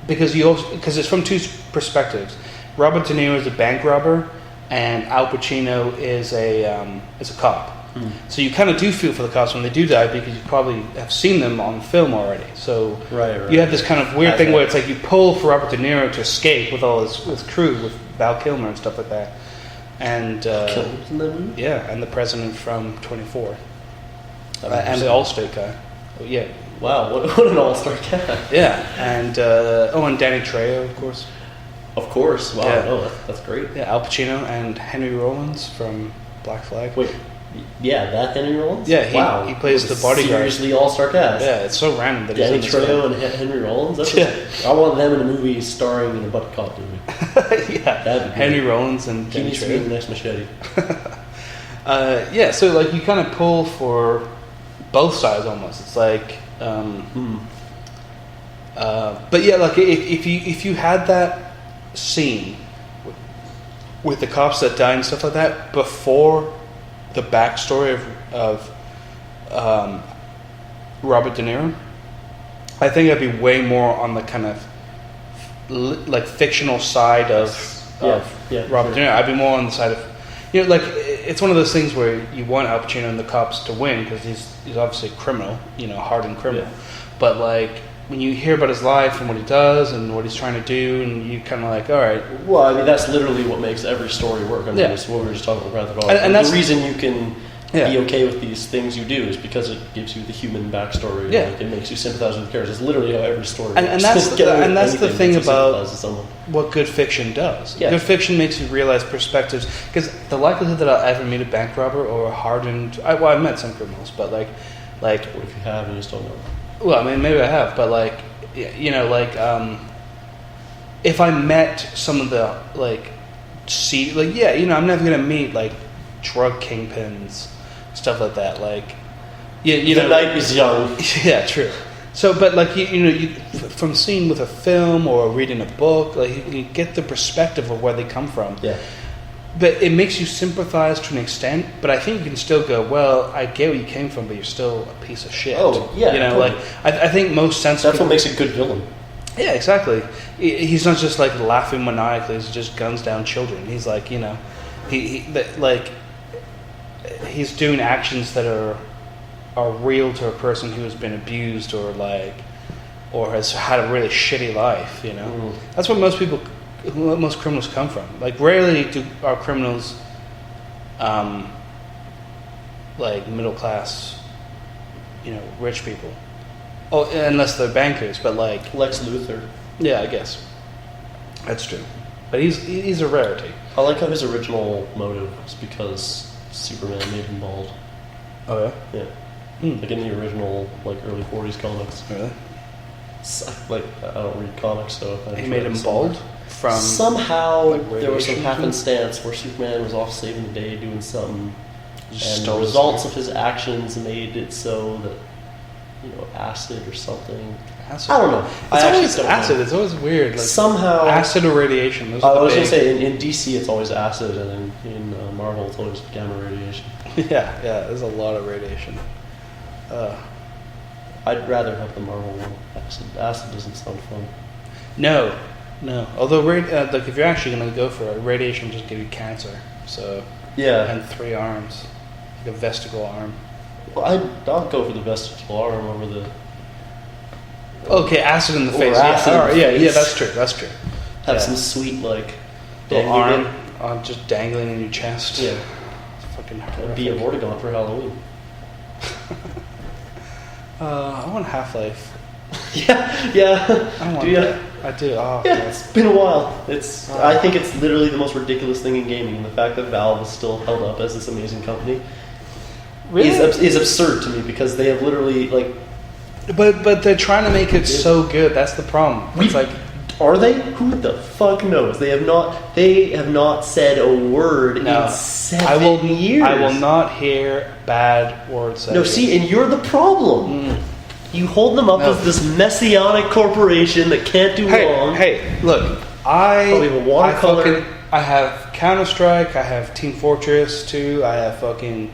B: because it's from two perspectives. Robert De Niro is a bank robber, and Al Pacino is a cop. So you kind of do feel for the cops when they do die because you probably have seen them on film already. So you have this kind of weird thing where it's like you pull for Robert De Niro to escape with all his crew, with Val Kilmer and stuff like that. And and the president from 24. And the Allstate guy. Yeah.
A: Wow, what an all-star cast.
B: Yeah, and and Danny Trejo, of course.
A: Of course. Wow,
B: yeah.
A: That's great.
B: Yeah, Al Pacino and Henry Rollins from Black Flag.
A: Wait. Yeah, that Henry Rollins?
B: Yeah, he plays the bodyguard.
A: Seriously all-star cast.
B: Yeah, it's so random that
A: Danny
B: he's
A: Trejo and Henry Rollins? I want them in a movie starring in a buddy cop movie.
B: Yeah, Henry Rollins and Danny
A: Trejo. He needs to be the next Machete.
B: So like you kind of pull for both sides almost. It's like, but yeah, like if you had that scene with the cops that die and stuff like that before the backstory of Robert De Niro, I think I'd be way more on the kind of like fictional side of Robert De Niro. I'd be more on the side of like it's one of those things where you want Al Pacino and the cops to win because he's obviously a criminal, hardened criminal.
A: Yeah.
B: But like when you hear about his life and what he does and what he's trying to do, and you kind of like, all right.
A: Well, I mean, that's literally what makes every story work. I mean, it's what we were just talking about. And that's the reason you can be okay with these things you do is because it gives you the human backstory.
B: Yeah.
A: Like, it makes you sympathize with the characters. It's literally how every story works.
B: And that's the thing about what good fiction does.
A: Yeah.
B: Good fiction makes you realize perspectives. Because the likelihood that I'll ever meet a bank robber or a hardened... I've met some criminals, but like...
A: What if you have and you just don't know?
B: Well, I mean, maybe I have, but like... if I met some of the, I'm never going to meet, drug kingpins, stuff like that. The
A: night is young.
B: Yeah, true. So, but from seeing with a film or reading a book, you get the perspective of where they come from.
A: Yeah.
B: But it makes you sympathize to an extent. But I think you can still go, well, I get where you came from, but you're still a piece of shit.
A: Oh, yeah. Totally.
B: I think most sensible.
A: That's what makes a good villain.
B: Yeah, exactly. He's not just laughing maniacally. He's just guns down children. He's he's doing actions that are real to a person who has been abused or has had a really shitty life. That's where most criminals come from. Rarely do our criminals, middle class, rich people. Oh, unless they're bankers, but
A: Lex Luthor.
B: Yeah, I guess that's true. But he's a rarity.
A: I like how his original motive was because Superman made him bald.
B: Oh yeah.
A: Yeah. In the original early '40s comics.
B: Really?
A: I don't read comics, so
B: he made him bald from
A: somehow. There was some happenstance where Superman was off saving the day doing something, and the results of his actions made it so that. Acid or something.
B: Acid.
A: I don't know.
B: It's always acid. It's always weird.
A: Somehow
B: acid or radiation.
A: I was going to say in DC it's always acid, and in Marvel it's always gamma radiation.
B: Yeah. There's a lot of radiation.
A: I'd rather have the Marvel one. Acid doesn't sound fun.
B: No. Although if you're actually going to go for it, radiation will just give you cancer. So and 3 arms, a vestigial arm.
A: Well, I'll go for the vestigial arm over the...
B: Okay, acid in the face. Yeah, that's true.
A: Have some sweet,
B: dangling arm just dangling in your chest.
A: Yeah.
B: It's fucking
A: horrific. Be a Boredom for Halloween.
B: I want Half-Life.
A: Yeah.
B: I want
A: that.
B: I do. Oh,
A: yeah, it's been a while. I think it's literally the most ridiculous thing in gaming. And the fact that Valve is still held up as this amazing company...
B: Really?
A: is absurd to me because they have literally
B: But they're trying to make it so good. That's the problem.
A: Are they? Who the fuck knows? They have not said a word in 7 years.
B: I will not hear bad words.
A: No, see, and you're the problem. You hold them up as this messianic corporation that can't do wrong.
B: Hey, look, I have Counter-Strike. I have Team Fortress 2. I have fucking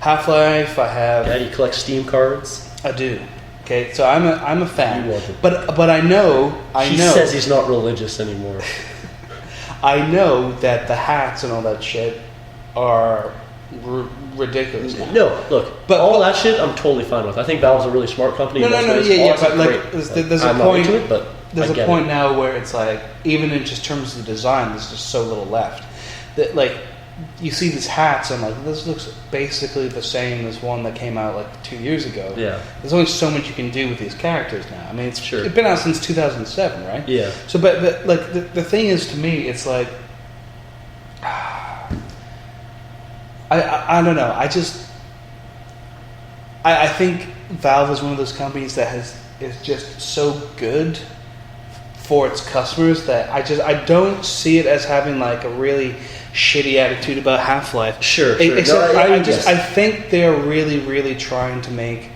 B: Half-Life. I have.
A: Yeah, you collect Steam cards.
B: I do. Okay, so I'm a fan.
A: You want it.
B: But I know.
A: He says he's not religious anymore.
B: I know that the hats and all that shit are ridiculous now.
A: No, look, but all that shit I'm totally fine with. I think Valve's a really smart company.
B: No, but there's a point.
A: Into it, but
B: there's a point now where it's even in just terms of the design, there's just so little left. That you see these hats and this looks basically the same as one that came out 2 years ago.
A: Yeah.
B: There's only so much you can do with these characters now. I mean, it's been out since 2007, right?
A: Yeah.
B: So, but the thing is, to me, it's I don't know. I think Valve is one of those companies that is just so good for its customers that I don't see it as having a really shitty attitude about Half-Life.
A: Sure.
B: Except I think they're really, really trying to make,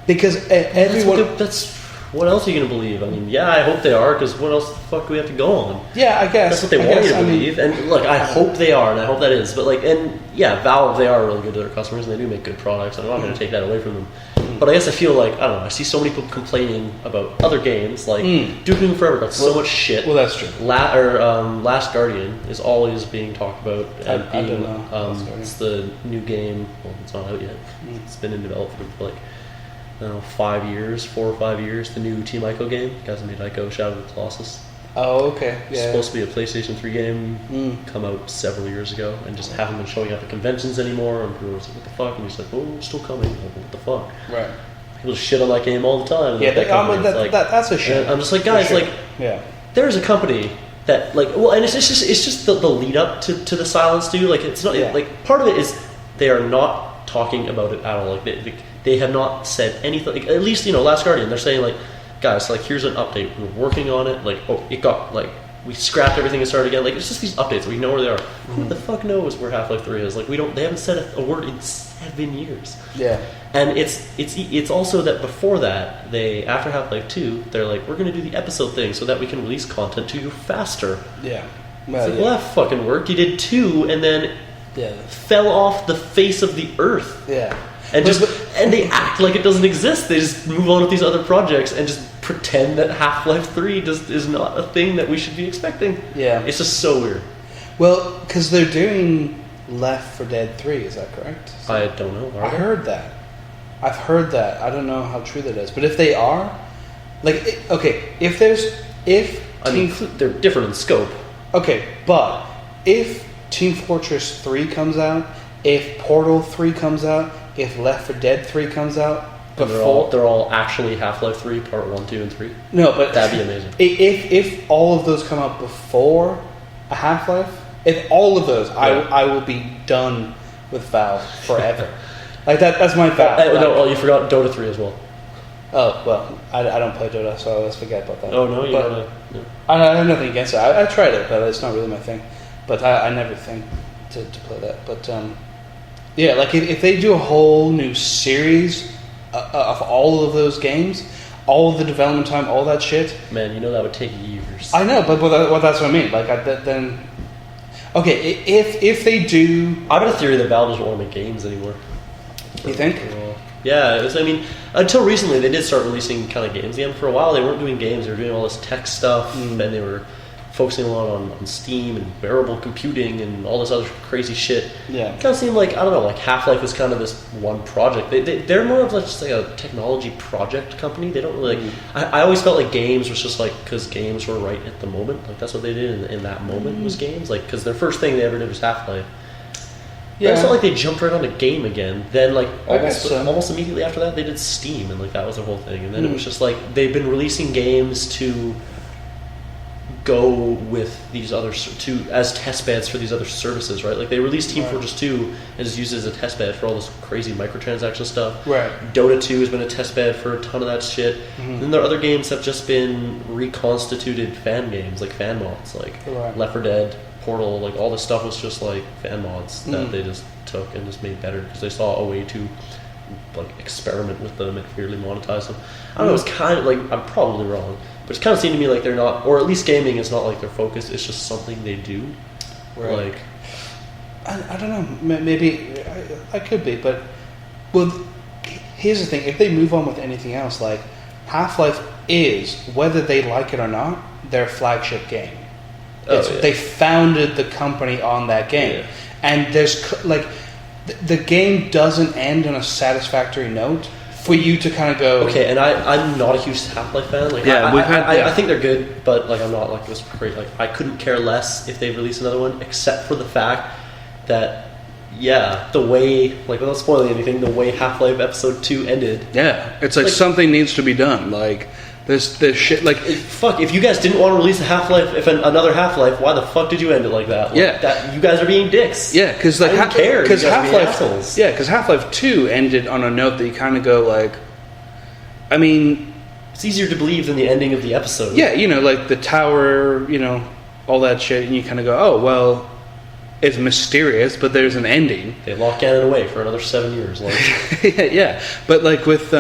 B: because everyone.
A: That's what else are you going to believe? I mean, yeah, I hope they are, because what else the fuck do we have to go on?
B: Yeah, I guess.
A: That's what they want you to believe. And look, I hope they are, and I hope that is. But like, and yeah, Valve, they are really good to their customers, and they do make good products. I'm not going to take that away from them. But I guess I feel like, I don't know, I see so many people complaining about other games, like Duke Nukem Forever got so much shit.
B: Well, that's true.
A: Last Guardian is always being talked about.
B: I don't know.
A: It's the new game. Well, it's not out yet. It's been in development for like, I don't know, 4 or 5 years. The new Team Ico game. You guys made Ico Shadow of the Colossus.
B: Oh, okay.
A: It's supposed to be a PlayStation 3 game, come out several years ago, and just haven't been showing up at conventions anymore. And people were like, what the fuck? And he's like, oh, it's still coming. Like, what the fuck?
B: Right.
A: People just shit on that game all the time.
B: Yeah, that's a shit.
A: I'm just like, guys, like, there's a company that, like, well, and it's just the lead up to the silence, too. Like, it's not, like, part of it is they are not talking about it at all. Like, they have not said anything. Like, at least, Last Guardian, they're saying, like, guys, like, here's an update. We're working on it. Like, it got, like, we scrapped everything and started again. Like, it's just these updates. We know where they are. Who the fuck knows where Half-Life 3 is? Like, they haven't said a word in 7 years.
B: Yeah. And
A: it's also that before that, after Half-Life 2, they're like, we're going to do the episode thing so that we can release content to you faster.
B: Yeah.
A: Well, that fucking worked. You did 2 and then fell off the face of the earth.
B: Yeah.
A: And and they act like it doesn't exist. They just move on with these other projects and just pretend that Half-Life 3 is not a thing that we should be expecting.
B: Yeah.
A: It's just so weird.
B: Well, because they're doing Left 4 Dead 3, is that correct?
A: I don't know.
B: I've heard that. I don't know how true that is. But if they are, like,
A: they're different in scope.
B: Okay, but if Team Fortress 3 comes out, if Portal 3 comes out, if Left 4 Dead 3 comes out,
A: they're all actually Half-Life 3 Part 1, 2, and 3.
B: No, but
A: that'd be amazing.
B: If all of those come out before a Half-Life, if all of those, I will be done with Valve forever. Like that's my vow.
A: You forgot Dota 3 as well.
B: Oh well, I don't play Dota, so let's forget about that.
A: Oh no, you
B: gotta. No. I have nothing against it. I tried it, but it's not really my thing. But I never think to play that. But yeah, like if they do a whole new series of all of those games, all of the development time, all that shit.
A: Man, that would take years.
B: I know, but that's what I mean. Like then, okay, if they do,
A: I have a theory that Valve doesn't want to make games anymore.
B: You think?
A: Yeah, until recently they did start releasing kind of games again. For a while they weren't doing games; they were doing all this tech stuff, and they were focusing a lot on Steam and wearable computing and all this other crazy shit.
B: Yeah.
A: It kind of seemed like, I don't know, like Half-Life was kind of this one project. They're more of just like a technology project company. They don't really, I always felt like games was just like, because games were right at the moment. Like that's what they did in that moment was games. Like, because their first thing they ever did was Half-Life. Yeah. It's not like they jumped right on the game again. Then like almost immediately after that they did Steam, and like that was their whole thing. And then it was just like they've been releasing games to go with these other as test beds for these other services, right? Like they released Team Fortress 2 and just used it as a test bed for all this crazy microtransaction stuff.
B: Right.
A: Dota 2 has been a test bed for a ton of that shit. Mm-hmm. Then there are other games that have just been reconstituted fan games, like fan mods, like Left 4 Dead, Portal, like all this stuff was just like fan mods that they just took and just made better because they saw a way to like experiment with them and really monetize them. I don't know, it's kind of like, I'm probably wrong, but it kind of seemed to me like they're not, or at least gaming is not like their focus, it's just something they do.
B: Right.
A: Like,
B: I don't know, maybe I could be, but well, here's the thing, if they move on with anything else, like Half-Life is, whether they like it or not, their flagship game. They founded the company on that game, and there's like the game doesn't end on a satisfactory note for you to kind of go.
A: Okay, and I'm not a huge Half-Life fan. Like, I think they're good, but like I'm not like this great. Like I couldn't care less if they release another one, except for the fact that the way, like without spoiling anything, the way Half-Life Episode 2 ended.
B: Yeah, it's like something needs to be done. Like. This shit, like
A: fuck. If you guys didn't want to release a Half-Life, another Half-Life, why the fuck did you end it like that? Like, that you guys are being dicks.
B: Yeah, because like
A: I don't care. Because
B: Half-Life, because Half-Life 2 ended on a note that you kind of go like, I mean,
A: it's easier to believe than the ending of the episode.
B: Yeah, like the tower, all that shit, and you kind of go, oh well, it's mysterious, but there's an ending.
A: They locked Ganon away for another 7 years. Like,
B: yeah, but like with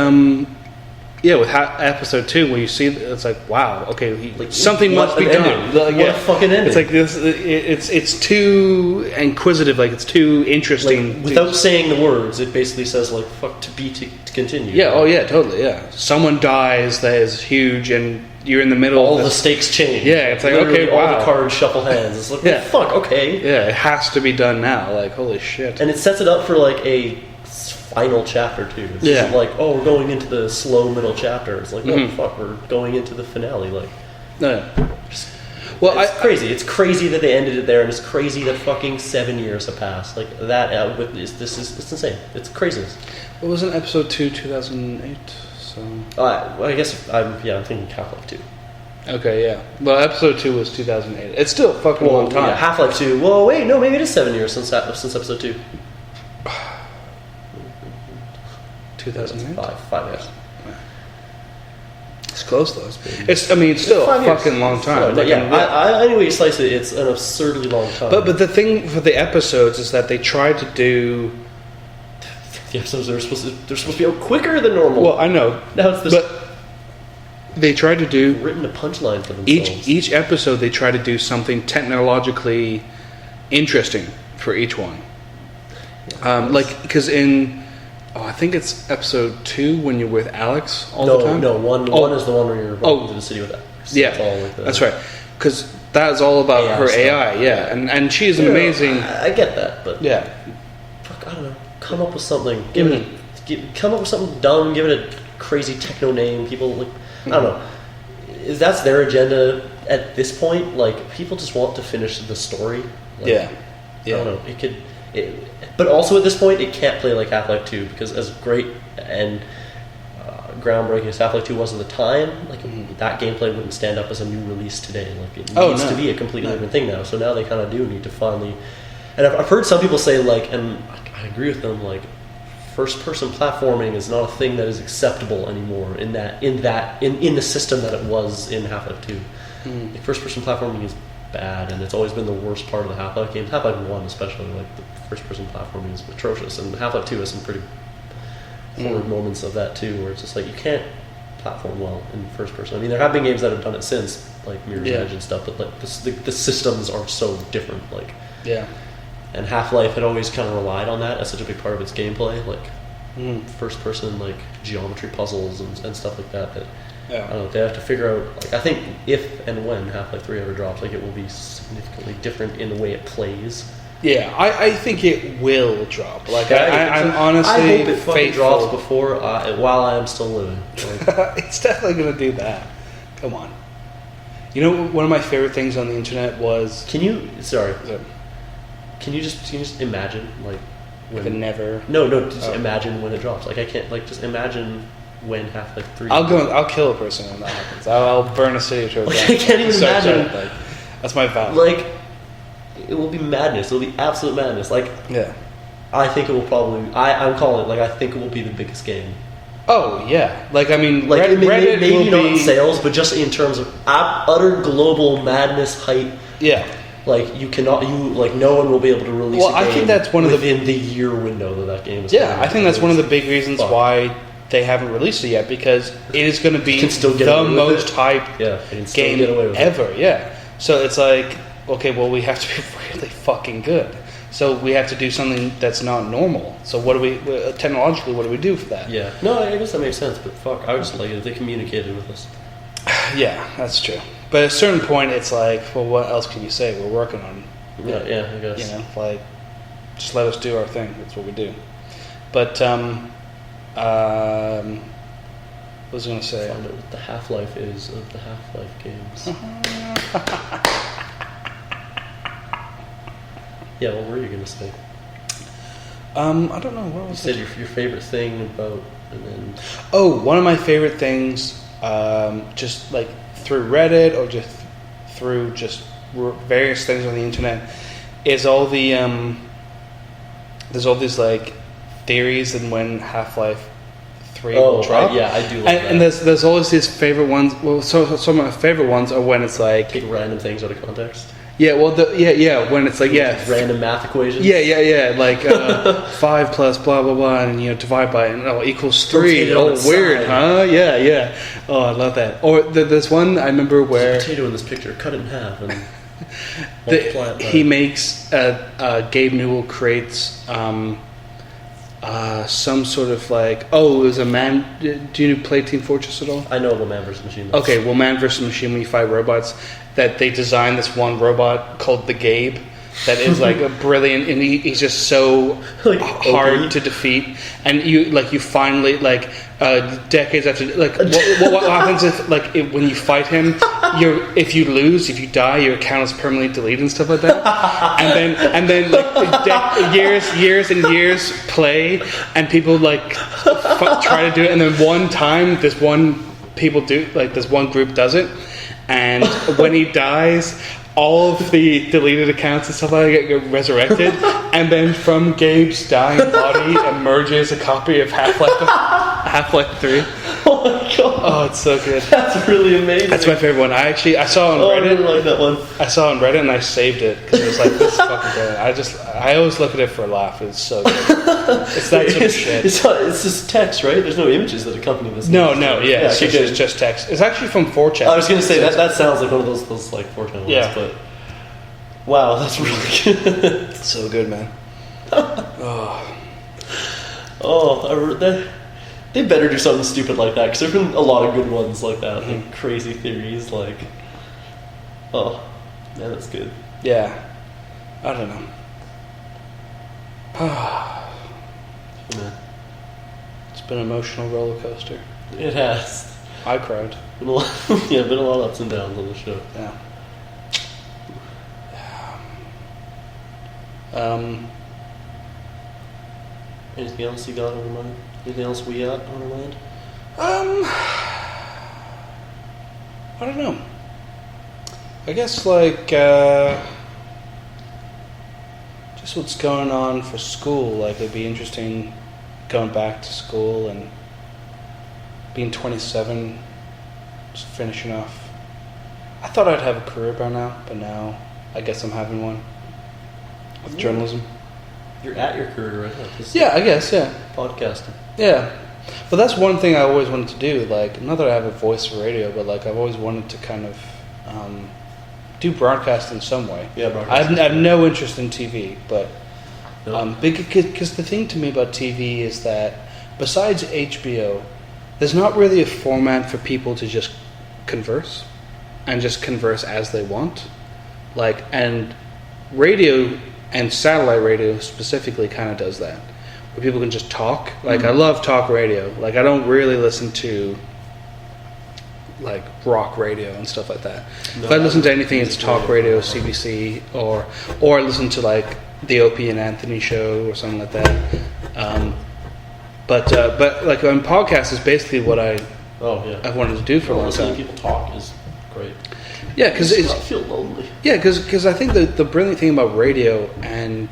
B: with episode 2, where you see it's like, wow, okay, something must be
A: an
B: done.
A: ending. What a fucking ending!
B: It's like this. It's too inquisitive. Like it's too interesting.
A: Like, without saying the words, it basically says like "fuck to be to continue."
B: Yeah. Oh yeah. Totally. Yeah. Someone dies that is huge, and you're in the middle.
A: All
B: of
A: the stakes change.
B: Yeah. It's like
A: literally
B: okay,
A: all
B: wow.
A: the cards shuffle hands. It's like well, fuck. Okay.
B: Yeah. It has to be done now. Like holy shit.
A: And it sets it up for like a final chapter too. It's just like, oh, we're going into the slow middle chapter. It's like, no, fuck, we're going into the finale. Like,
B: no. Well,
A: it's crazy. It's crazy that they ended it there, and it's crazy that fucking 7 years have passed. Like that. It's insane. It's craziness.
B: What was in episode 2, 2008? So.
A: I guess I'm thinking Half-Life 2.
B: Okay, yeah. Well, episode 2 was 2008. It's still a fucking long time.
A: Yeah, Half-Life 2. Well, wait, no, maybe it is 7 years since episode 2.
B: 2008?
A: 5 years.
B: It's close though. It's still a fucking long time.
A: Like, anyway you slice it, it's an absurdly long time.
B: But the thing for the episodes is that they try to do.
A: The episodes they're supposed to be out quicker than normal.
B: Well, I know.
A: Now it's this.
B: But they try to do
A: written a punchline for themselves.
B: Each episode they try to do something technologically interesting for each one. Like because in. Oh, I think it's episode 2 when you're with Alex all the time.
A: No, one is the one where you're walking to the city with Alex.
B: Yeah, that's right. Because that's all about
A: AI
B: her
A: stuff.
B: AI. Yeah, and she's amazing.
A: I get that, but
B: yeah,
A: fuck, I don't know. Come up with something. Come up with something dumb. Give it a crazy techno name. People like I don't know. Is that's their agenda at this point? Like people just want to finish the story. Like,
B: yeah.
A: I don't know. But also at this point, it can't play like Half-Life 2 because as great and groundbreaking as Half-Life 2 was at the time, like that gameplay wouldn't stand up as a new release today. Like it needs to be a completely different thing now. So now they kind of do need to finally. And I've heard some people say like, and I agree with them, like first-person platforming is not a thing that is acceptable anymore in the system that it was in Half-Life 2. Like, first-person platforming is bad, and it's always been the worst part of the Half-Life games. Half-Life 1 especially, like the first-person platforming is atrocious, and Half-Life 2 has some pretty horrid moments of that too, where it's just like you can't platform well in first person. I mean, there have been games that have done it since, like Mirror's Edge and stuff, but like the systems are so different. Like, and Half-Life had always kind of relied on that as such a big part of its gameplay, like first-person like geometry puzzles and stuff like that. I don't know. They have to figure out. Like, I think if and when Half-Life 3 ever drops, like it will be significantly different in the way it plays.
B: Yeah, I think it will drop. Like I'm honestly
A: I hope it fucking drops before while I am still living. Like,
B: it's definitely gonna do that. Come on. You know, one of my favorite things on the internet was.
A: Can you just imagine like when
B: it never?
A: No, just imagine when it drops. Like I can't just imagine. When Half-Life 3
B: I'll kill a person when that happens. I'll burn a city to a ground.
A: I can't even imagine.
B: Like, that's my vow.
A: Like, it will be madness. It will be absolute madness. Like, I think it will probably. I'm calling it. Like, I think it will be the biggest game.
B: Oh yeah. Like I mean,
A: like
B: Reddit
A: maybe
B: will
A: not
B: be
A: in sales, but just in terms of utter global madness height.
B: Yeah.
A: Like no one will be able to release.
B: Well,
A: a game
B: I think that's one of
A: within the year window that game is.
B: Yeah, I think that's one of the big reasons why they haven't released it yet, because it is going to be the most hyped game ever. Yeah. So it's like, okay, well, we have to be really fucking good. So we have to do something that's not normal. So what do we technologically? What do we do for that?
A: Yeah. No, I guess that makes sense. But fuck, I would just like it if they communicated with us.
B: Yeah, that's true. But at a certain point, it's like, well, what else can you say? We're working on.
A: Yeah, I guess.
B: You know, like, just let us do our thing. That's what we do. But what was I going to say?
A: Find out what the Half-Life is of the Half-Life games. Yeah, what were you going to say?
B: I don't know. What was
A: you said your favorite thing about, and then.
B: Oh, one of my favorite things, just like through Reddit or just through various things on the internet, is all the there's all these like theories and when Half-Life 3 will drop.
A: I do.
B: And there's always these favorite ones. Well, so some of my favorite ones are when it's like
A: take random things out of context.
B: Yeah, well, when it's like,
A: random math equations.
B: Like 5 plus blah blah blah, and divide by it, equals 3.
A: Potato on
B: Oh,
A: the
B: weird,
A: side.
B: huh? Yeah. Oh, I love that. Or there's one I remember
A: There's
B: where
A: a potato in this picture. Cut it in half and multiply it by.
B: he makes Gabe Newell creates some sort of like, it was a man. Do you play Team Fortress at all?
A: I know about Man vs. Machine. Though.
B: Okay, well, Man vs. Machine, when you fight robots, that they designed this one robot called the Gabe that is like a brilliant, and he's just so
A: Like,
B: hard
A: OP.
B: to defeat. And you finally decades after what happens if when you fight him, if you lose, if you die, your account is permanently deleted and stuff like that. and then years and years play, and people try to do it, and then one time this one group does it, and when he dies, all of the deleted accounts and stuff like that get resurrected, and then from Gabe's dying body emerges a copy of Half-Life 3.
A: Oh my god!
B: Oh, it's so good.
A: That's really amazing.
B: That's my favorite one. I saw it on
A: I
B: Reddit.
A: really like that one.
B: I saw it on Reddit and I saved it because it was like, this is fucking good. I always look at it for a laugh. It's so good. It's that sort of shit.
A: It's just text, right? There's no images that accompany this.
B: No, it's
A: okay, good.
B: just text. It's actually from 4chan.
A: I was going to say that sounds like one of those 4chan ones,
B: Yeah.
A: but wow, that's really good.
B: So good, man.
A: They better do something stupid like that, because there's been a lot of good ones like that, like crazy theories, man, that's good.
B: Yeah. I don't know.
A: Man,
B: It's been an emotional roller coaster.
A: it has
B: I cried.
A: been a lot, been a lot of ups and downs on the show.
B: Yeah.
A: Anything else you got on your mind? Anything else we got on our mind?
B: I don't know. I guess just what's going on for school. It'd be interesting going back to school and being 27, just finishing off. I thought I'd have a career by now, but now I guess I'm having one with journalism.
A: You're at your career right now. Just
B: Yeah, I guess, yeah.
A: podcasting.
B: Yeah. But that's one thing I always wanted to do. Not that I have a voice for radio, but I've always wanted to kind of do broadcast in some way.
A: Yeah,
B: I
A: broadcasting.
B: have no interest in TV, but
A: No.
B: because the thing to me about TV is that besides HBO, there's not really a format for people to just converse and just converse as they want. And radio and satellite radio specifically kind of does that, where people can just talk. I love talk radio. I don't really listen to rock radio and stuff like that.
A: No,
B: If I listen to anything,
A: music
B: it's talk
A: radio.
B: radio, CBC, or I listen to the Opie and Anthony show or something like that. But on podcast is basically what I wanted to do for a long
A: Listening
B: time.
A: to people talk is great.
B: Yeah, because
A: I
B: it's
A: feel lonely.
B: yeah, because I think the brilliant thing about radio and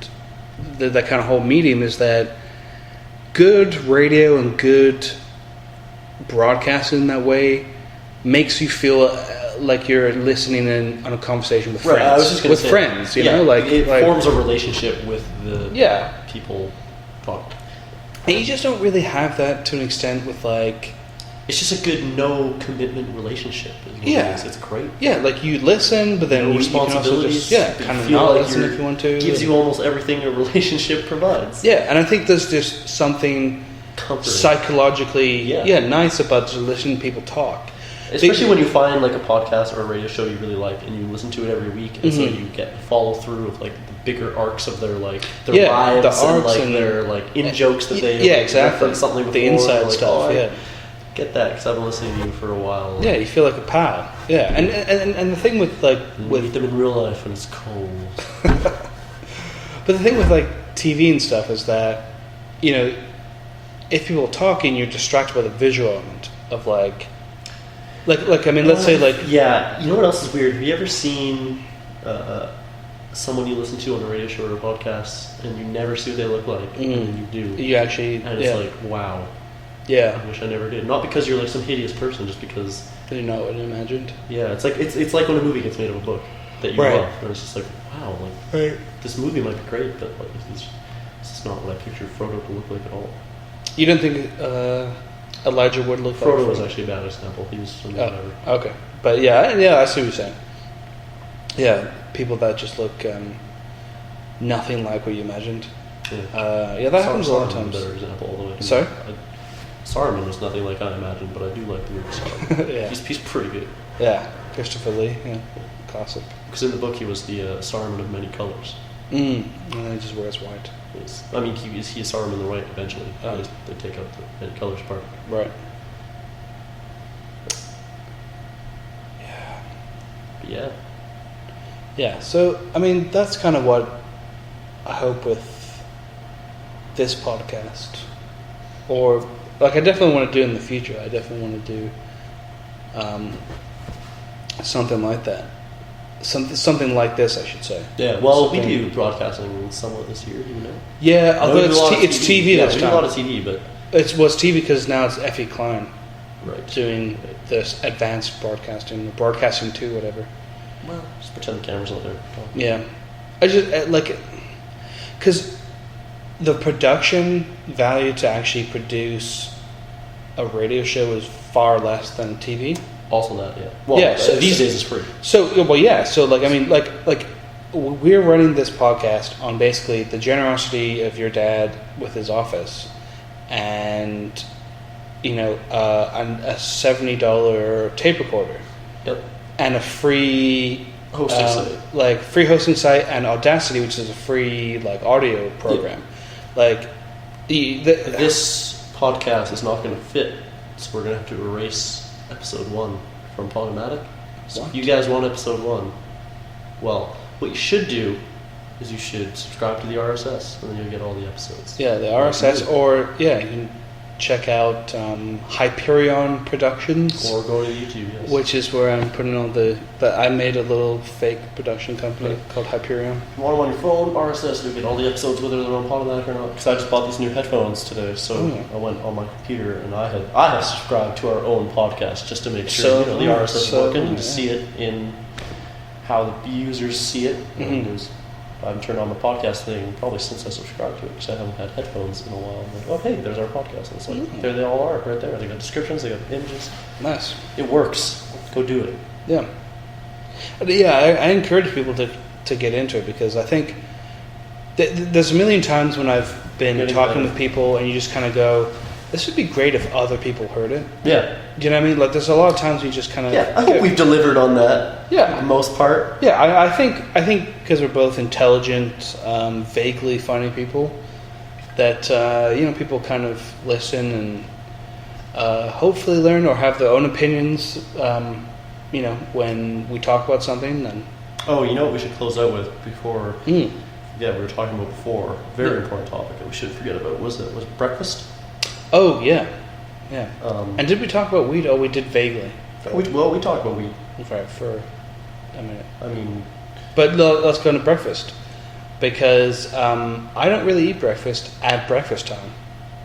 B: that kind of whole medium is that good radio and good broadcasting in that way makes you feel like you're listening in on a conversation with friends.
A: Right, I was just gonna say,
B: friends, you know,
A: it forms a relationship with the people talking.
B: And you just don't really have that to an extent with
A: It's just a good no commitment relationship. It's great.
B: Yeah, you listen, but then
A: No
B: you can also
A: responsibilities.
B: just
A: You
B: kind of
A: feel
B: not
A: like
B: listen if you want to.
A: Gives you almost everything a relationship provides.
B: Yeah, and I think there's just something
A: Comforting.
B: psychologically nice about just listening to people talk.
A: Especially when you find a podcast or a radio show you really like, and you listen to it every week, and so you get follow through of the bigger arcs of their lives,
B: the
A: and
B: arcs and
A: their in jokes that they
B: exactly
A: referenced something before,
B: the inside stuff.
A: I
B: Yeah,
A: get that because I've been listening to you for a while.
B: yeah, you feel like a pal. Yeah, and the thing with
A: Meet them in real life and it's cold.
B: but the thing with TV and stuff is that if people are talking, you're distracted by the visual element of let's say
A: yeah, you know what else is weird? Have you ever seen someone you listen to on a radio show or a podcast and you never see what they look like, and then you do?
B: You actually,
A: and it's wow.
B: Yeah,
A: I wish I never did. Not because you're some hideous person, just because
B: you know what I imagined.
A: Yeah, it's like when a movie gets made of a book. that you
B: Right.
A: love. And it's just like, wow, like this movie might be great, but like this is not what I pictured Frodo to look like at all.
B: You don't think Elijah would look like
A: Frodo was actually a bad example. He was whatever.
B: Okay, but yeah, I see what you're saying. Yeah, people that just look nothing like what you imagined.
A: Yeah,
B: that happens a lot of
A: Saruman's
B: times.
A: a better example, although
B: Sorry?
A: Saruman was nothing like I imagined, but I do like the movie Saruman.
B: Yeah.
A: He's pretty good.
B: Yeah, Christopher Lee, yeah, classic.
A: Because in the book he was the Saruman of many colors.
B: And then he just wears white.
A: I mean, he is Saruman the White eventually.
B: Oh.
A: They take out the many colors part.
B: Right.
A: But yeah.
B: Yeah, so, I mean, that's kind of what I hope with this podcast. Or, like, I definitely want to do in the future. I definitely want to do something like that. Something like this, I should say.
A: Yeah, well,
B: Something-
A: we do broadcasting somewhat this year, you know?
B: Yeah, although
A: we do a lot of
B: it's TV
A: yeah,
B: this
A: we do
B: time.
A: a lot of TV, but...
B: It's TV because now it's Effie Klein
A: Right.
B: doing this advanced broadcasting, broadcasting 2, whatever.
A: Well, just pretend the camera's not there.
B: Yeah, I just like because the production value to actually produce a radio show is far less than TV.
A: Also that, yeah. Well,
B: Yeah, so-
A: these days it's free.
B: So, well, yeah. So, like, I mean, like we're running this podcast on basically the generosity of your dad with his office, and a $70 tape recorder.
A: Yep.
B: And a free
A: Hosting site.
B: like free hosting site, and Audacity, which is a free like audio program. Like
A: This podcast is not going to fit, so we're going to have to erase episode 1 from Podomatic. So
B: What?
A: if you guys want episode 1, well, what you should do is you should subscribe to the RSS, and then you'll get all the episodes.
B: Yeah, the RSS, or you can check out Hyperion Productions,
A: Or go to YouTube, yes.
B: which is where I'm putting all I made a little fake production company called Hyperion.
A: If you want them on your phone, RSS, you'll get all the episodes whether they're on Podomatic or not. Because I just bought these new headphones today, so I went on my computer and I have subscribed to our own podcast just to make sure the RSS is working and to see it in how the users see it. And I haven't turned on the podcast thing probably since I subscribed to it because I haven't had headphones in a while. I'm like, oh hey, there's our podcast. And it's like, there they all are, right there. They got descriptions, they got images.
B: Nice.
A: It works. Go do it.
B: Yeah. Yeah, I encourage people to get into it because I think there's a million times when I've been
A: Getting
B: talking
A: better.
B: with people and you just kind of go, this would be great if other people heard it.
A: Yeah.
B: Do you know what I mean? Like, there's a lot of times you just kind of...
A: Yeah, I think we've delivered on that.
B: Yeah.
A: For the most part.
B: Yeah, I think because we're both intelligent, vaguely funny people, that people kind of listen and hopefully learn or have their own opinions. When we talk about something, and
A: Oh, you know what we should close out with before?
B: Mm.
A: Yeah, we were talking about before. Very important topic that we shouldn't forget about. Was breakfast?
B: oh yeah.
A: Um,
B: And did we talk about weed? Oh, we did vaguely.
A: we talked about weed.
B: For a minute.
A: I mean,
B: But let's go to breakfast because I don't really eat breakfast at breakfast time.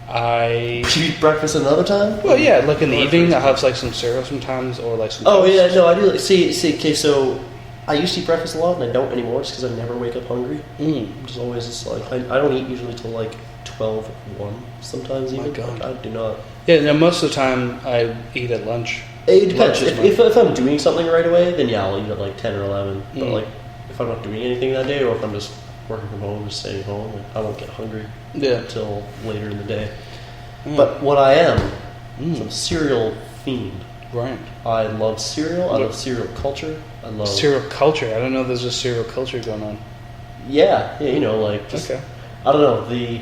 A: you eat breakfast another time?
B: Well, yeah, like in the
A: Or
B: evening,
A: for
B: I have like some cereal sometimes, or like some.
A: Oh
B: toast.
A: yeah, no, I do. See. Okay, so I used to eat breakfast a lot, and I don't anymore, just because I never wake up hungry. I'm just always just like I don't eat usually till like 12 or 1, sometimes even.
B: My God.
A: Like, I do not.
B: Yeah, no, most of the time I eat at lunch.
A: It depends.
B: Lunch is
A: If I'm doing something right away, then yeah, I'll eat at like 10 or 11. But
B: Mm.
A: like if I'm not doing anything that day, or if I'm just working from home, just staying home, like, I won't get hungry
B: Yeah.
A: until later in the day.
B: Mm.
A: But what I am, is I'm a cereal fiend.
B: Right.
A: I love cereal. I
B: What-
A: love cereal culture. I love
B: Cereal culture. I don't know. There's a cereal culture going on.
A: Yeah, like just
B: Okay.
A: I don't know the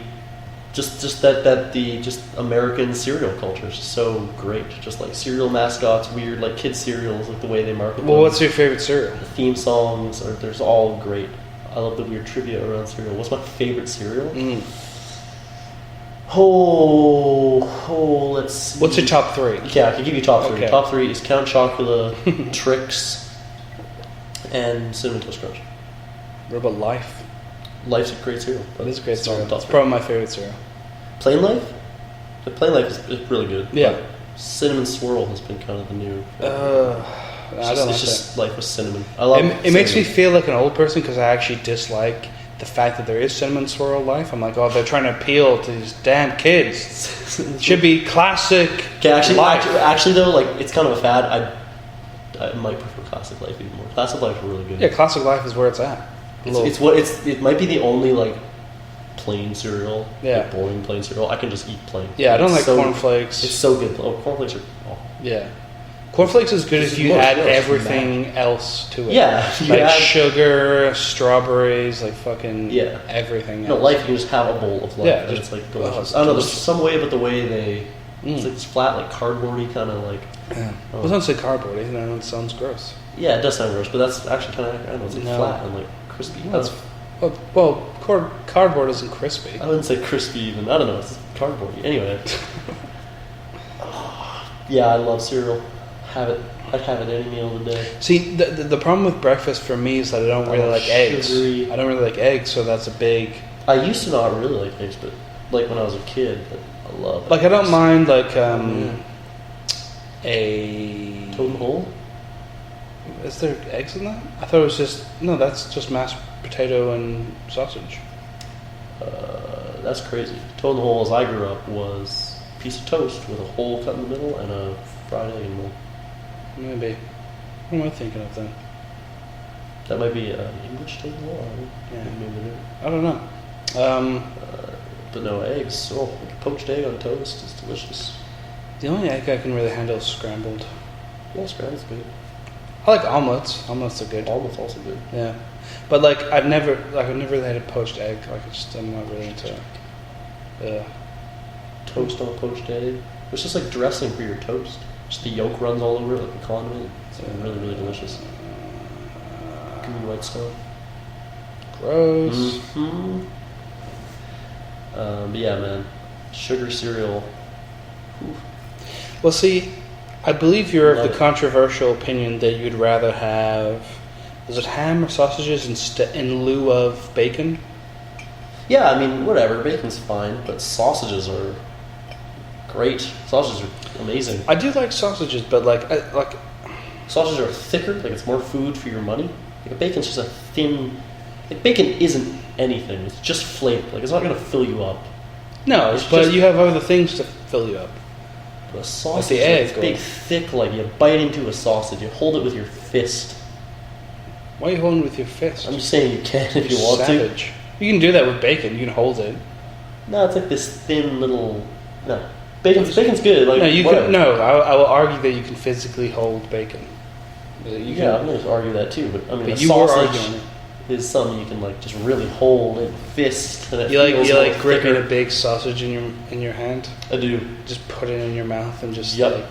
A: just American cereal culture is so great. Just like cereal mascots, weird like kid cereals, like the way they market them.
B: Well, what's your favorite cereal?
A: The theme songs are there's all great. I love the weird trivia around cereal. What's my favorite cereal?
B: Mm.
A: Let's see.
B: What's your top 3?
A: Yeah, I can give you top 3.
B: Okay.
A: Top 3 is Count Chocula, Trix, and Cinnamon Toast Crunch.
B: What about Life?
A: Life's a great cereal.
B: That is a great
A: It's not
B: cereal.
A: the top
B: It's
A: three.
B: probably my favorite cereal.
A: Plain Life? The Plain Life is really good.
B: Yeah.
A: but Cinnamon Swirl has been kind of the new.
B: I don't
A: It's
B: like
A: just life with cinnamon. I love
B: it makes me feel like an old person because I actually dislike the fact that there is cinnamon swirl life. I'm like, oh, they're trying to appeal to these damn kids. It should be classic.
A: Okay,
B: life.
A: actually though, like it's kind of a fad. I might prefer classic life even more. Classic life is really good.
B: Yeah, classic life is where it's at.
A: It might be the only like plain cereal,
B: Yeah.
A: like boring plain cereal. I can just eat plain.
B: Yeah, I don't like
A: It's so-
B: cornflakes.
A: It's so good. Oh, cornflakes are awful.
B: Yeah. Cornflakes is good if you
A: Most
B: add
A: gross.
B: everything else to it.
A: Yeah, you
B: Like
A: add-
B: sugar, strawberries, like fucking
A: Yeah.
B: everything else.
A: No, life, you can just have a bowl of life.
B: Yeah,
A: and
B: just-
A: it's like
B: oh,
A: delicious.
B: it's
A: I don't know, there's
B: delicious.
A: some way about the way they. It's
B: Mm.
A: like this flat, like cardboardy kind of like.
B: Yeah.
A: Oh.
B: Well, it sounds like cardboard, isn't it? It sounds gross.
A: Yeah, it does sound gross, but that's actually kind of. I don't know, it's like
B: No.
A: flat and like crispy.
B: That's well, cardboard isn't crispy.
A: I wouldn't say crispy even. I don't know, it's cardboardy. Anyway. Yeah, I love cereal. I'd have it any meal of the day.
B: See, the problem with breakfast for me is that I don't really like eggs.
A: Sugary.
B: I don't really like eggs, so that's a big.
A: I used to not really like eggs, but like when I was a kid, but I love.
B: Like I don't
A: eggs.
B: mind like
A: Yeah.
B: a.
A: Toad and hole.
B: Is there eggs in that? I thought it was just no. That's just mashed potato and sausage.
A: That's crazy. Toad in the hole, as I grew up, was a piece of toast with a hole cut in the middle and a fried egg in the middle.
B: Maybe. What am I thinking of then?
A: That might be English toad in the hole. I don't know.
B: Yeah.
A: Maybe
B: I don't know.
A: but no, eggs. Oh, like a poached egg on toast is delicious.
B: The only egg I can really handle is scrambled.
A: Yeah, scrambled good.
B: I like omelets. Omelets are good.
A: Almost also good.
B: Yeah, but like I've never really had a poached egg. Like I'm not really into.
A: Toast on a poached egg. It's just like dressing for your toast. Just the yolk runs all over it like a condiment. It's really, really delicious. Gooey white stuff.
B: Gross.
A: Mm-hmm. But yeah, man. Sugar cereal. Oof.
B: Well, see, I believe you're of
A: Love
B: the
A: it.
B: controversial opinion that you'd rather have. Is it ham or sausages in lieu of bacon?
A: Yeah, I mean, whatever. Bacon's fine, but sausages are great. Sausages are amazing.
B: I do like sausages, but like
A: Sausages are thicker. Like it's more food for your money. Like a bacon's just a thin. Like bacon isn't anything. It's just flavor. Like it's not gonna fill you up.
B: no,
A: It's
B: but
A: just-
B: you have other things to fill you up.
A: But a sausage,
B: the
A: is
B: egg,
A: like big,
B: or-
A: thick. Like you bite into a sausage, you hold it with your fist.
B: Why are you holding with your fist?
A: I'm just saying you can if you want to.
B: Savage. You can do that with bacon. You can hold it.
A: No, it's like this thin little. No, bacon's good. Like
B: No, you
A: whatever.
B: can. No, I will argue that you can physically hold bacon. You
A: Yeah, I'm going to argue that too. But I mean,
B: But
A: a
B: you were
A: sausage
B: arguing
A: is something you can like just really hold in fist, and it
B: You like
A: feels
B: you
A: a
B: like
A: little
B: gripping
A: thicker.
B: a big sausage in your hand.
A: I do.
B: Just put it in your mouth and just
A: Yep.
B: like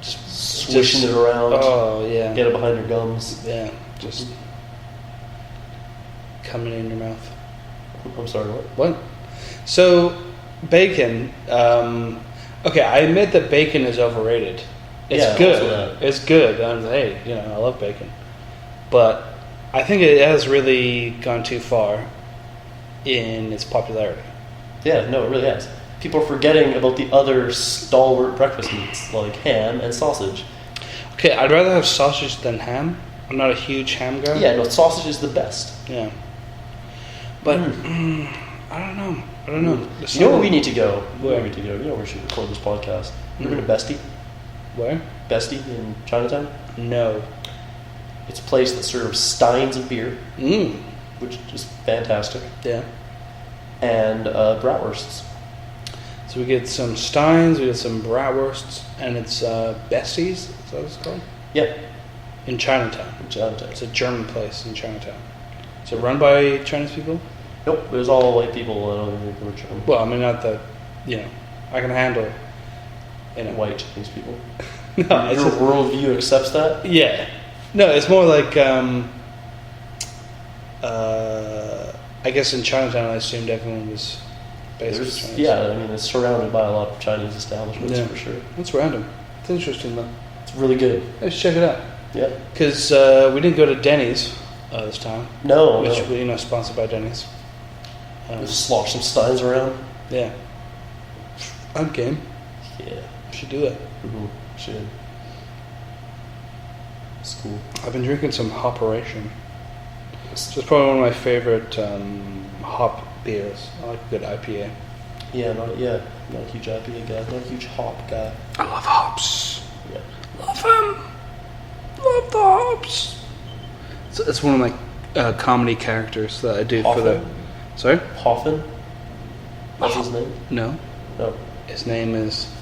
B: just
A: Swishing
B: just-
A: it around.
B: Oh yeah,
A: Get it behind your gums.
B: yeah, just coming in your mouth.
A: I'm sorry, what?
B: What? So bacon. Okay, I admit that bacon is overrated. It's
A: Yeah, also
B: good.
A: that.
B: It's good. Hey, I love bacon, but I think it has really gone too far in its popularity.
A: Yeah, no, it really has. People are forgetting about the other stalwart breakfast meats like ham and sausage.
B: Okay, I'd rather have sausage than ham. I'm not a huge ham guy.
A: Yeah, no, sausage is the best.
B: Yeah. But I don't know.
A: You know where we need to go?
B: Where?
A: We need to go. You know where we should record this podcast. You ever
B: Mm.
A: been to Bestie?
B: Where?
A: Bestie in Chinatown?
B: No.
A: It's a place that serves steins of beer, which is fantastic,
B: Yeah.
A: and bratwursts.
B: So we get some steins, we get some bratwursts, and it's Bessie's. Is that what it's called?
A: Yeah,
B: In Chinatown.
A: in Chinatown.
B: It's a German place in Chinatown. Is it run by Chinese people?
A: Nope, it was all white people. I don't think they were German.
B: Well, I mean, not that. I can handle.
A: White Chinese people.
B: No, it's
A: Your
B: just,
A: worldview accepts that?
B: yeah. No, it's more like. I guess in Chinatown, I assumed everyone was basically Chinese.
A: Yeah, I mean, it's surrounded by a lot of Chinese establishments
B: Yeah.
A: for sure.
B: It's random. It's interesting though.
A: It's really good.
B: Let's check it out.
A: Yeah.
B: Because we didn't go to Denny's this time,
A: No,
B: which
A: no.
B: sponsored by Denny's.
A: Just slosh some steins around.
B: Yeah, I'm game.
A: Yeah.
B: We should do that.
A: Mm-hmm. Should. It's cool.
B: I've been drinking some Hoperation. It's probably one of my favorite hop beers. I like a good IPA.
A: Yeah, not a huge IPA guy, not a huge hop guy.
B: I love hops.
A: Yeah.
B: Love them. Love the hops. It's one of my comedy characters that I do for the. Sorry?
A: Hoffman? What's his name?
B: No.
A: No.
B: His name is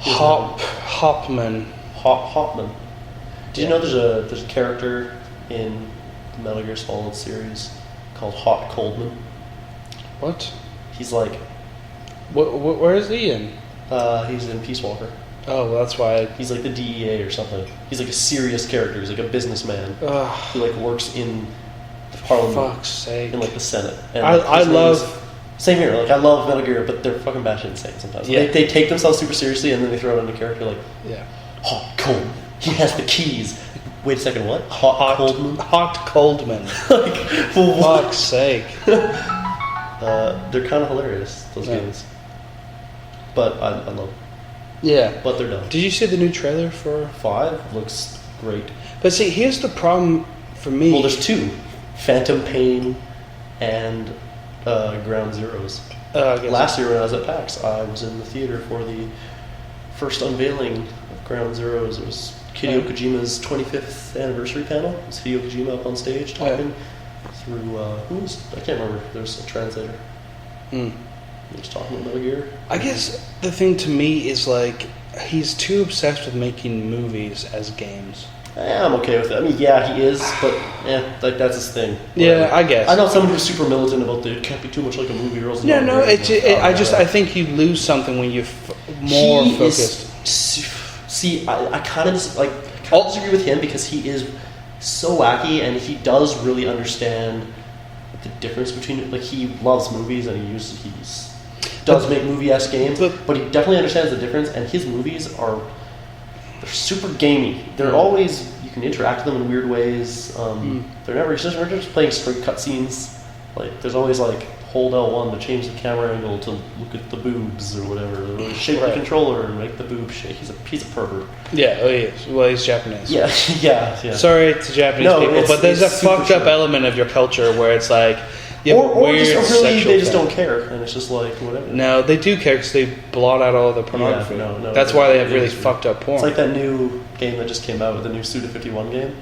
B: Hopman.
A: Hopman. Did you know there's a character in the Metal Gear Solid series called Hot Coldman?
B: What?
A: He's like...
B: Where is he in?
A: He's in Peace Walker.
B: Oh, well, that's why.
A: He's like the DEA or something. He's like a serious character. He's like a businessman. He like works in the Parliament.
B: Fuck's sake.
A: In like the Senate. And
B: I love...
A: Same here. Like I love Metal Gear, but they're fucking batshit insane sometimes.
B: Yeah.
A: They take themselves super seriously, and then they throw it in a character like,
B: yeah,
A: Hot Cold. He has the keys. Wait a second. What? Hot Coldman.
B: Hot Coldman.
A: Like, for what?
B: Fuck's sake.
A: They're kind of hilarious, those games. But I love them.
B: Yeah.
A: But they're dumb.
B: Did you see the new trailer for
A: 5? Looks great.
B: But see, here's the problem for me.
A: Well, there's 2. Phantom Pain and Ground Zeroes. Last year when I was at PAX, I was in the theater for the first unveiling of Ground Zeroes. It was Hideo Kojima's 25th anniversary panel. It was Hideo Kojima up on stage talking through, I can't remember, there's a translator. He was talking about Metal Gear.
B: I guess the thing to me is like, he's too obsessed with making movies as games.
A: I'm okay with it. I mean, yeah, he is, but like that's his thing.
B: Yeah, I guess.
A: I know someone who's super militant about it can't be too much like a movie or else.
B: Yeah, no, I think you lose something when you're more focused.
A: I kind of disagree with him because he is so wacky and he does really understand the difference between like he loves movies and he does make movie-esque games, but he definitely understands the difference. And his movies they're super gamey. They're always, you can interact with them in weird ways. They're never just playing straight cutscenes. Like there's always like hold L1 to change the camera angle to look at the boobs or whatever. Or shake the controller and make the boob shake. He's a pervert.
B: Yeah, oh yes. Well, he's Japanese.
A: Yeah.
B: Sorry to Japanese people, but there's a fucked up element of your culture where it's like.
A: Or they just don't care, and it's just like whatever.
B: No, they do care because they blot out all the pornography.
A: No,
B: that's why they have really fucked up porn.
A: It's like that new game that just came out with the new Suda51 game.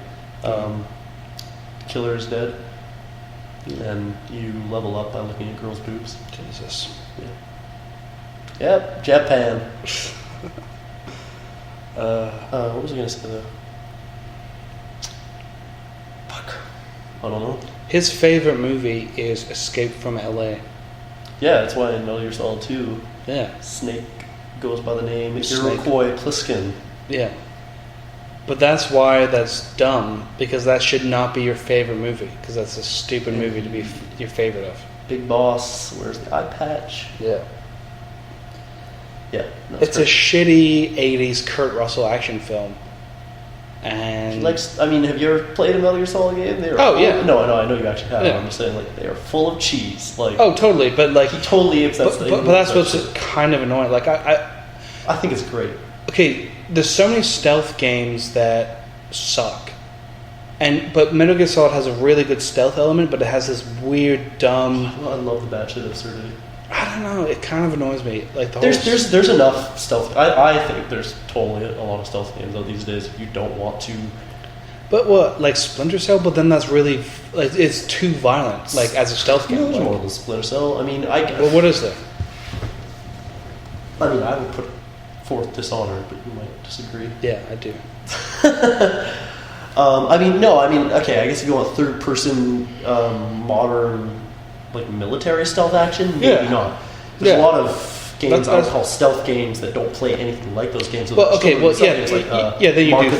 A: Killer is Dead, and you level up by looking at girls' boobs.
B: Jesus.
A: Yeah. Yep, Japan. What was I gonna say though? Fuck. I don't know.
B: His favorite movie is Escape from L.A.
A: Yeah, that's why in Metal Gear Solid 2, Snake goes by the name Iroquois Pliskin.
B: Yeah. But that's why that's dumb, because that should not be your favorite movie, because that's a stupid movie to be your favorite of.
A: Big Boss, where's the eye patch?
B: Yeah.
A: Yeah. No,
B: it's a shitty 80s Kurt Russell action film. And
A: have you ever played a Metal Gear Solid game?
B: Yeah.
A: No, I know you actually have.
B: Yeah.
A: I'm just saying, like, they are full of cheese. Like,
B: totally, but like
A: he totally upsets.
B: But that's what's kind of annoying. Like, I
A: think it's great.
B: Okay, there's so many stealth games that suck, but Metal Gear Solid has a really good stealth element, but it has this weird, dumb.
A: I love the batshit absurdity.
B: I don't know. It kind of annoys me. Like
A: there's enough stealth. I think there's totally a lot of stealth games out these days if you don't want to.
B: But what, like Splinter Cell? But then that's really like it's too violent. Like as a stealth game.
A: There's more than Splinter Cell. I mean,
B: Well, what is there?
A: I mean, I would put forth Dishonored, but you might disagree.
B: Yeah, I do.
A: Okay. I guess if you want third-person modern. Like military stealth action? Maybe not. There's a lot of games I would call stealth games that don't play anything like those games.
B: Then you
A: Mark
B: do
A: of the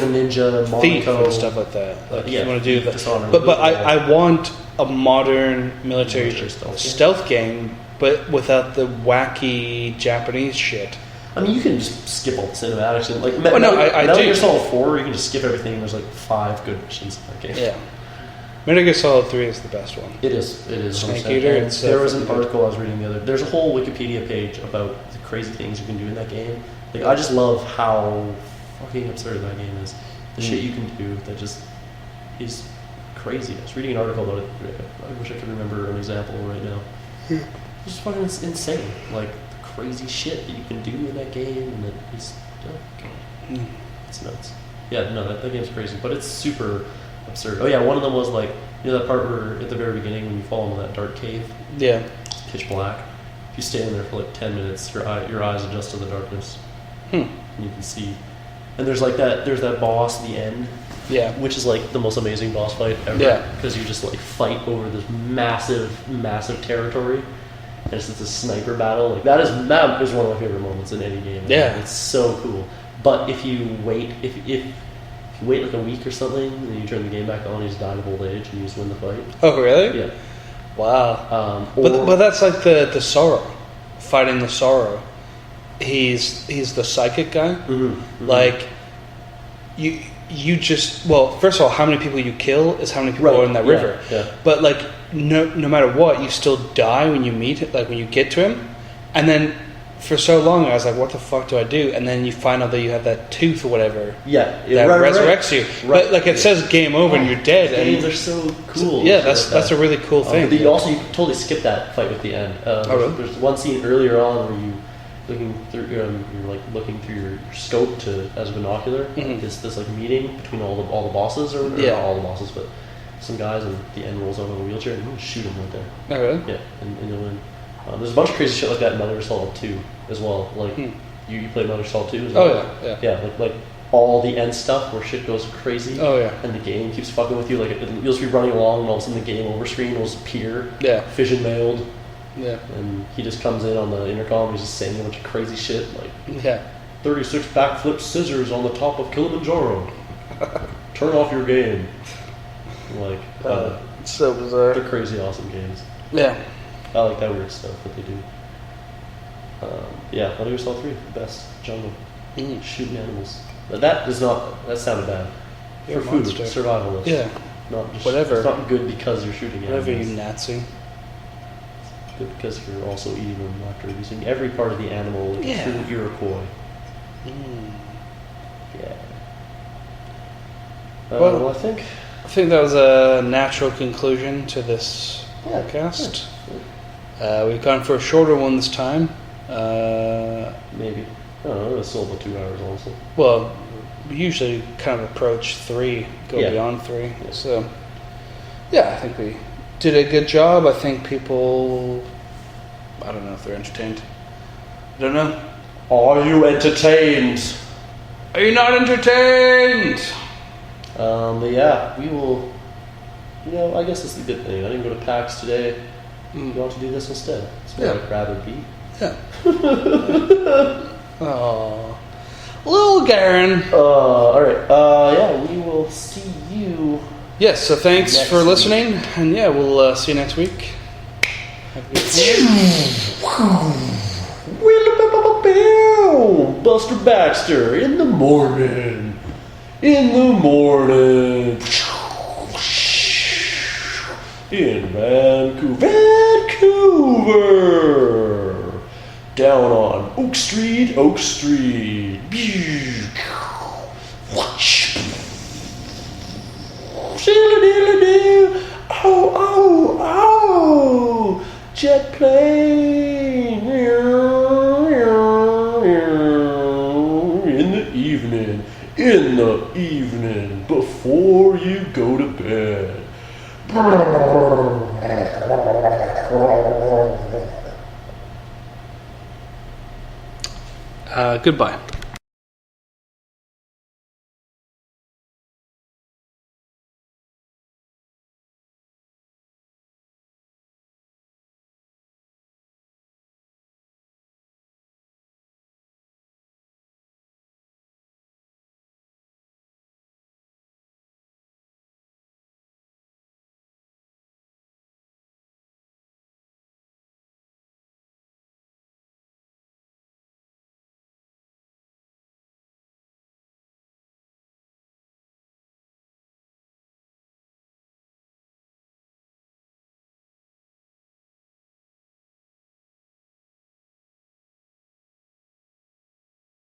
A: Ninja,
B: Thief
A: Monaco,
B: and stuff like that. Like you want to do that.
A: Dishonored,
B: but I want a modern military stealth game, but without the wacky Japanese shit.
A: I mean, you can just skip all the cinematics. And, like,
B: Metal
A: Gear Solid 4, you can just skip everything. There's like 5 good missions in that game.
B: Yeah. Metal Gear Solid 3 is the best one.
A: It is.
B: Snake Eater.
A: There was an article I was reading the other. There's a whole Wikipedia page about the crazy things you can do in that game. Like I just love how fucking absurd that game is. The shit you can do that just is crazy. I was reading an article about it. I wish I could remember an example right now. It's just fucking insane. Like, the crazy shit that you can do in that game, and it's nuts. Yeah, no, that game's crazy, but it's super absurd. Oh yeah, one of them was like, you know that part where at the very beginning when you fall into that dark cave?
B: Yeah.
A: Pitch black. If you stay in there for like 10 minutes, your eyes adjust to the darkness. And you can see. And there's that boss at the end.
B: Yeah.
A: Which is like the most amazing boss fight ever.
B: Yeah.
A: Because you just like fight over this massive territory. And it's just a sniper battle. Like that is one of my favorite moments in any game.
B: Yeah.
A: It's so cool. But if you wait if you wait like a week or something and then you turn the game back on, you just die of old age and you just win the fight.
B: Oh really?
A: Yeah.
B: Wow. But that's like the sorrow. Fighting the sorrow. He's the psychic guy. Like you just, well, first of all, how many people you kill is how many people are in that river.
A: Yeah.
B: But like no matter what, you still die when you meet it, like when you get to him. And then for so long I was like, what the fuck do I do? And then you find out that you have that tooth or whatever.
A: Yeah.
B: That resurrects you. Right. But like it says game over and you're dead.
A: Games are so cool.
B: Yeah, that's a really cool thing.
A: But you totally skip that fight with the end.
B: Really?
A: There's one scene earlier on where you're looking through your scope as a binocular. This like meeting between all the bosses or not all the bosses, but some guys, and the end rolls out on a wheelchair and you just shoot him right there.
B: Oh really?
A: Yeah, and you'll win. There's a bunch of crazy shit like that in Metal Gear Solid 2 as well. Like you played Metal Gear Solid 2 as well.
B: Oh yeah.
A: Yeah, like all the end stuff where shit goes crazy.
B: Oh yeah.
A: And the game keeps fucking with you. Like you'll just be running along and all of a sudden the game over screen will just appear.
B: Yeah.
A: Fission mailed.
B: Yeah.
A: And he just comes in on the intercom. He's just saying a bunch of crazy shit like 36 backflip scissors on the top of Kilimanjaro. Turn off your game. Like
B: so bizarre.
A: they're crazy awesome games.
B: Yeah.
A: I like that weird stuff that they do. Metal Gear Solid 3, the best jungle. Shooting animals. But that sounded bad.
B: You're
A: for
B: a
A: food,
B: monster.
A: survivalist.
B: Yeah.
A: Not just,
B: Whatever.
A: It's not good because you're shooting animals.
B: Whatever, you Nazi.
A: It's good because you're also eating them after using every part of the animal like a true Iroquois. Yeah. Well, I think
B: that was a natural conclusion to this podcast. We've gone for a shorter one this time.
A: Maybe. I don't know, it's still about 2 hours also.
B: Well, we usually kind of approach 3, go beyond 3.
A: Yeah.
B: So, I think we did a good job. I think people, I don't know if they're entertained. I don't know.
A: Are you entertained?
B: Are you not entertained?
A: But yeah, we will. I guess that's the good thing. I didn't go to PAX today. You want to do this instead? It's where I'd rather be.
B: Yeah. Oh, little Garen.
A: All right. We will see you.
B: Yes. So thanks
A: next
B: for
A: week.
B: listening, and we'll see you next week. Have a good time.
A: Buster Baxter in the morning. In Vancouver. Down on Oak Street. Oh, jet plane. In the evening, before you go to bed.
B: Goodbye.